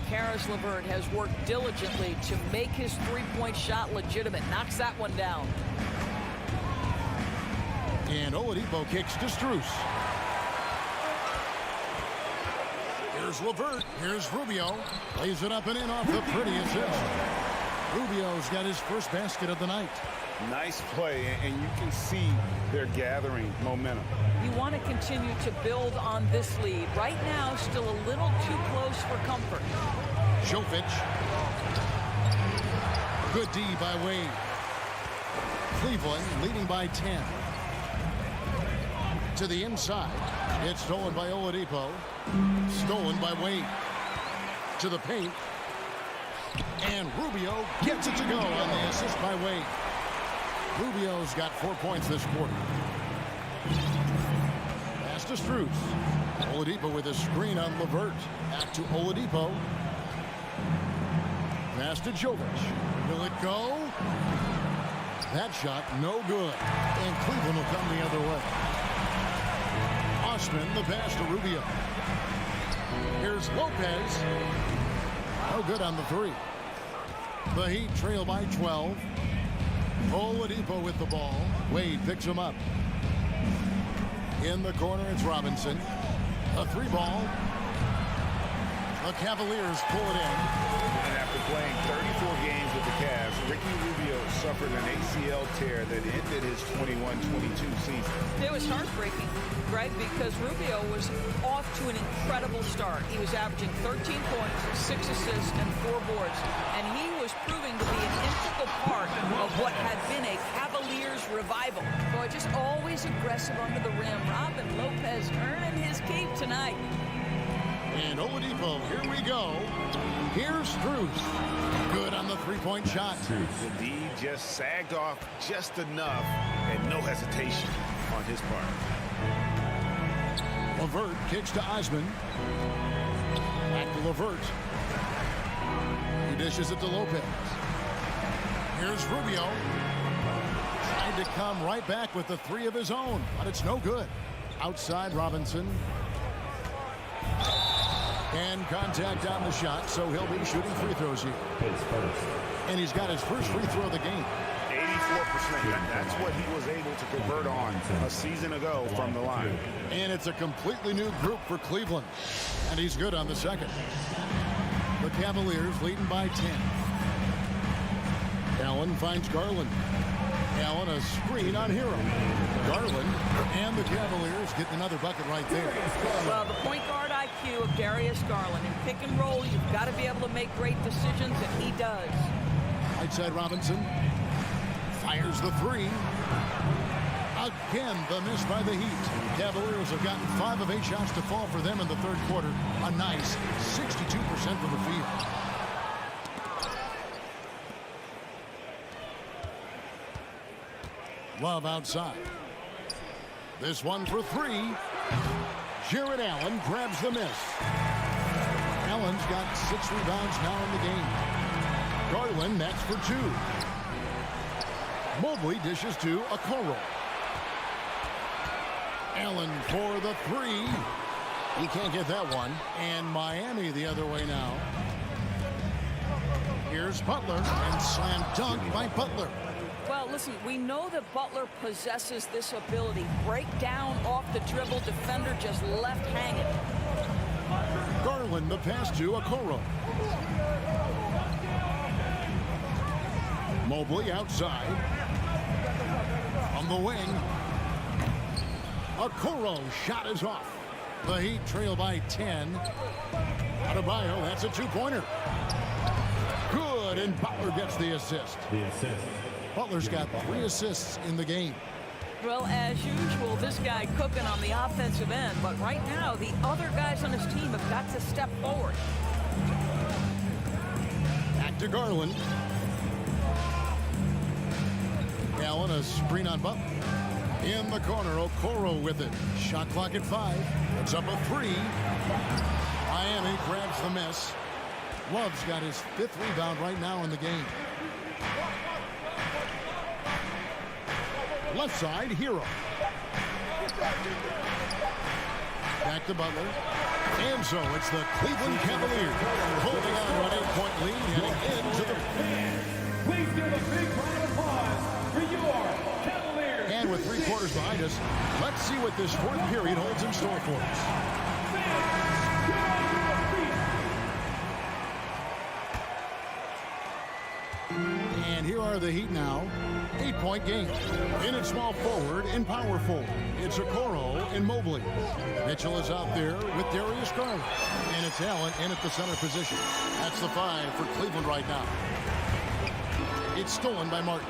Karis LeVert has worked diligently to make his three-point shot legitimate. Knocks that one down. And Oladipo kicks to Strus. Here's LeVert. Here's Rubio. Lays it up and in off the pretty assist. Rubio's got his first basket of the night. Nice play, and you can see they're gathering momentum. You want to continue to build on this lead. Right now, still a little too close for comfort. Jovic. Good D by Wade. Cleveland leading by 10. To the inside. It's stolen by Oladipo. Stolen by Wade. To the paint. And Rubio gets it to go on the assist by Wade. Rubio's got 4 points this quarter. Pass to Strus. Oladipo with a screen on LeVert. Back to Oladipo. Pass to Jovic. Will it go? That shot no good. And Cleveland will come the other way. Osman, the pass to Rubio. Here's Lopez. No good on the 3. The Heat trail by 12. Oladipo with the ball. Wade picks him up. In the corner, it's Robinson. A 3 ball. The Cavaliers pull it in. And after playing 34 games with the Cavs, Ricky Rubio suffered an ACL tear that ended his 21-22 season. It was heartbreaking, Greg, because Rubio was off to an incredible start. He was averaging 13 points, 6 assists, and 4 boards. And he was proving to be an integral part of what had been a Cavaliers revival. Boy, just always aggressive under the rim. Robin Lopez earning his keep tonight. And Oladipo, here we go. Here's Strus. Good on the 3-point shot. The D just sagged off just enough and no hesitation on his part. LeVert kicks to Osman. Back to LeVert. He dishes it to Lopez. Here's Rubio. Tried to come right back with the 3 of his own, but it's no good. Outside Robinson. And contact on the shot, so he'll be shooting free throws here. And he's got his first free throw of the game. 84%. That's what he was able to convert on a season ago from the line. And it's a completely new group for Cleveland. And he's good on the second. The Cavaliers leading by 10. Allen finds Garland. Allen, a screen on Hero. Garland and the Cavaliers getting another bucket right there. Well, the point guard IQ of Darius Garland. In pick and roll, you've got to be able to make great decisions, and he does. Right side Robinson fires the three. Again, the miss by the Heat. Cavaliers have gotten 5 of 8 shots to fall for them in the third quarter. A nice 62% from the field. Love outside. This one for 3. Jared Allen grabs the miss. Allen's got 6 rebounds now in the game. Garland next for 2. Mobley dishes to Okoro. Allen for the 3. He can't get that one. And Miami the other way now. Here's Butler, and slam dunk by Butler. Well, listen, we know that Butler possesses this ability. Break down off the dribble, defender just left hanging. Garland the pass to Okoro. Mobley outside. On the wing. Okoro shot is off. The Heat trail by 10. Adebayo, that's a 2-pointer. Good, and Butler gets the assist. Butler's got 3 assists in the game. Well, as usual, this guy cooking on the offensive end. But right now, the other guys on his team have got to step forward. Back to Garland. Allen, a screen on Butler. In the corner, Okoro with it. Shot clock at 5. It's up a 3. Miami grabs the miss. Love's got his 5th rebound right now in the game. Left side, Hero. Back to Butler. And so it's the Cleveland Cavaliers holding on to an 8-point lead heading into the... Please give a big round of applause for your Cavaliers. And with 3 quarters behind us, let's see what this 4th period holds in store for us. And here are the Heat now. 8-point game. In at small forward and power forward. It's Okoro and Mobley. Mitchell is out there with Darius Garland. And it's Allen in at the center position. That's the 5 for Cleveland right now. It's stolen by Martin.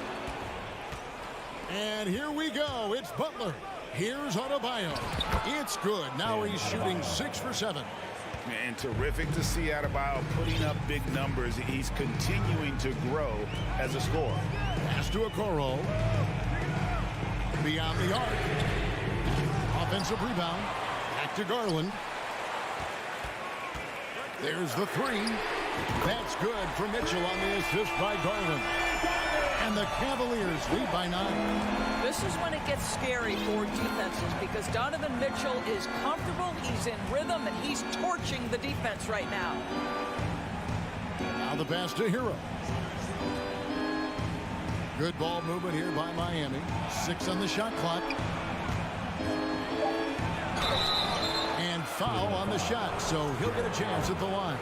And here we go. It's Butler. Here's Adebayo. It's good. Now he's shooting 6 for 7. And terrific to see Adebayo putting up big numbers. He's continuing to grow as a scorer. Pass to Okoro. Beyond the arc. Offensive rebound. Back to Garland. There's the 3. That's good for Mitchell on the assist by Garland. And the Cavaliers lead by 9. This is when it gets scary for defenses because Donovan Mitchell is comfortable, he's in rhythm, and he's torching the defense right now. Now the pass to Hero. Good ball movement here by Miami. 6 on the shot clock. And foul on the shot, so he'll get a chance at the line.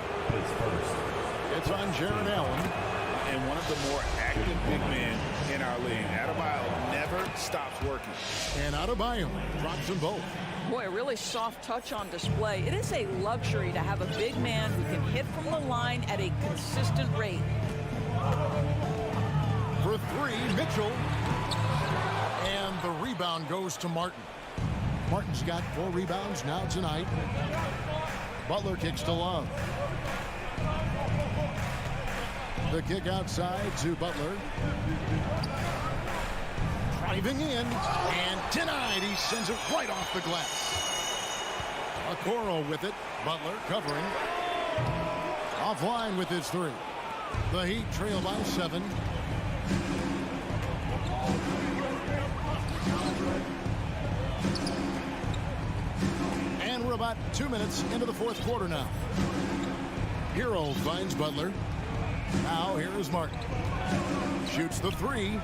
It's on Jared Allen. And one of the more active big men in our league. Adebayo never stops working. And Adebayo drops them both. Boy, a really soft touch on display. It is a luxury to have a big man who can hit from the line at a consistent rate. For 3, Mitchell. And the rebound goes to Martin. Martin's got 4 rebounds now tonight. Butler kicks to Love. The kick outside to Butler. Driving in and denied. He sends it right off the glass. Okoro with it. Butler covering. Offline with his 3. The Heat trail by 7. And we're about 2 minutes into the 4th quarter now. Hero finds Butler. Now here is Martin. Shoots the 3.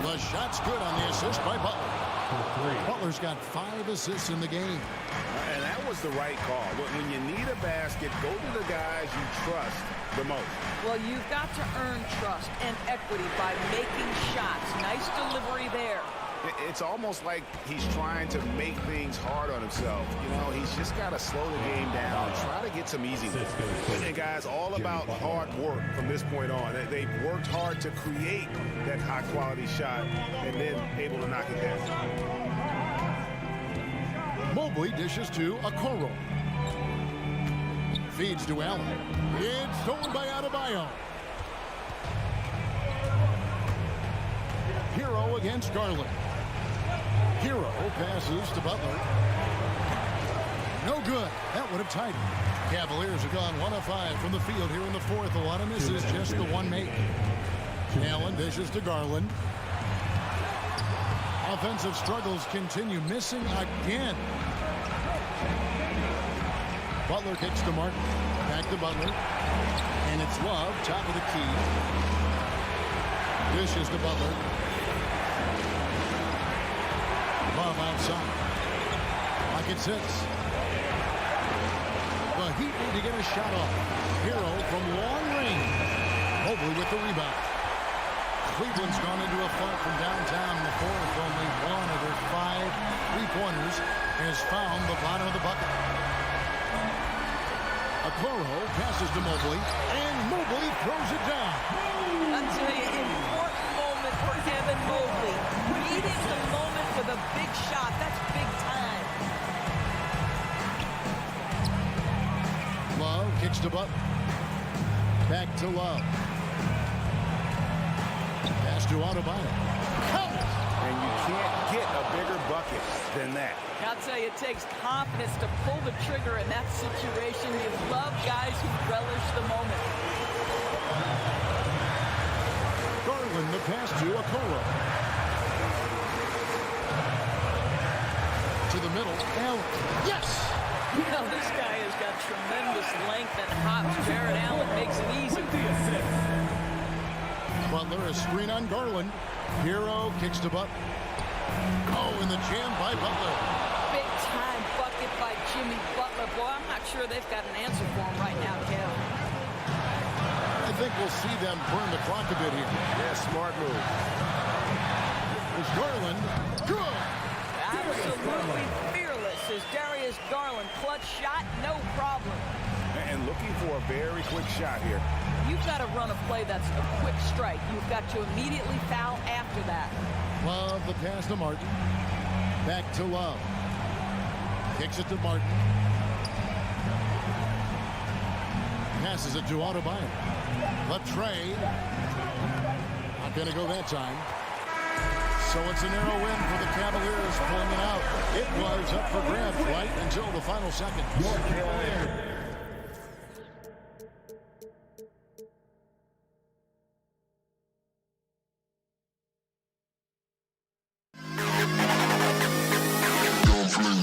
The shot's good on the assist by Butler. Butler's got 5 assists in the game. And that was the right call. When you need a basket, go to the guys you trust the most. Well, you've got to earn trust and equity by making shots. Nice delivery there. It's almost like he's trying to make things hard on himself. You know, he's just got to slow the game down, try to get some easy ones. And guys, all about hard work from this point on. They've worked hard to create that high-quality shot and then able to knock it down. Mobley dishes to Okoro. Feeds to Allen. It's stolen by Adebayo. Hero against Garland. Hero passes to Butler. No good. That would have tied it. Cavaliers have gone 1 of 5 from the field here in the fourth. A lot of misses, just the one make. Allen dishes to Garland. Offensive struggles continue. Missing again. Butler kicks to Martin. Back to Butler. And it's Love, top of the key. Dishes to Butler. Love outside. Like it sits. The Heat need to get a shot off. Hero from long range. Mobley with the rebound. Cleveland's gone into a fight from downtown in the fourth. Only one of their 5 3-pointers has found the bottom of the bucket. Okoro passes to Mobley, and Mobley throws it down. That's an important moment for Evan Mobley. Reading the moment with a big shot. That's big time. Love kicks to Butler. Back to Love. Pass to Adebayo. And you can't get a bigger bucket than that. I'll tell you, it takes confidence to pull the trigger in that situation. You love guys who relish the moment. Garland, the pass to Okoro. To the middle. Allen. Yes! You know, this guy has got tremendous length and hops. Jared Allen makes it easy. Butler, a screen on Garland. Hero kicks to Butler. Oh, in the jam by Butler. Big time bucket by Jimmy Butler. Boy, I'm not sure they've got an answer for him right now, Kev. I think we'll see them burn the clock a bit here. Yeah, smart move. It's Garland. Good. Absolutely fearless is Darius Garland. Clutch shot, no problem. And looking for a very quick shot here. You've got to run a play that's a quick strike. You've got to immediately foul after that. Love the pass to Martin. Back to Love. Kicks it to Martin. Passes it to Adebayo. The trade. Not going to go that time. So it's a narrow win for the Cavaliers pulling it out. It was up for grabs right until the final second.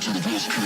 To the best kid.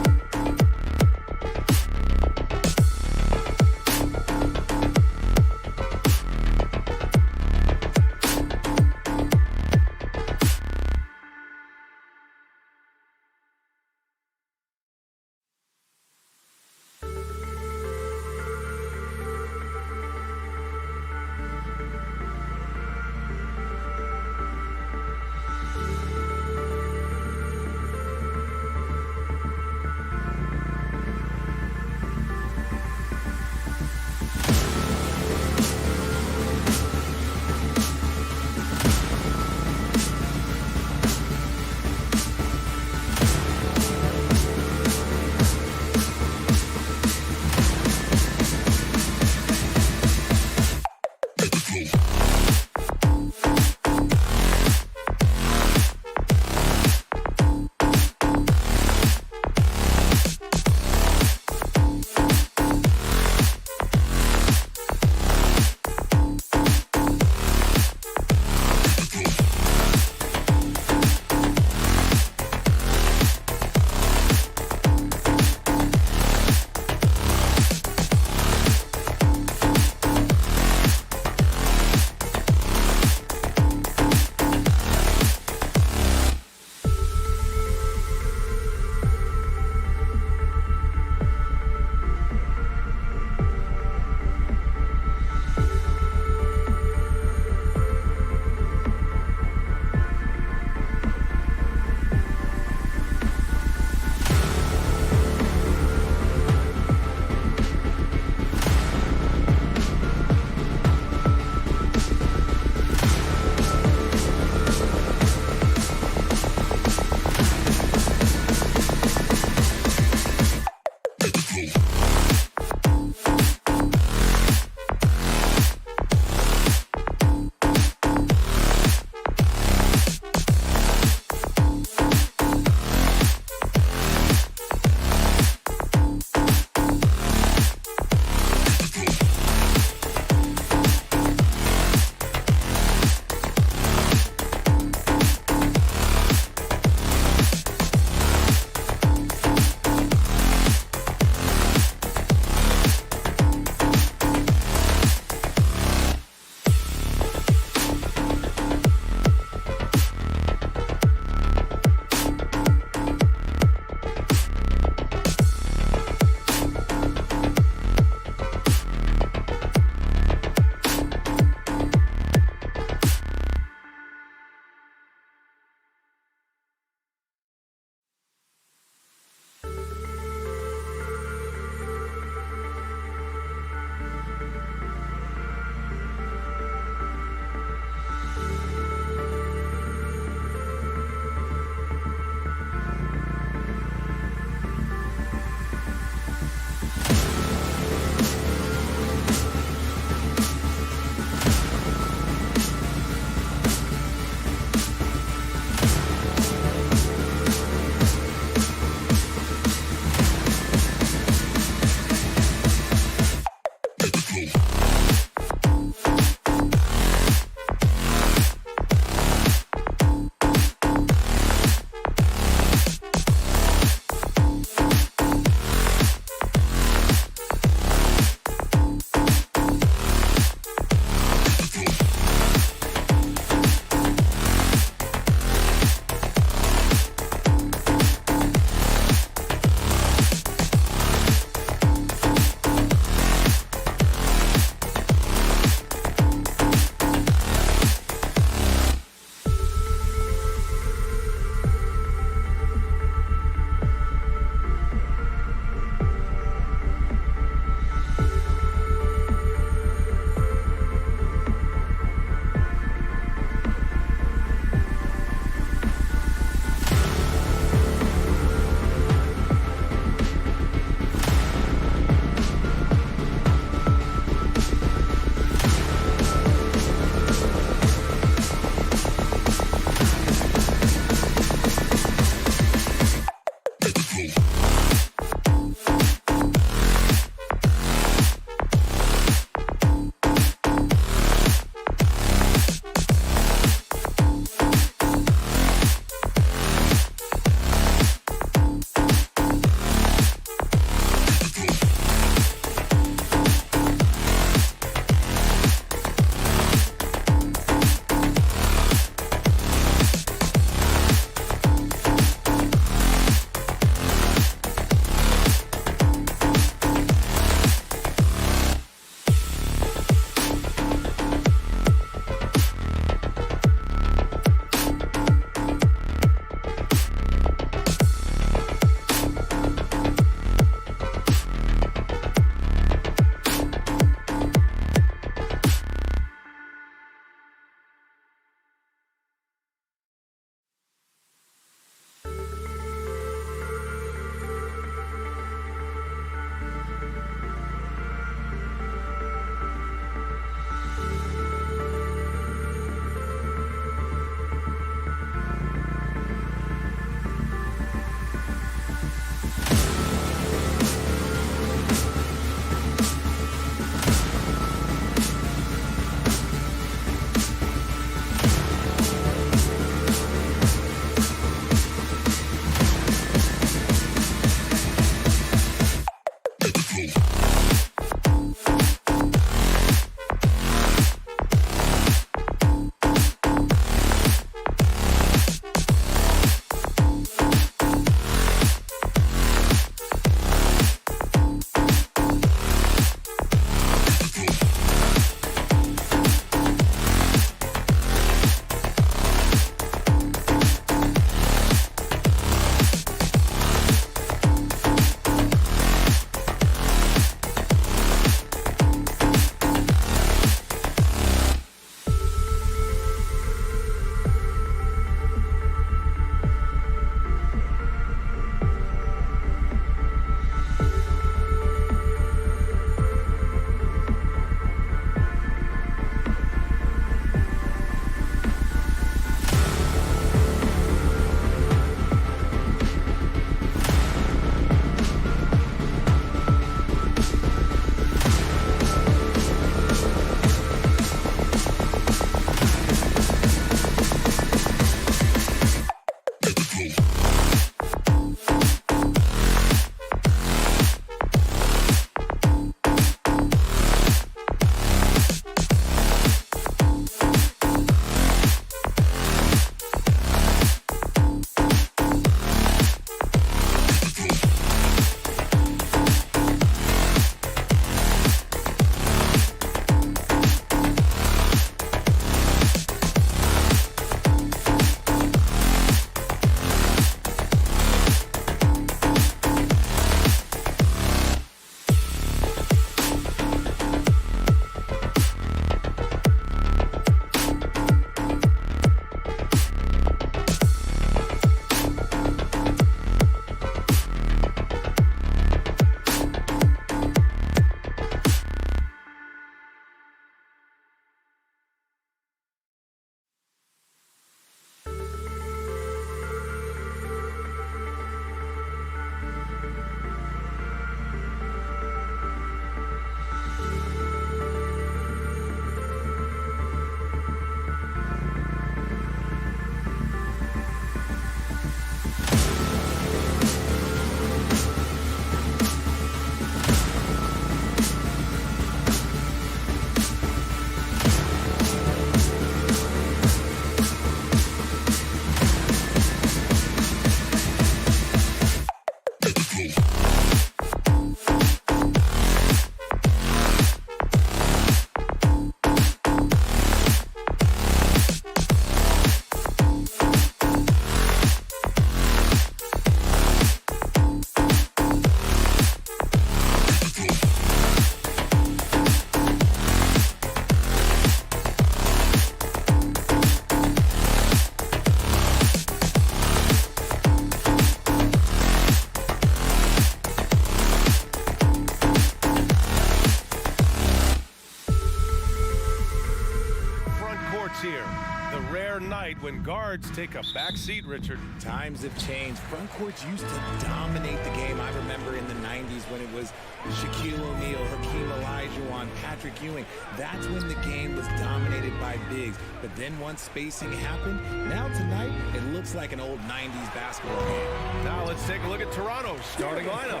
night when guards take a back seat, Richard. Times have changed. Front courts used to dominate the game. I remember in the 90s when it was Shaquille O'Neal, Hakeem Olajuwon, Patrick Ewing. That's when the game was dominated by bigs. But then once spacing happened, now tonight it looks like an old 90s basketball game. Now let's take a look at Toronto's starting lineup.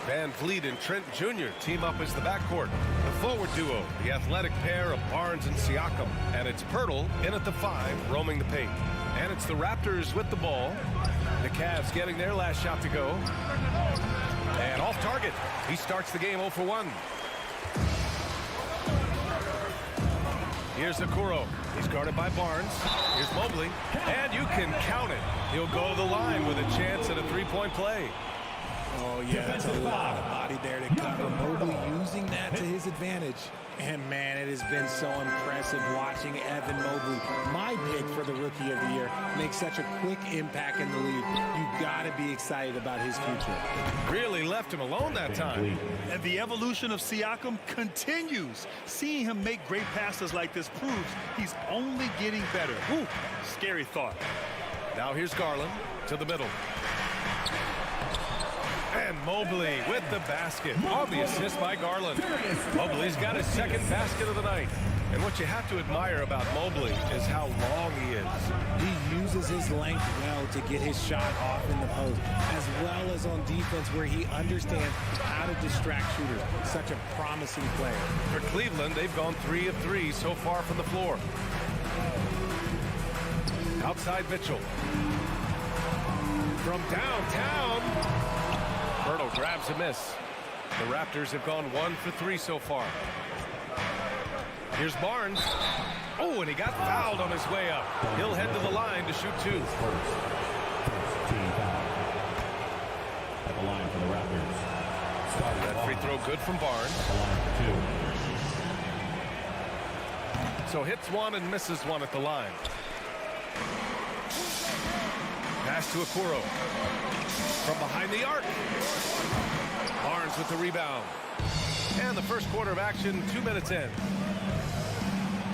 Van Vliet and Trent Jr. team up as the backcourt. The forward duo, the athletic pair of Barnes and Siakam. And it's Pirtle in at the 5, roaming the paint. And it's the Raptors with the ball. The Cavs getting their last shot to go. And off target. He starts the game 0 for 1. Here's Okoro. He's guarded by Barnes. Here's Mobley. And you can count it. He'll go to the line with a chance at a three-point play. Oh, yeah, that's a lot of body there to cover. Mobley using that to his advantage. And, man, it has been so impressive watching Evan Mobley, my pick for the Rookie of the Year, make such a quick impact in the league. You've got to be excited about his future. Really left him alone that time. And the evolution of Siakam continues. Seeing him make great passes like this proves he's only getting better. Ooh, scary thought. Now here's Garland to the middle. And Mobley with the basket on the assist by Garland. Mobley's got his second basket of the night. And what you have to admire about Mobley is how long he is. He uses his length well to get his shot off in the post, as well as on defense where he understands how to distract shooters. Such a promising player. For Cleveland, they've gone 3 of 3 so far from the floor. Outside Mitchell. From downtown. Berto grabs a miss. The Raptors have gone 1 for 3 so far. Here's Barnes. Oh, and he got fouled on his way up. He'll head to the line to shoot 2. At the line for the Raptors. That free throw good from Barnes. So hits 1 and misses 1 at the line. Pass to Okoro. From behind the arc. Barnes with the rebound. And the first quarter of action, 2 minutes in.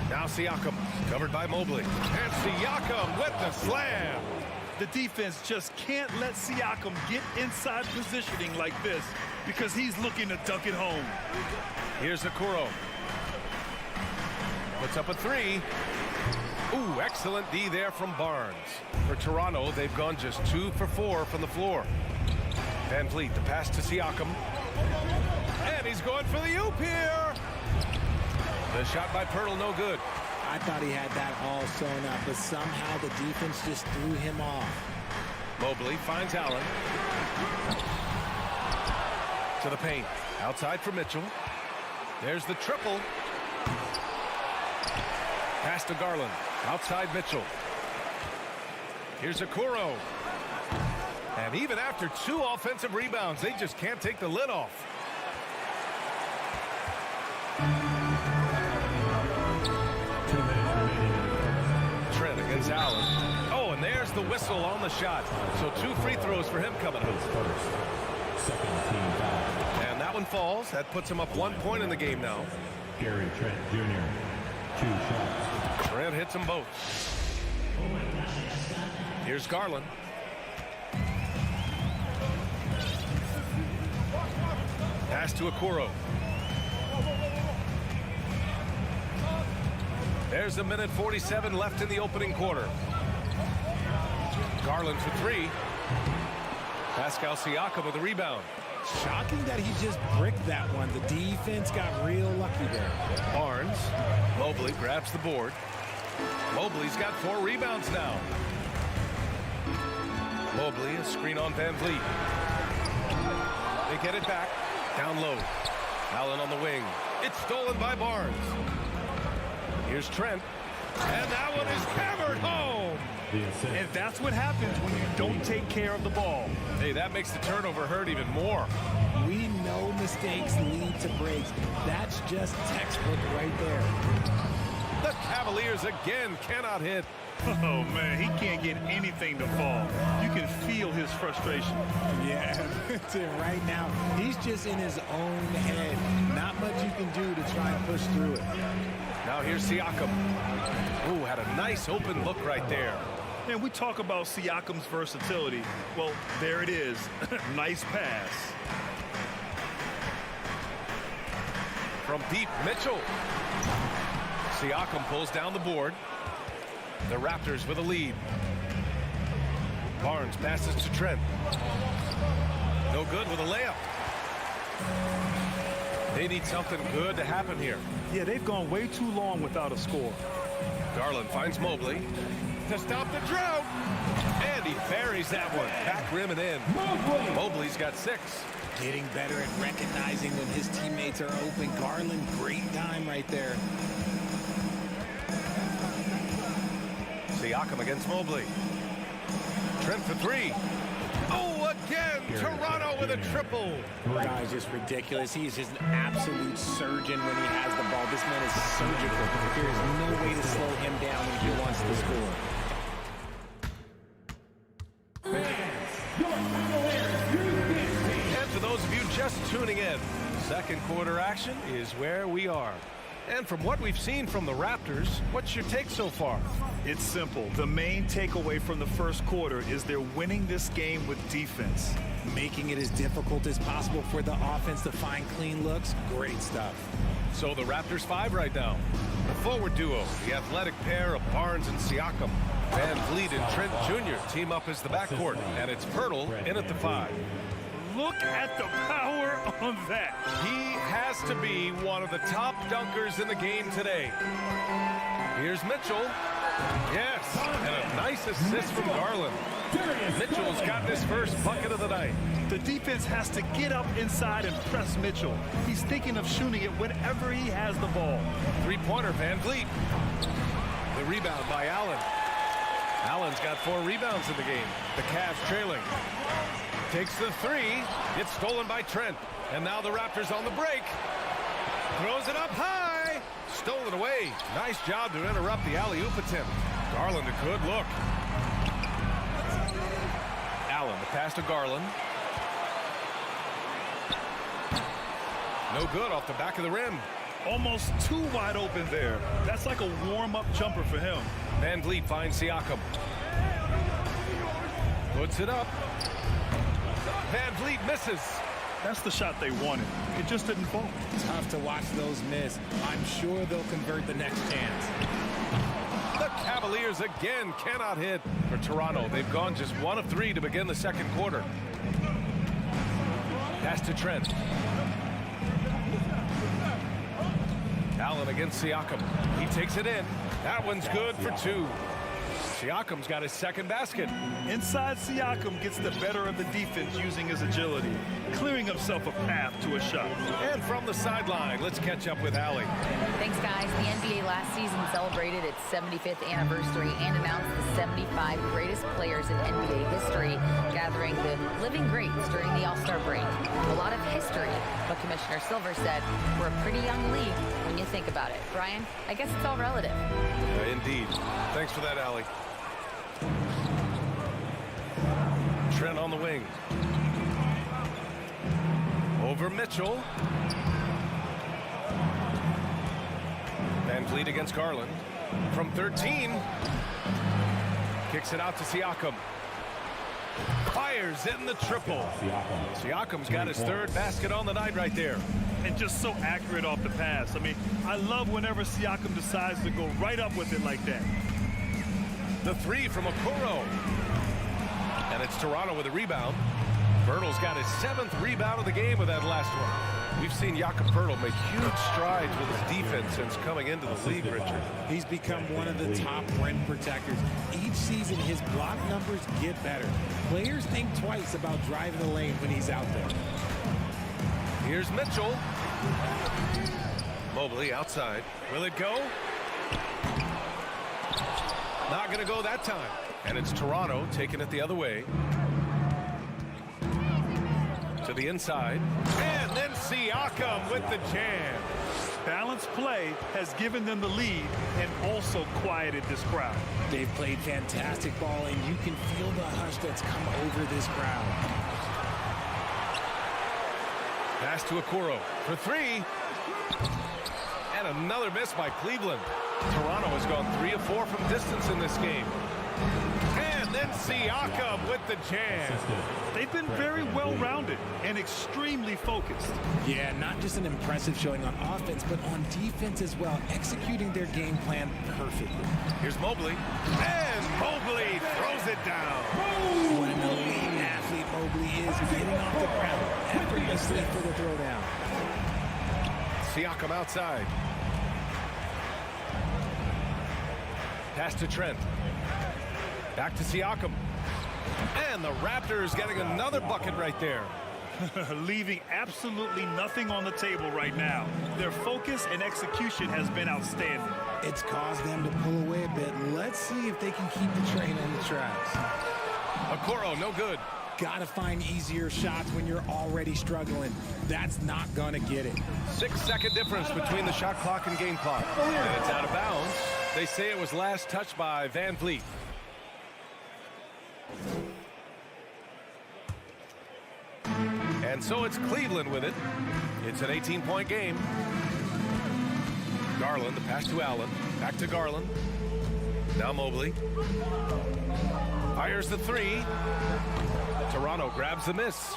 Now Siakam, covered by Mobley. And Siakam with the slam. The defense just can't let Siakam get inside positioning like this because he's looking to dunk it home. Here's Okoro. Puts up a 3. Ooh, excellent D there from Barnes. For Toronto, they've gone just 2 for 4 from the floor. Van Vliet, the pass to Siakam. And he's going for the oop here. The shot by Pirtle, no good. I thought he had that all sewn up, but somehow the defense just threw him off. Mobley finds Allen. To the paint. Outside for Mitchell. There's the triple. Pass to Garland. Outside Mitchell. Here's Okoro. And even after 2 offensive rebounds, they just can't take the lid off. Trent against Allen. Oh, and there's the whistle on the shot. So 2 free throws for him coming up. And that one falls. That puts him up 1 point in the game now. Gary Trent Jr. 2 shots. Trent hits them both. Here's Garland. Pass to Okoro. There's 1:47 left in the opening quarter. Garland for 3. Pascal Siakam with the rebound. Shocking that he just bricked that one. The defense got real lucky there. Barnes. Mobley grabs the board. Mobley's got 4 rebounds now. Mobley, a screen on Van Vliet. They get it back. Down low. Allen on the wing. It's stolen by Barnes. Here's Trent. And that one is hammered home. And that's what happens when you don't take care of the ball. Hey, that makes the turnover hurt even more. We know mistakes lead to breaks. That's just textbook right there. The Cavaliers again cannot hit. Oh, man, he can't get anything to fall. You can feel his frustration. Yeah, right now, he's just in his own head. Not much you can do to try and push through it. Now here's Siakam. Ooh, had a nice open look right there. And we talk about Siakam's versatility. Well, there it is. Nice pass. From deep, Mitchell. Siakam pulls down the board. The Raptors with a lead. Barnes passes to Trent. No good with a layup. They need something good to happen here. Yeah, they've gone way too long without a score. Garland finds Mobley to stop the drought. And he buries that one. Back rim and in. Mobley's got 6. Getting better at recognizing when his teammates are open. Garland, great time right there. Siakam against Mobley. Trent for 3. Oh, again, Toronto with a triple. Guy's just ridiculous. He's just an absolute surgeon when he has the ball. This man is surgical. There is no way to slow him down when he wants to score. And for those of you just tuning in, second quarter action is where we are. And from what we've seen from the Raptors, what's your take so far? It's simple. The main takeaway from the first quarter is they're winning this game with defense. Making it as difficult as possible for the offense to find clean looks. Great stuff. So the Raptors 5 right now. The forward duo, the athletic pair of Barnes and Siakam. Van Vliet and Trent Jr. team up as the backcourt, and it's Pirtle in at the 5. Look at the power on that. He has to be one of the top dunkers in the game today. Here's Mitchell. Yes, and a nice assist from Garland. Mitchell's gotten his first bucket of the night. The defense has to get up inside and press Mitchell. He's thinking of shooting it whenever he has the ball. Three-pointer, Van Vliet. The rebound by Allen. Allen's got 4 rebounds in the game. The Cavs trailing. Takes the 3. It's stolen by Trent. And now the Raptors on the break. Throws it up high. Stolen away. Nice job to interrupt the alley-oop attempt. Garland, a good look. Allen, the pass to Garland. No good off the back of the rim. Almost too wide open there. That's like a warm-up jumper for him. Van Vliet finds Siakam. Puts it up. Van Vliet misses. That's the shot they wanted. It just didn't fall. Tough to watch those miss. I'm sure they'll convert the next chance. The Cavaliers again cannot hit for Toronto. They've gone just 1 of 3 to begin the second quarter. Pass to Trent. Allen against Siakam. He takes it in. That one's good for 2. Siakam's got his second basket. Inside, Siakam gets the better of the defense using his agility, clearing himself a path to a shot. And from the sideline, let's catch up with Allie. Thanks, guys. The NBA last season celebrated its 75th anniversary and announced the 75 greatest players in NBA history, gathering the living greats during the All-Star break. A lot of history, but Commissioner Silver said we're a pretty young league when you think about it. Brian, I guess it's all relative. Indeed. Thanks for that, Allie. Trent on the wing. Over Mitchell. Van Vliet against Garland. From 13. Kicks it out to Siakam. Fires in the triple. Siakam's got his 3rd basket on the night right there. And just so accurate off the pass. I mean, I love whenever Siakam decides to go right up with it like that. The 3 from Okoro. And it's Toronto with a rebound. Pirtle's got his 7th rebound of the game with that last one. We've seen Jakob Pirtle make huge strides with his defense since coming into the league, Richard. He's become one of the top rim protectors. Each season, his block numbers get better. Players think twice about driving the lane when he's out there. Here's Mitchell. Mobley outside. Will it go? Not going to go that time. And it's Toronto taking it the other way. To the inside. And then Siakam with the jam. Balanced play has given them the lead and also quieted this crowd. They've played fantastic ball, and you can feel the hush that's come over this crowd. Pass to Okoro for 3. And And another miss by Cleveland. Toronto has gone 3 of 4 from distance in this game. And then Siakam with the jam. They've been very well-rounded and extremely focused. Yeah, not just an impressive showing on offense, but on defense as well, executing their game plan perfectly. Here's Mobley. And Mobley throws it down. What an elite athlete Mobley is, getting off the ground effortlessly for the throwdown. Siakam outside. Pass to Trent. Back to Siakam. And the Raptors getting another bucket right there. Leaving absolutely nothing on the table right now. Their focus and execution has been outstanding. It's caused them to pull away a bit. Let's see if they can keep the train on the tracks. Okoro, no good. Gotta find easier shots when you're already struggling. That's not gonna get it. 6-second difference between the shot clock and game clock. And it's out of bounds. They say it was last touched by Van Vliet. And so it's Cleveland with it. It's an 18-point game. Garland, the pass to Allen. Back to Garland. Now Mobley. Fires the three. Toronto grabs the miss.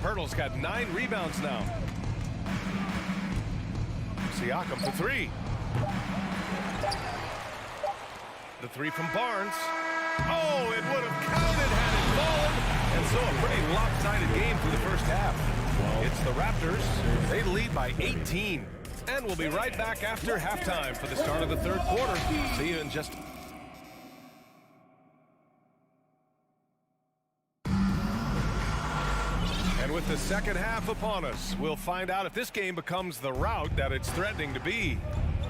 Pirtle's got 9 rebounds now. Siakam for 3. The 3 from Barnes. Oh, it would have counted had it fallen. And so a pretty lopsided game for the first half. It's the Raptors. They lead by 18. And we'll be right back after halftime for the start of the third quarter. See you in just... And with the second half upon us, we'll find out if this game becomes the rout that it's threatening to be.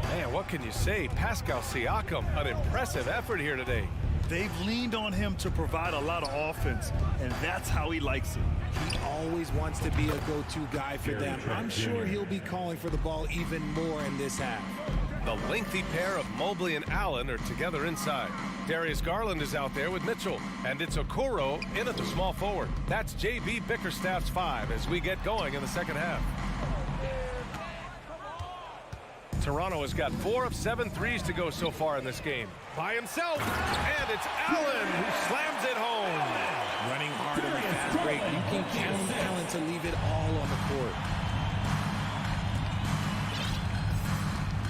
Man, what can you say? Pascal Siakam, an impressive effort here today. They've leaned on him to provide a lot of offense, and that's how he likes it. He always wants to be a go-to guy for them. I'm sure he'll be calling for the ball even more in this half. The lengthy pair of Mobley and Allen are together inside. Darius Garland is out there with Mitchell, and it's Okoro in at the small forward. That's J.B. Bickerstaff's 5 as we get going in the second half. Toronto has got 4 of 7 threes to go so far in this game. By himself, and it's Allen who slams it home. Running hard on the fast break. You can count on Allen to leave it all on the court.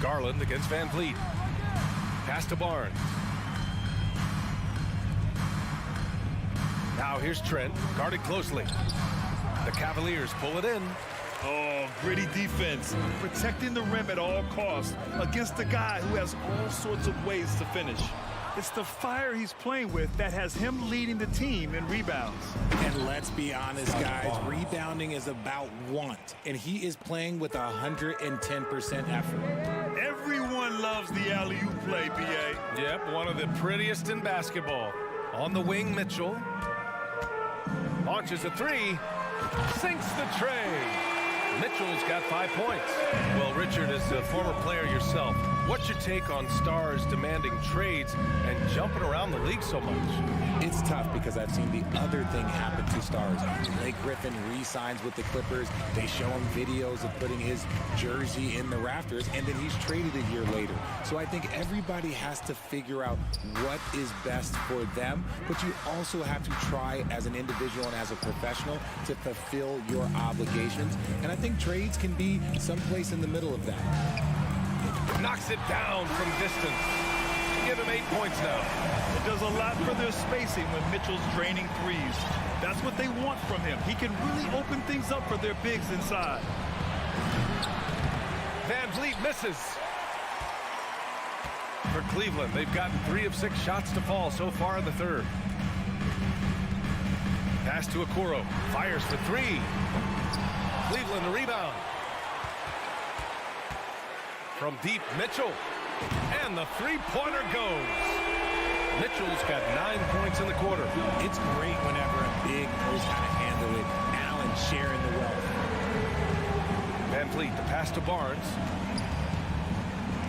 Garland against Van Vliet. Pass to Barnes. Now here's Trent, guarded closely. The Cavaliers pull it in. Oh, gritty defense, protecting the rim at all costs against a guy who has all sorts of ways to finish. It's the fire he's playing with that has him leading the team in rebounds. And let's be honest, guys, rebounding is about want, and he is playing with 110% effort. Everyone loves the alley-oop play, B.A. Yep, one of the prettiest in basketball. On the wing, Mitchell. Launches a 3. Sinks the tray. Mitchell's got 5 points. Well, Richard, as a former player yourself, what's your take on stars demanding trades and jumping around the league so much? It's tough because I've seen the other thing happen to stars. Blake Griffin re-signs with the Clippers. They show him videos of putting his jersey in the rafters, and then he's traded a year later. So I think everybody has to figure out what is best for them, but you also have to try as an individual and as a professional to fulfill your obligations. And I think trades can be someplace in the middle of that. Knocks it down from distance. Give him 8 points now. It does a lot for their spacing when Mitchell's draining threes. That's what they want from him. He can really open things up for their bigs inside. Van Vliet misses. For Cleveland, they've gotten 3 of 6 shots to fall so far in the third. Pass to Okoro. Fires for 3. Cleveland the rebound. From deep, Mitchell. And the three-pointer goes. Mitchell's got 9 points in the quarter. It's great whenever a big knows how to handle it. Allen sharing the wealth. Van Vliet, the pass to Barnes.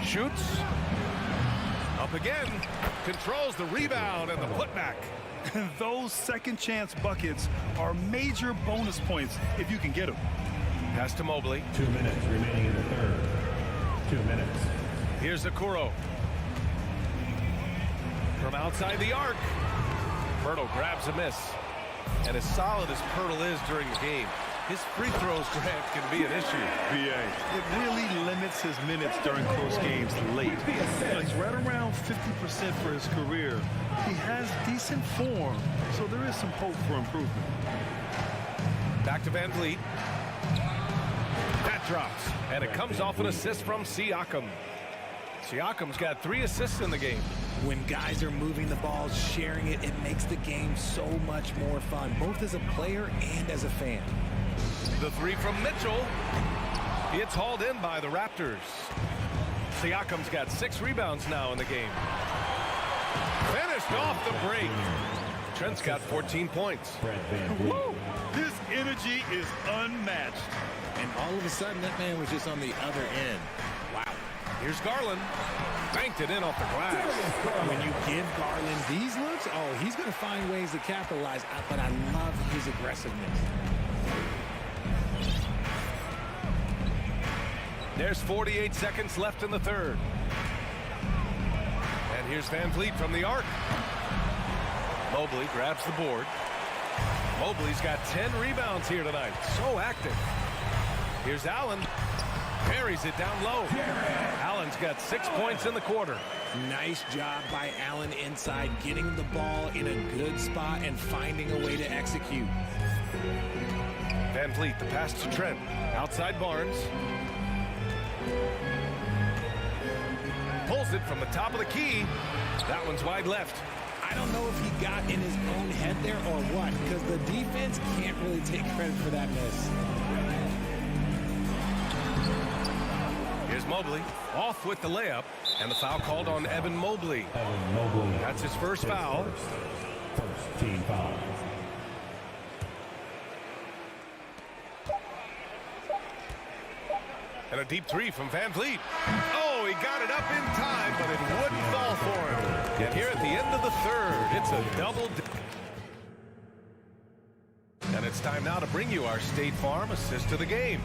Shoots. Up again. Controls the rebound and the putback. Those second chance buckets are major bonus points if you can get them. Pass to Mobley. 2 minutes remaining in the third. 2 minutes. Here's Okoro. From outside the arc. Pirtle grabs a miss. And as solid as Pirtle is during the game, his free throws, Grant, can be an issue. It really limits his minutes during close games late. He's right around 50% for his career. He has decent form, so there is some hope for improvement. Back to Van Vliet. That drops, and it comes off an assist from Siakam. Siakam's got 3 assists in the game. When guys are moving the ball, sharing it, it makes the game so much more fun, both as a player and as a fan. The 3 from Mitchell. It's hauled in by the Raptors. Siakam's got 6 rebounds now in the game. Finished off the break. Trent's got 14 points. Woo! His energy is unmatched. And all of a sudden, that man was just on the other end. Wow. Here's Garland. Banked it in off the glass. When you give Garland these looks, oh, he's going to find ways to capitalize. But I love his aggressiveness. There's 48 seconds left in the third. And here's Van Vliet from the arc. Mobley grabs the board. Mobley's got 10 rebounds here tonight. So active. Here's Allen. Carries it down low. Allen's got 6 points in the quarter. Nice job by Allen inside, getting the ball in a good spot and finding a way to execute. Van Vliet, the pass to Trent. Outside Barnes. Pulls it from the top of the key. That one's wide left. I don't know if he got in his own head there or what, because the defense can't really take credit for that miss. Here's Mobley, off with the layup, and the foul called on Evan Mobley. Evan Mobley. That's his first foul. First team foul. And a deep 3 from Van Vliet. Oh, he got it up in time, but it wouldn't fall for him. And here at the end of the third, it's a double. And it's time now to bring you our State Farm assist of the game.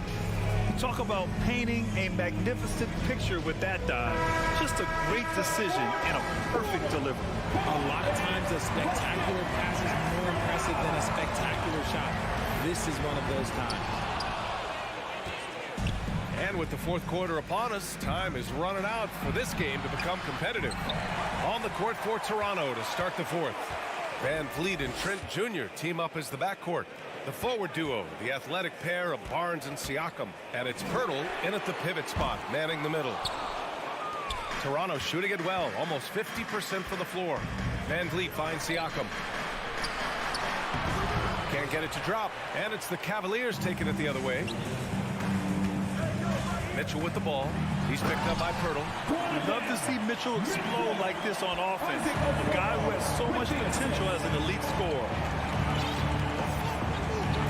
Talk about painting a magnificent picture with that dive. Just a great decision and a perfect delivery. A lot of times a spectacular pass is more impressive than a spectacular shot. This is one of those times. And with the fourth quarter upon us, time is running out for this game to become competitive. On the court for Toronto to start the fourth. Van Vliet and Trent Jr. team up as the backcourt. The forward duo, the athletic pair of Barnes and Siakam. And it's Pirtle in at the pivot spot, manning the middle. Toronto shooting it well, almost 50% for the floor. Van Vliet finds Siakam. Can't get it to drop, and it's the Cavaliers taking it the other way. Mitchell with the ball. He's picked up by Pirtle. We'd love to see Mitchell explode like this on offense. A guy who has so much potential as an elite scorer.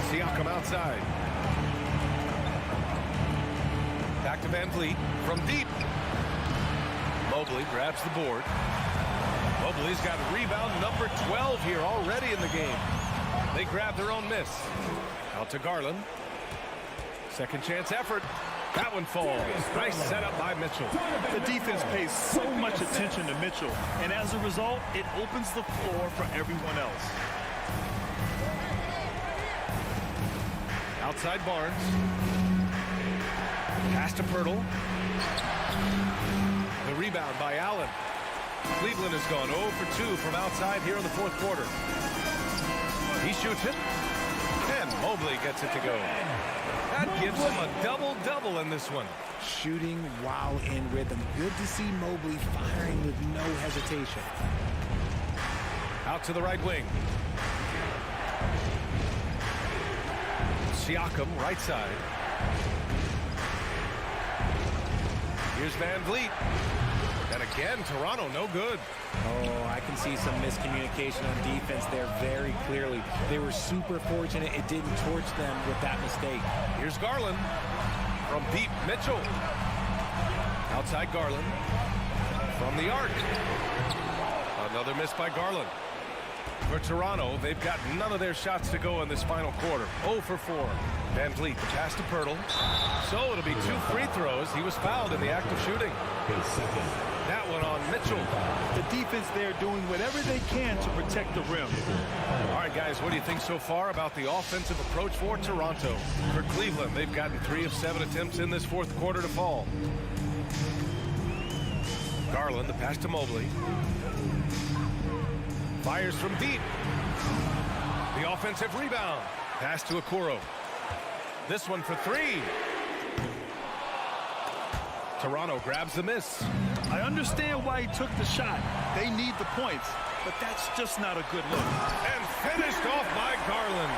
Siakam outside. Back to Van Vliet from deep. Mobley grabs the board. Mobley's got rebound number 12 here already in the game. They grab their own miss. Out to Garland. Second chance effort. That one falls. Nice setup by Mitchell. The defense pays so much attention to Mitchell, and as a result, it opens the floor for everyone else. Outside Barnes. Pass to Pirtle. The rebound by Allen. Cleveland has gone 0 for 2 from outside here in the fourth quarter. He shoots it. And Mobley gets it to go. That gives him a double-double in this one. Shooting while in rhythm. Good to see Mobley firing with no hesitation. Out to the right wing. Siakam, right side. Here's Van Vliet. And again, Toronto, no good. Oh, I can see some miscommunication on defense there very clearly. They were super fortunate it didn't torch them with that mistake. Here's Garland. From deep, Mitchell. Outside Garland. From the arc. Another miss by Garland. For Toronto, they've got none of their shots to go in this final quarter. 0 for 4. Van Vliet, the pass to Pirtle. So it'll be 2 free throws. He was fouled in the act of shooting. That one on Mitchell. The defense there doing whatever they can to protect the rim. All right, guys, what do you think so far about the offensive approach for Toronto? For Cleveland, they've gotten 3 of 7 attempts in this fourth quarter to fall. Garland, the pass to Mobley. Fires from deep. The offensive rebound. Pass to Okoro. This one for 3. Toronto grabs the miss. I understand why he took the shot. They need the points, but that's just not a good look. And finished off by Garland.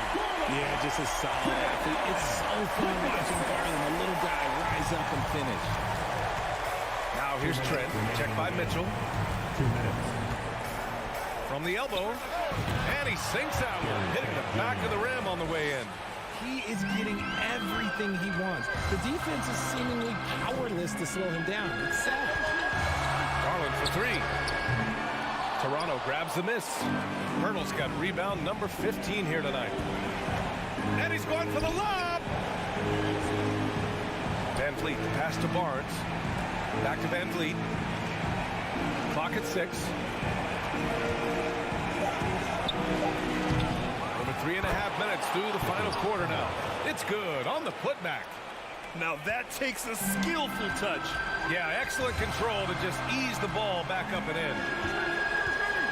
Yeah, just a solid athlete. It's so fun watching Garland, a little guy, rise up and finish. Now here's Trent. Check by Mitchell. 2 minutes. From the elbow. And he sinks that one, hitting the back of the rim on the way in. He is getting everything he wants. The defense is seemingly powerless to slow him down. It's sad. Garland for 3. Toronto grabs the miss. Pirtle's got rebound number 15 here tonight. And he's going for the lob. Van Vliet, pass to Barnes. Back to Van Vliet. Clock at 6. Over 3.5 minutes through the final quarter now. It's good on the putback. Now that takes a skillful touch. Yeah, excellent control to just ease the ball back up and in.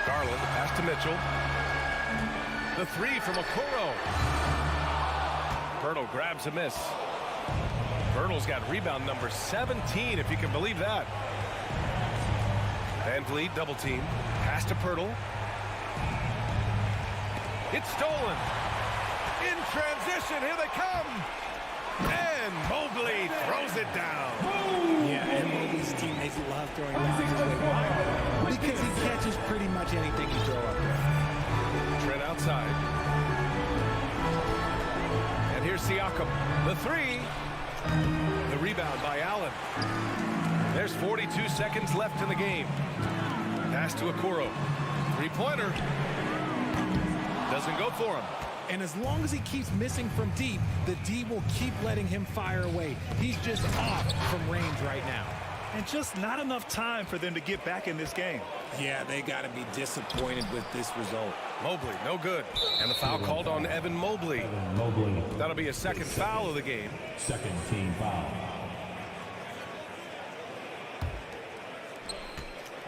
Garland, the pass to Mitchell. The 3 from Okoro. Pirtle grabs a miss. Pirtle's got rebound number 17, if you can believe that. Van Vliet double team. Pass to Pirtle. It's stolen. In transition, here they come. And Mobley throws it down. Yeah, and Mobley's teammates love throwing that his way. Why? Because he catches pretty much anything you throw up there. Trent outside. And here's Siakam. The 3. The rebound by Allen. There's 42 seconds left in the game. Pass to Okoro. 3-pointer. Doesn't go for him. And as long as he keeps missing from deep, the D will keep letting him fire away. He's just off from range right now. And just not enough time for them to get back in this game. Yeah, they got to be disappointed with this result. Mobley, no good. And the foul called on Evan Mobley. Mobley. That'll be a second foul of the game. Second team foul.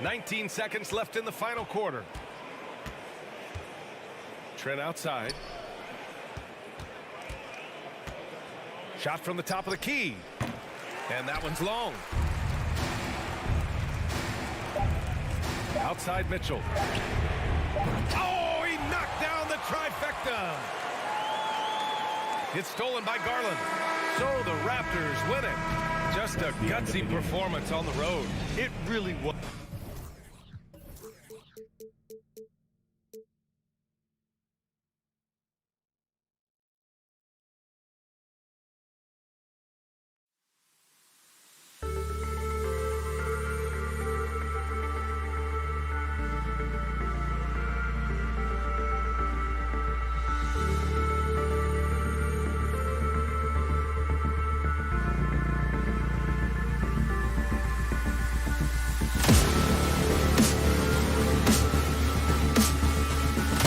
19 seconds left in the final quarter. Trent outside. Shot from the top of the key. And that one's long. Outside Mitchell. Oh, he knocked down the trifecta. It's stolen by Garland. So the Raptors win it. Just a gutsy performance on the road. It really was.